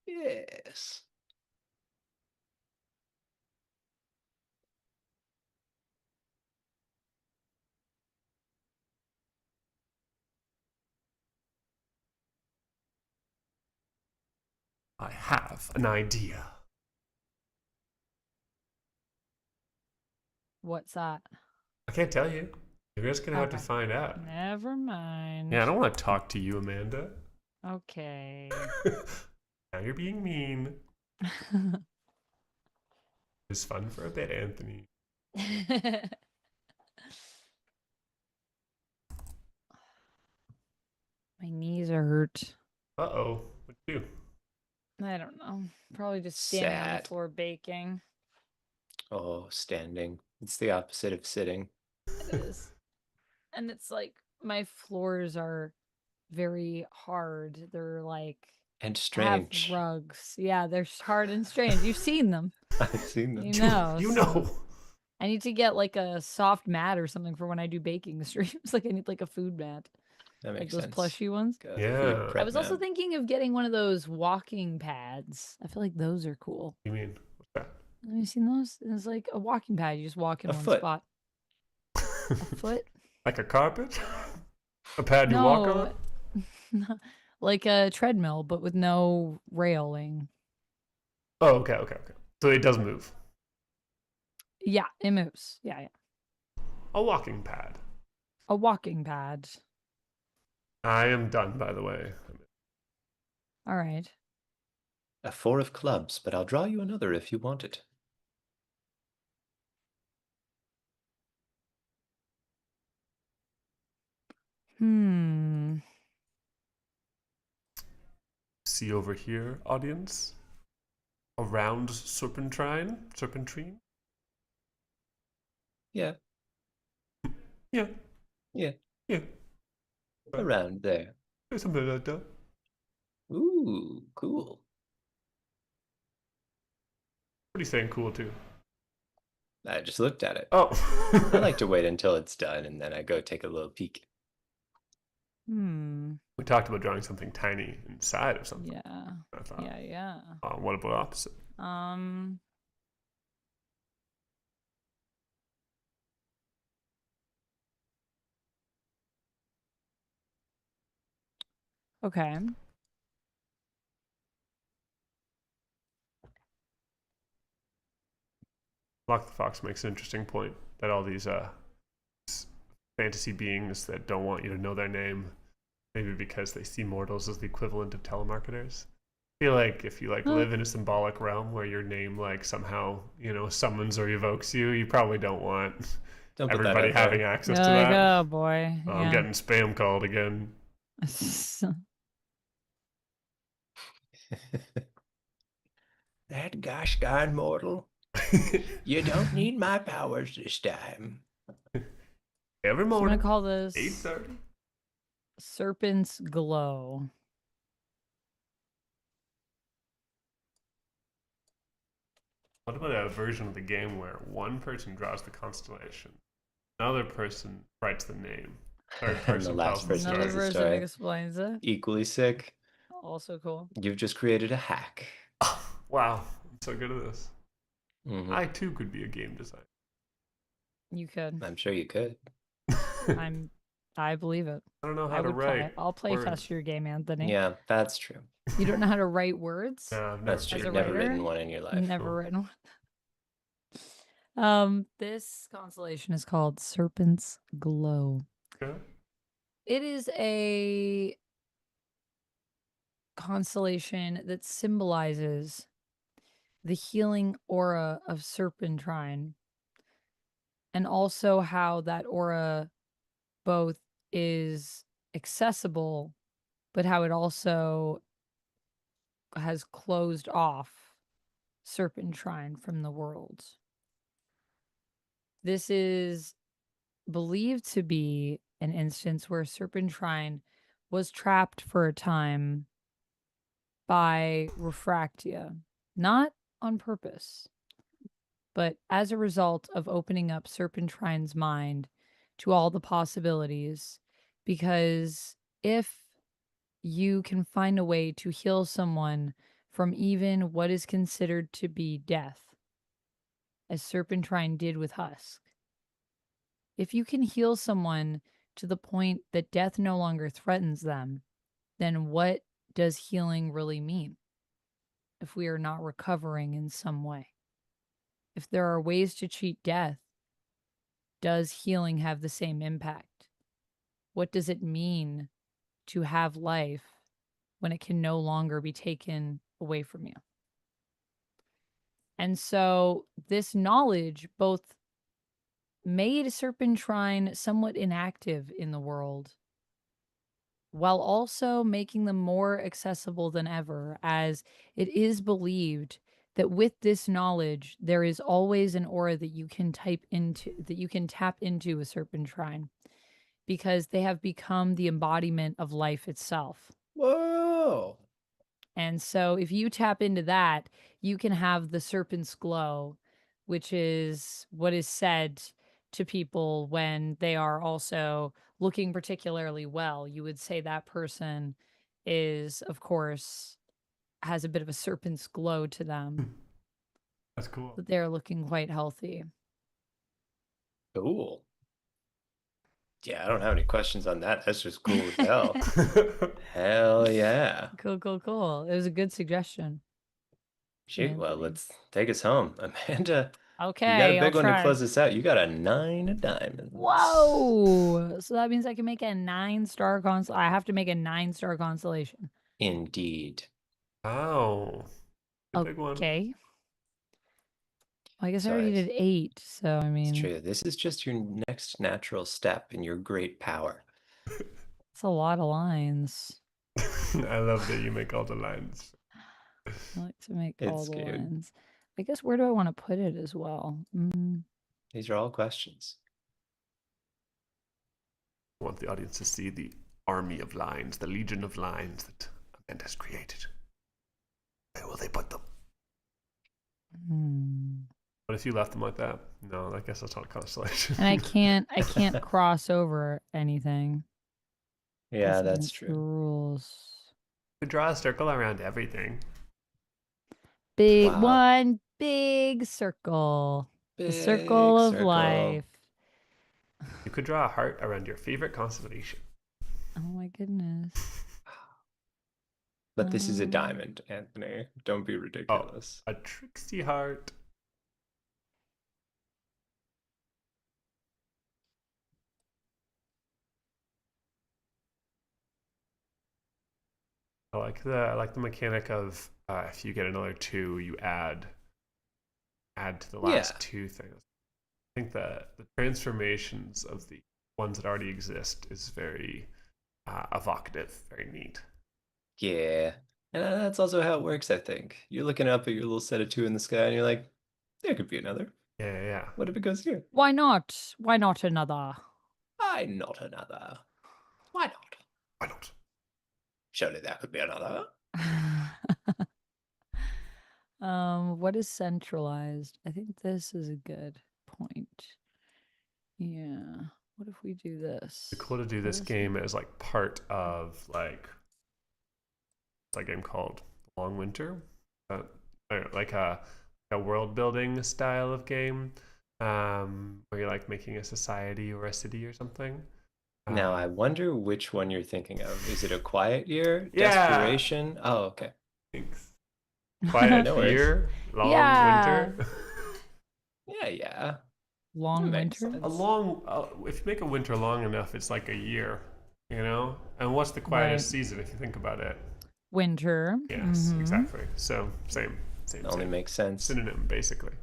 Yes. I have an idea. What's that? I can't tell you. You're just going to have to Okay. find out. Never mind. Yeah, I don't want to talk to you, Amanda. Okay. Now you're being mean. It's fun for a bit, Anthony. My knees are hurt. Uh-oh. What'd you do? I don't know. Probably just standing on the Sad. floor baking. Oh, standing. It's the opposite of sitting. It is. And it's like my floors are very hard. They're like And have strange. rugs. Yeah, they're hard and strange. You've seen them. I've seen them. You know. You so know. I need to get like a soft mat or something for when I do baking streams. Like I need like a food mat. That Like makes those sense. plushy ones. Food Yeah. I prep was also mat. thinking of getting one of those walking pads. I feel like those are cool. You mean what's that? Have you seen those? It's like a walking pad. You just walk in A one foot. spot. A foot? Like a carpet? A pad you walk on? No. Like a treadmill, but with no railing. Oh, okay. So it does move. Yeah, it moves. Yeah. A walking pad. A walking pad. I am done, by the way. All right. A 4 of clubs, but I'll draw you another if you want it. See over here, audience? Around serpentrine? Yeah. Yeah. Yeah. Yeah. Around there. Something like that. Ooh, cool. What are you saying? Cool too. I just looked at it. Oh. I like to wait until it's done and then I go take a little peek. We talked about drawing something tiny inside of something. Yeah. I thought. Yeah. What about opposite? Okay. Lock the Fox makes an interesting point that all these fantasy beings that don't want you to know their name, maybe because they see mortals as the equivalent of telemarketers. I feel like if you live in a symbolic realm where your name somehow summons or evokes you, you probably don't want Don't put that everybody out there. having access to Like, that. oh boy. Oh, I'm getting spam called again. That gosh darn mortal. You don't need my powers this time. Every I'm morning, gonna call this 8:30. Serpent's Glow. What about a version of the game where one person draws the constellation, another person writes the name, third And person the last tells the person Another tells the story? version story. explains it. Equally sick. Also cool. You've just created a hack. Wow, I'm so good at this. Mhm. I too could be a game designer. You could. I'm sure you could. I believe it. I don't know how I to would play write. it. I'll play words. test your game, Anthony. Yeah, that's true. You don't know how to write words? No, I've never That's true. As You've a never writer? written one in your life. Never written one. This constellation is called Serpent's Glow. Okay. It is a constellation that symbolizes the healing aura of Serpentrine, and also how that aura both is accessible, but how it also has closed off Serpentrine from the world. This is believed to be an instance where Serpentrine was trapped for a time by Refractia, not on purpose, but as a result of opening up Serpentrine's mind to all the possibilities. Because if you can find a way to heal someone from even what is considered to be death, as Serpentrine did with Husk, if you can heal someone to the point that death no longer threatens them, then what does healing really mean if we are not recovering in some way? If there are ways to cheat death, does healing have the same impact? What does it mean to have life when it can no longer be taken away from you? And so this knowledge both made Serpentrine somewhat inactive in the world, while also making them more accessible than ever, as it is believed that with this knowledge there is always an aura that you can tap into a serpent shrine, because they have become the embodiment of life itself. Whoa. And so if you tap into that, you can have the serpent's glow, which is what is said to people when they are also looking particularly well. You would say that person is, of course, has a bit of a serpent's glow to them, That's cool. that they're looking quite healthy. Cool. Yeah, I don't have any questions on that. That's just cool as hell. Hell yeah. Cool. It was a good suggestion. Shoot, well, Anthony. let's take us home. Amanda, you got a Okay, I'll big one to try. close us out. You got a 9 of diamonds. Whoa! So that means I can make a 9-star I have to make a 9-star constellation. Indeed. Wow. A big one. Okay. I guess I So already it's- did 8, so I It's mean, true. This is just your next natural step in your great power. it's a lot of lines. I love that you make all the lines. I like to make all It's the good. lines. I guess where do I want to put it as well? These are all questions. I want the audience to see the army of lines, the legion of lines that Amanda has created. Where will they put them? What if you left them like that? No, I guess that's not a constellation. And I can't cross over anything. Yeah, that's against the true. rules. You draw a circle around everything. Big Wow. one, big circle. The circle Big of circle. life. You could draw a heart around your favorite constellation. Oh my goodness. But this is a diamond, Anthony. Don't be ridiculous. A tricksy heart. I like the mechanic of if you get another 2, you add to the last Yeah. 2 things. I think that the transformations of the ones that already exist is very evocative, very neat. Yeah. And that's also how it works, I think. You're looking up at your little set of 2 in the sky and you're like, there could be another. Yeah. What if it goes here? Why not? Why not another? Why not another? Why not? Why not? Surely that could be another. What is centralized? I think this is a good point. Yeah. What if we do this? It's cool to do this game as like part of like a game called Long Winter, like a world building style of game, where you're like making a society or a city or something. Now, I wonder which one you're thinking of. Is it a quiet year? Yeah. Desperation? Oh, okay. Thanks. Quiet No worries. year, long Yeah. winter. Yeah. Long That makes winter? sense. A long, if you make a winter long enough, it's like a year, you know? And what's the quietest season if you think about it? Winter. Yes, Mhm. exactly. So same. Only makes sense. Synonym, basically.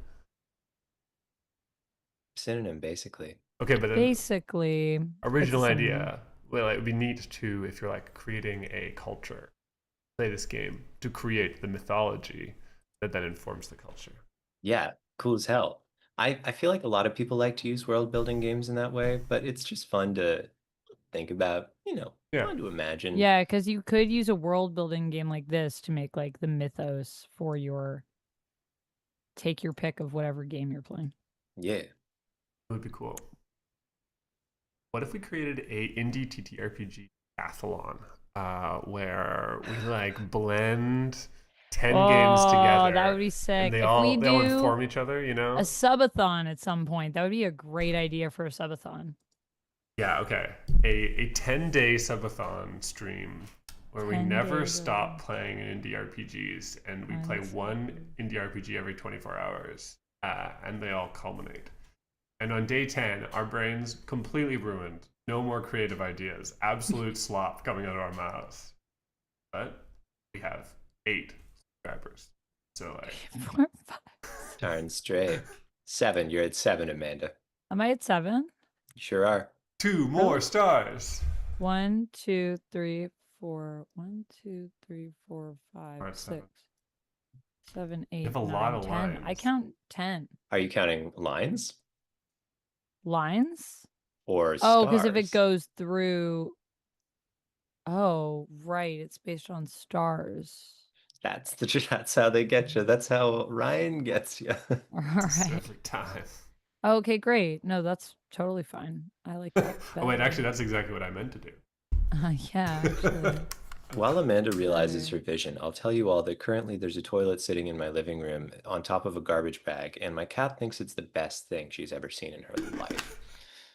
Synonym, basically. Okay, but then Basically, original it's a synonym. idea. Well, it would be neat to, if you're like creating a culture, play this game to create the mythology that then informs the culture. Yeah, cool as hell. I feel like a lot of people like to use world building games in that way, but it's just fun to think about, Yeah. fun to imagine. Yeah, because you could use a world building game like this to make like the mythos for your take your pick of whatever game you're playing. Yeah. It would be cool. What if we created a indie TTRPG athlon where we like blend 10 games together? That would be sick. And they If all we do inform each other, you know? a subathon at some point, that would be a great idea for a subathon. Yeah, okay. A 10-day subathon stream where we 10 never days stop playing indie RPGs, and we play That's one so indie RPG every 24 hours, and they all culminate. And on day 10, our brains completely ruined. No more creative ideas. Absolute slop coming out of our mouths. But we have 8 subscribers. So like, 4, 5. Darn straight. 7. You're at 7, Amanda. Am I at 7? You sure are. 2 more stars. 1, 2, 3, 4. 1, 2, 3, 4, 5, Alright, 6, 7, You 8, have a 9, lot of 10. I lines. count 10 Are you counting lines lines. or Oh, because if it stars? goes through. Oh, right. It's based on stars. That's how they get you. That's how Ryan gets you. All Just right. every time. Okay, great. No, that's totally fine. I like that. Oh wait, better. actually, that's exactly what I meant to do. Yeah, actually. While Amanda realizes Better. her vision, I'll tell you all that currently there's a toilet sitting in my living room on top of a garbage bag, and my cat thinks it's the best thing she's ever seen in her life.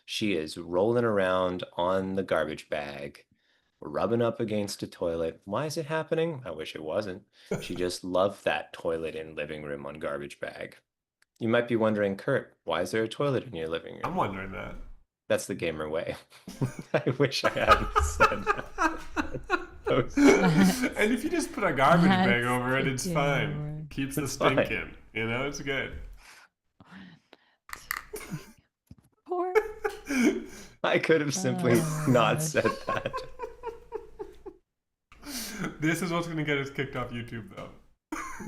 She is rolling around on the garbage bag, rubbing up against a toilet. Why is it happening? I wish it wasn't. She just loved that toilet in living room on garbage bag. You might be wondering, Kurt, why is there a toilet in your living room? I'm wondering that. That's the gamer way. I wish I hadn't said that. And if you just put a garbage bag That's over it, the it's gamer fine. way. Keeps the It's stink fine. in. You know, it's good. Poor. I could have simply Oh my not gosh. said that. This is what's going to get us kicked off YouTube, though.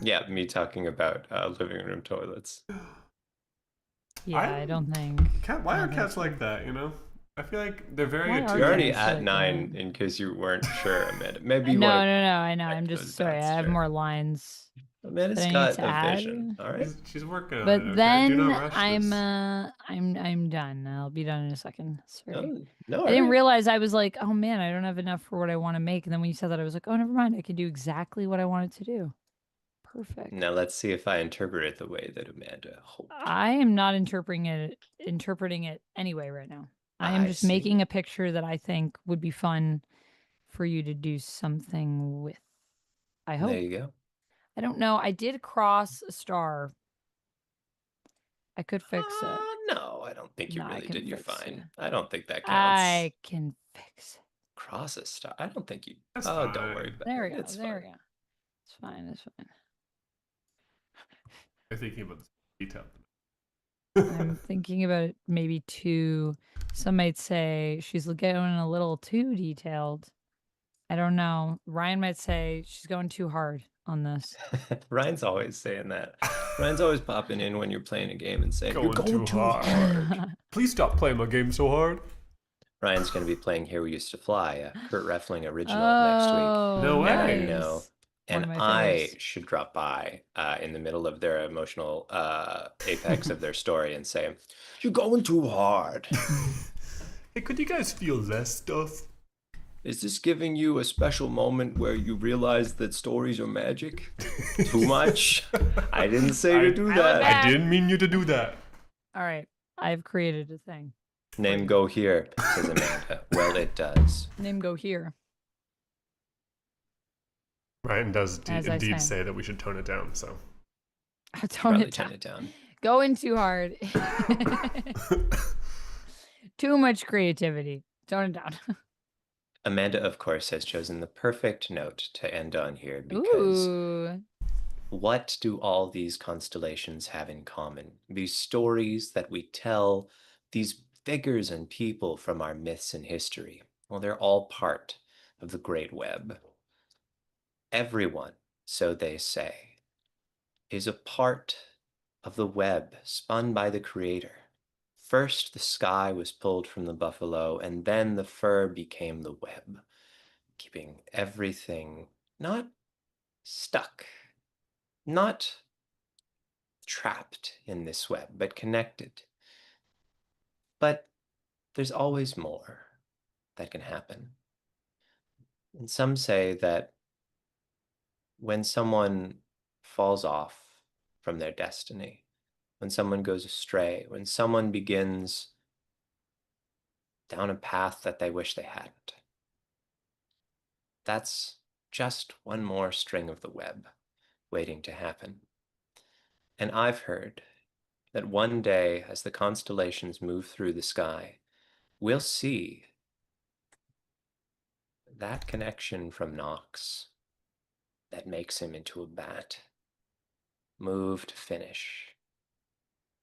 Yeah, me talking about living room toilets. Yeah, I don't think. Why are don't think cats so. like that? You know, I feel like they're very Why are attuned. You're already cats at like 9 that? in case you weren't sure, Amanda. Maybe you No, want no, to. no. I know. I'm those just sorry. I dots, have sure. more lines Amanda's that I need got to a add. vision. All right. She's working on But it. Okay, do then not rush I'm this. I'm done. I'll be done in a second. Sorry. Oh, no, I all didn't right. realize I was like, oh man, I don't have enough for what I want to make. And then when you said that, I was like, oh, never mind. I can do exactly what I wanted to do. Perfect. Now let's see if I interpret it the way that Amanda hoped. I am not interpreting it anyway right now. I am just making see. a picture that I think would be fun for you to do something with. I hope. There you go. I don't know. I did cross a star. I could fix it. No, I don't think you No, I really can did. You're fix fine. it. I don't think that counts. I can fix it. Cross a star. I don't think you. That's Oh, don't worry fine. about There it. we go. It's There fine. we go. It's fine. It's fine. I'm thinking about this detail. I'm thinking about it maybe too. Some might say she's going a little too detailed. I don't know. Ryan might say she's going too hard on this. Ryan's always saying that. Ryan's always popping in when you're playing a game and saying, "You're Going going too too hard." Please stop playing my game so hard. Ryan's going to be playing Here We Used to Fly, a Kurt Refling original next week. Oh, No way. And I nice. know. One And of my I faves. should drop by in the middle of their emotional apex of their story and say, "You're going too hard." Hey, could you guys feel less stuff? Is this giving you a special moment where you realize that stories are magic? Too much? I didn't say to do I that. back. I didn't mean you to do that. All right. I've created a thing. Name go here, says Amanda. Well, it does. Name go here. Ryan does As I indeed say. say that we should tone it down, so. Tone Probably it turn down. it down. Going too hard. Too much creativity. Tone it down. Amanda, of course, has chosen the perfect note to end on here because Ooh. what do all these constellations have in common? These stories that we tell, these figures and people from our myths and history, well, they're all part of the great web. Everyone, so they say, is a part of the web spun by the Creator. First, the sky was pulled from the buffalo, and then the fur became the web, keeping everything not stuck, not trapped in this web, but connected. But there's always more that can happen. And some say that when someone falls off from their destiny, when someone goes astray, when someone begins down a path that they wish they hadn't, that's just one more string of the web waiting to happen. And I've heard that one day, as the constellations move through the sky, we'll see that connection from Nox that makes him into a bat move to finish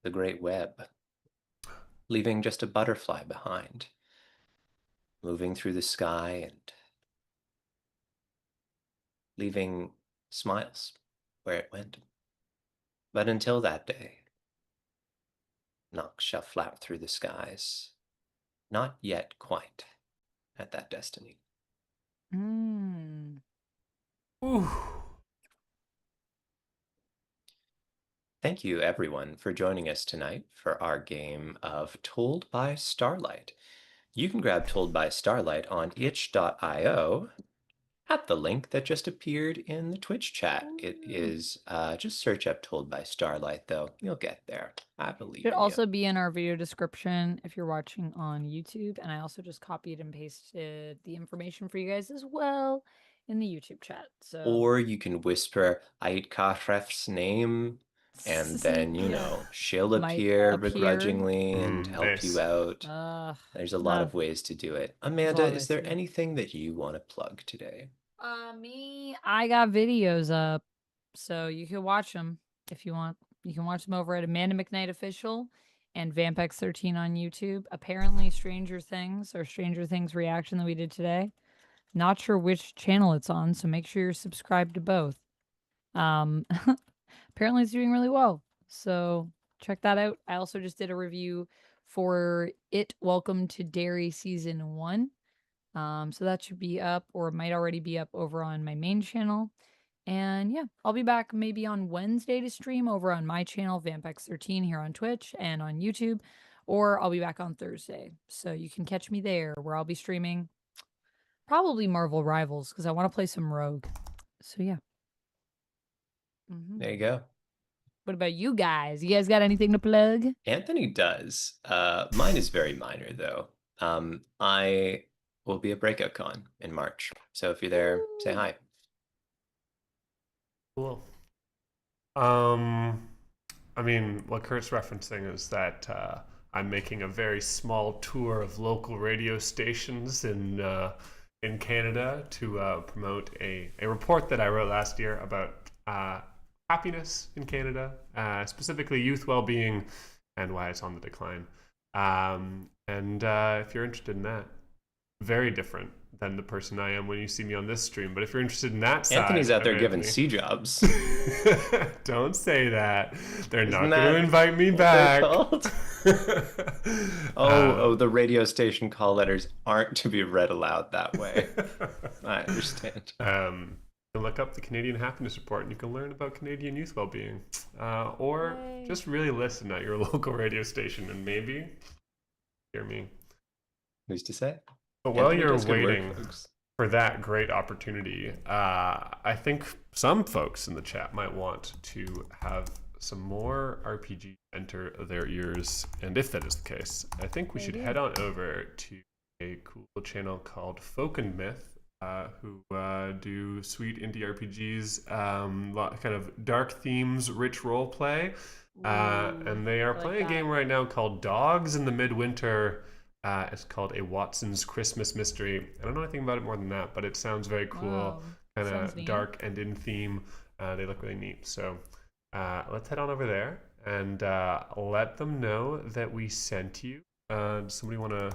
the great web, leaving just a butterfly behind. moving through the sky and leaving smiles where it went. But until that day, Nox shall flap through the skies, not yet quite at that destiny. Mm. Ooh. Thank you, everyone, for joining us tonight for our game of Told by Starlight. You can grab Told by Starlight on itch.io at the link that just appeared in the Twitch chat. It is just search up Told by Starlight, though. You'll get there. I believe Should in also you. be in our video description if you're watching on YouTube. And I also just copied and pasted the information for you guys as well in the YouTube chat. So Or you can whisper Ait Kashref's name, and then, you Yeah. know, she'll Might appear appear. begrudgingly and help Nice. you out. Ugh. There's a lot no. of ways to do it. a lot Amanda, of is ways there to do it. anything that you want to plug today? Me, I got videos up, so you can watch them if you want. You can watch them over at Amanda McKnight Official and Vampex13 on YouTube. Apparently, Stranger Things or Stranger Things reaction that we did today. Not sure which channel it's on, so make sure you're subscribed to both. Apparently, it's doing really well, so check that out. I also just did a review for It Welcome to Derry Season 1. So that should be up or it might already be up over on my main channel. And yeah, I'll be back maybe on Wednesday to stream over on my channel, Vampex13 here on Twitch and on YouTube, or I'll be back on Thursday. So you can catch me there where I'll be streaming probably Marvel Rivals because I want to play some Rogue. So yeah. There you go. What about you guys? You guys got anything to plug? Anthony does. Mine is very minor, though. I will be at Breakout Con in March. So if you're there, say hi. Cool. I mean, what Kurt's referencing is that I'm making a very small tour of local radio stations in Canada to promote a report that I wrote last year about happiness in Canada, specifically youth well-being and why it's on the decline. And if you're interested in that, very different than the person I am when you see me on this stream. But if you're interested in that side, Anthony's out there of giving Anthony- C jobs. Don't say that. They're Isn't not that going to invite me what they're back. called? Oh, the radio station call letters aren't to be read aloud that way. I understand. You can look up the Canadian Happiness Report and you can learn about Canadian youth well-being. Or Yay. just really listen at your local radio station and maybe hear me. Who's to say? But while Anthony you're does good work, waiting folks. for that great opportunity, I think some folks in the chat might want to have some more RPGs enter their ears. And if that is the case, I think we should head on over to a cool channel called Folk and Myth, who do sweet indie RPGs, kind of dark themes, rich role play. And they are I like playing a game that. right now called Dogs in the Midwinter. It's called A Watson's Christmas Mystery. I don't know anything about it more than that, but it sounds very cool, Wow. kind Sounds of neat. dark and in theme. They look really neat. So let's head on over there and let them know that we sent you. Does somebody want to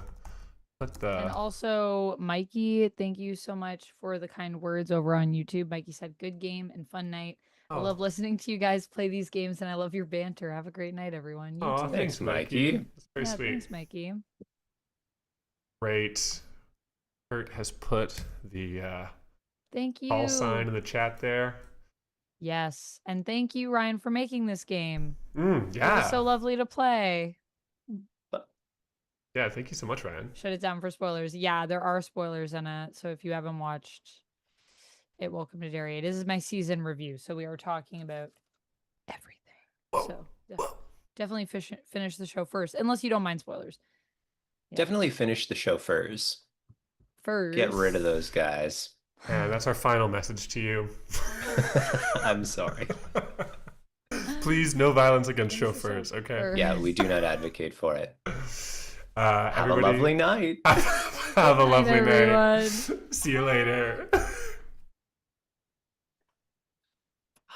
put the... And also, Mikey, thank you so much for the kind words over on YouTube. Mikey said, good game and fun night. I Oh. love listening to you guys play these games, and I love your banter. Have a great night, everyone. You Aw, too. thanks, Thanks, Mikey. That's very Yeah, sweet. thanks, Mikey. Great. Kurt has put the Thank you. call sign in the chat there. Yes, and thank you, Ryan, for making this game. It Yeah. was so lovely to play. Yeah, thank you so much, Ryan. Shut it down for spoilers. Yeah, there are spoilers in it. So if you haven't watched It Welcome to Derry, it is my season review. So we are talking about everything. Whoa, So whoa. definitely finish the show first, unless you don't mind spoilers. Yeah. Definitely finish the chauffeurs. First. Get rid of those guys. And that's our final message to you. I'm sorry. Please, no violence against Finish the chauffeurs, okay? chauffeur. Yeah, we do not advocate for it. Have Everybody, a lovely night. have a lovely Night, night. everyone. See you later.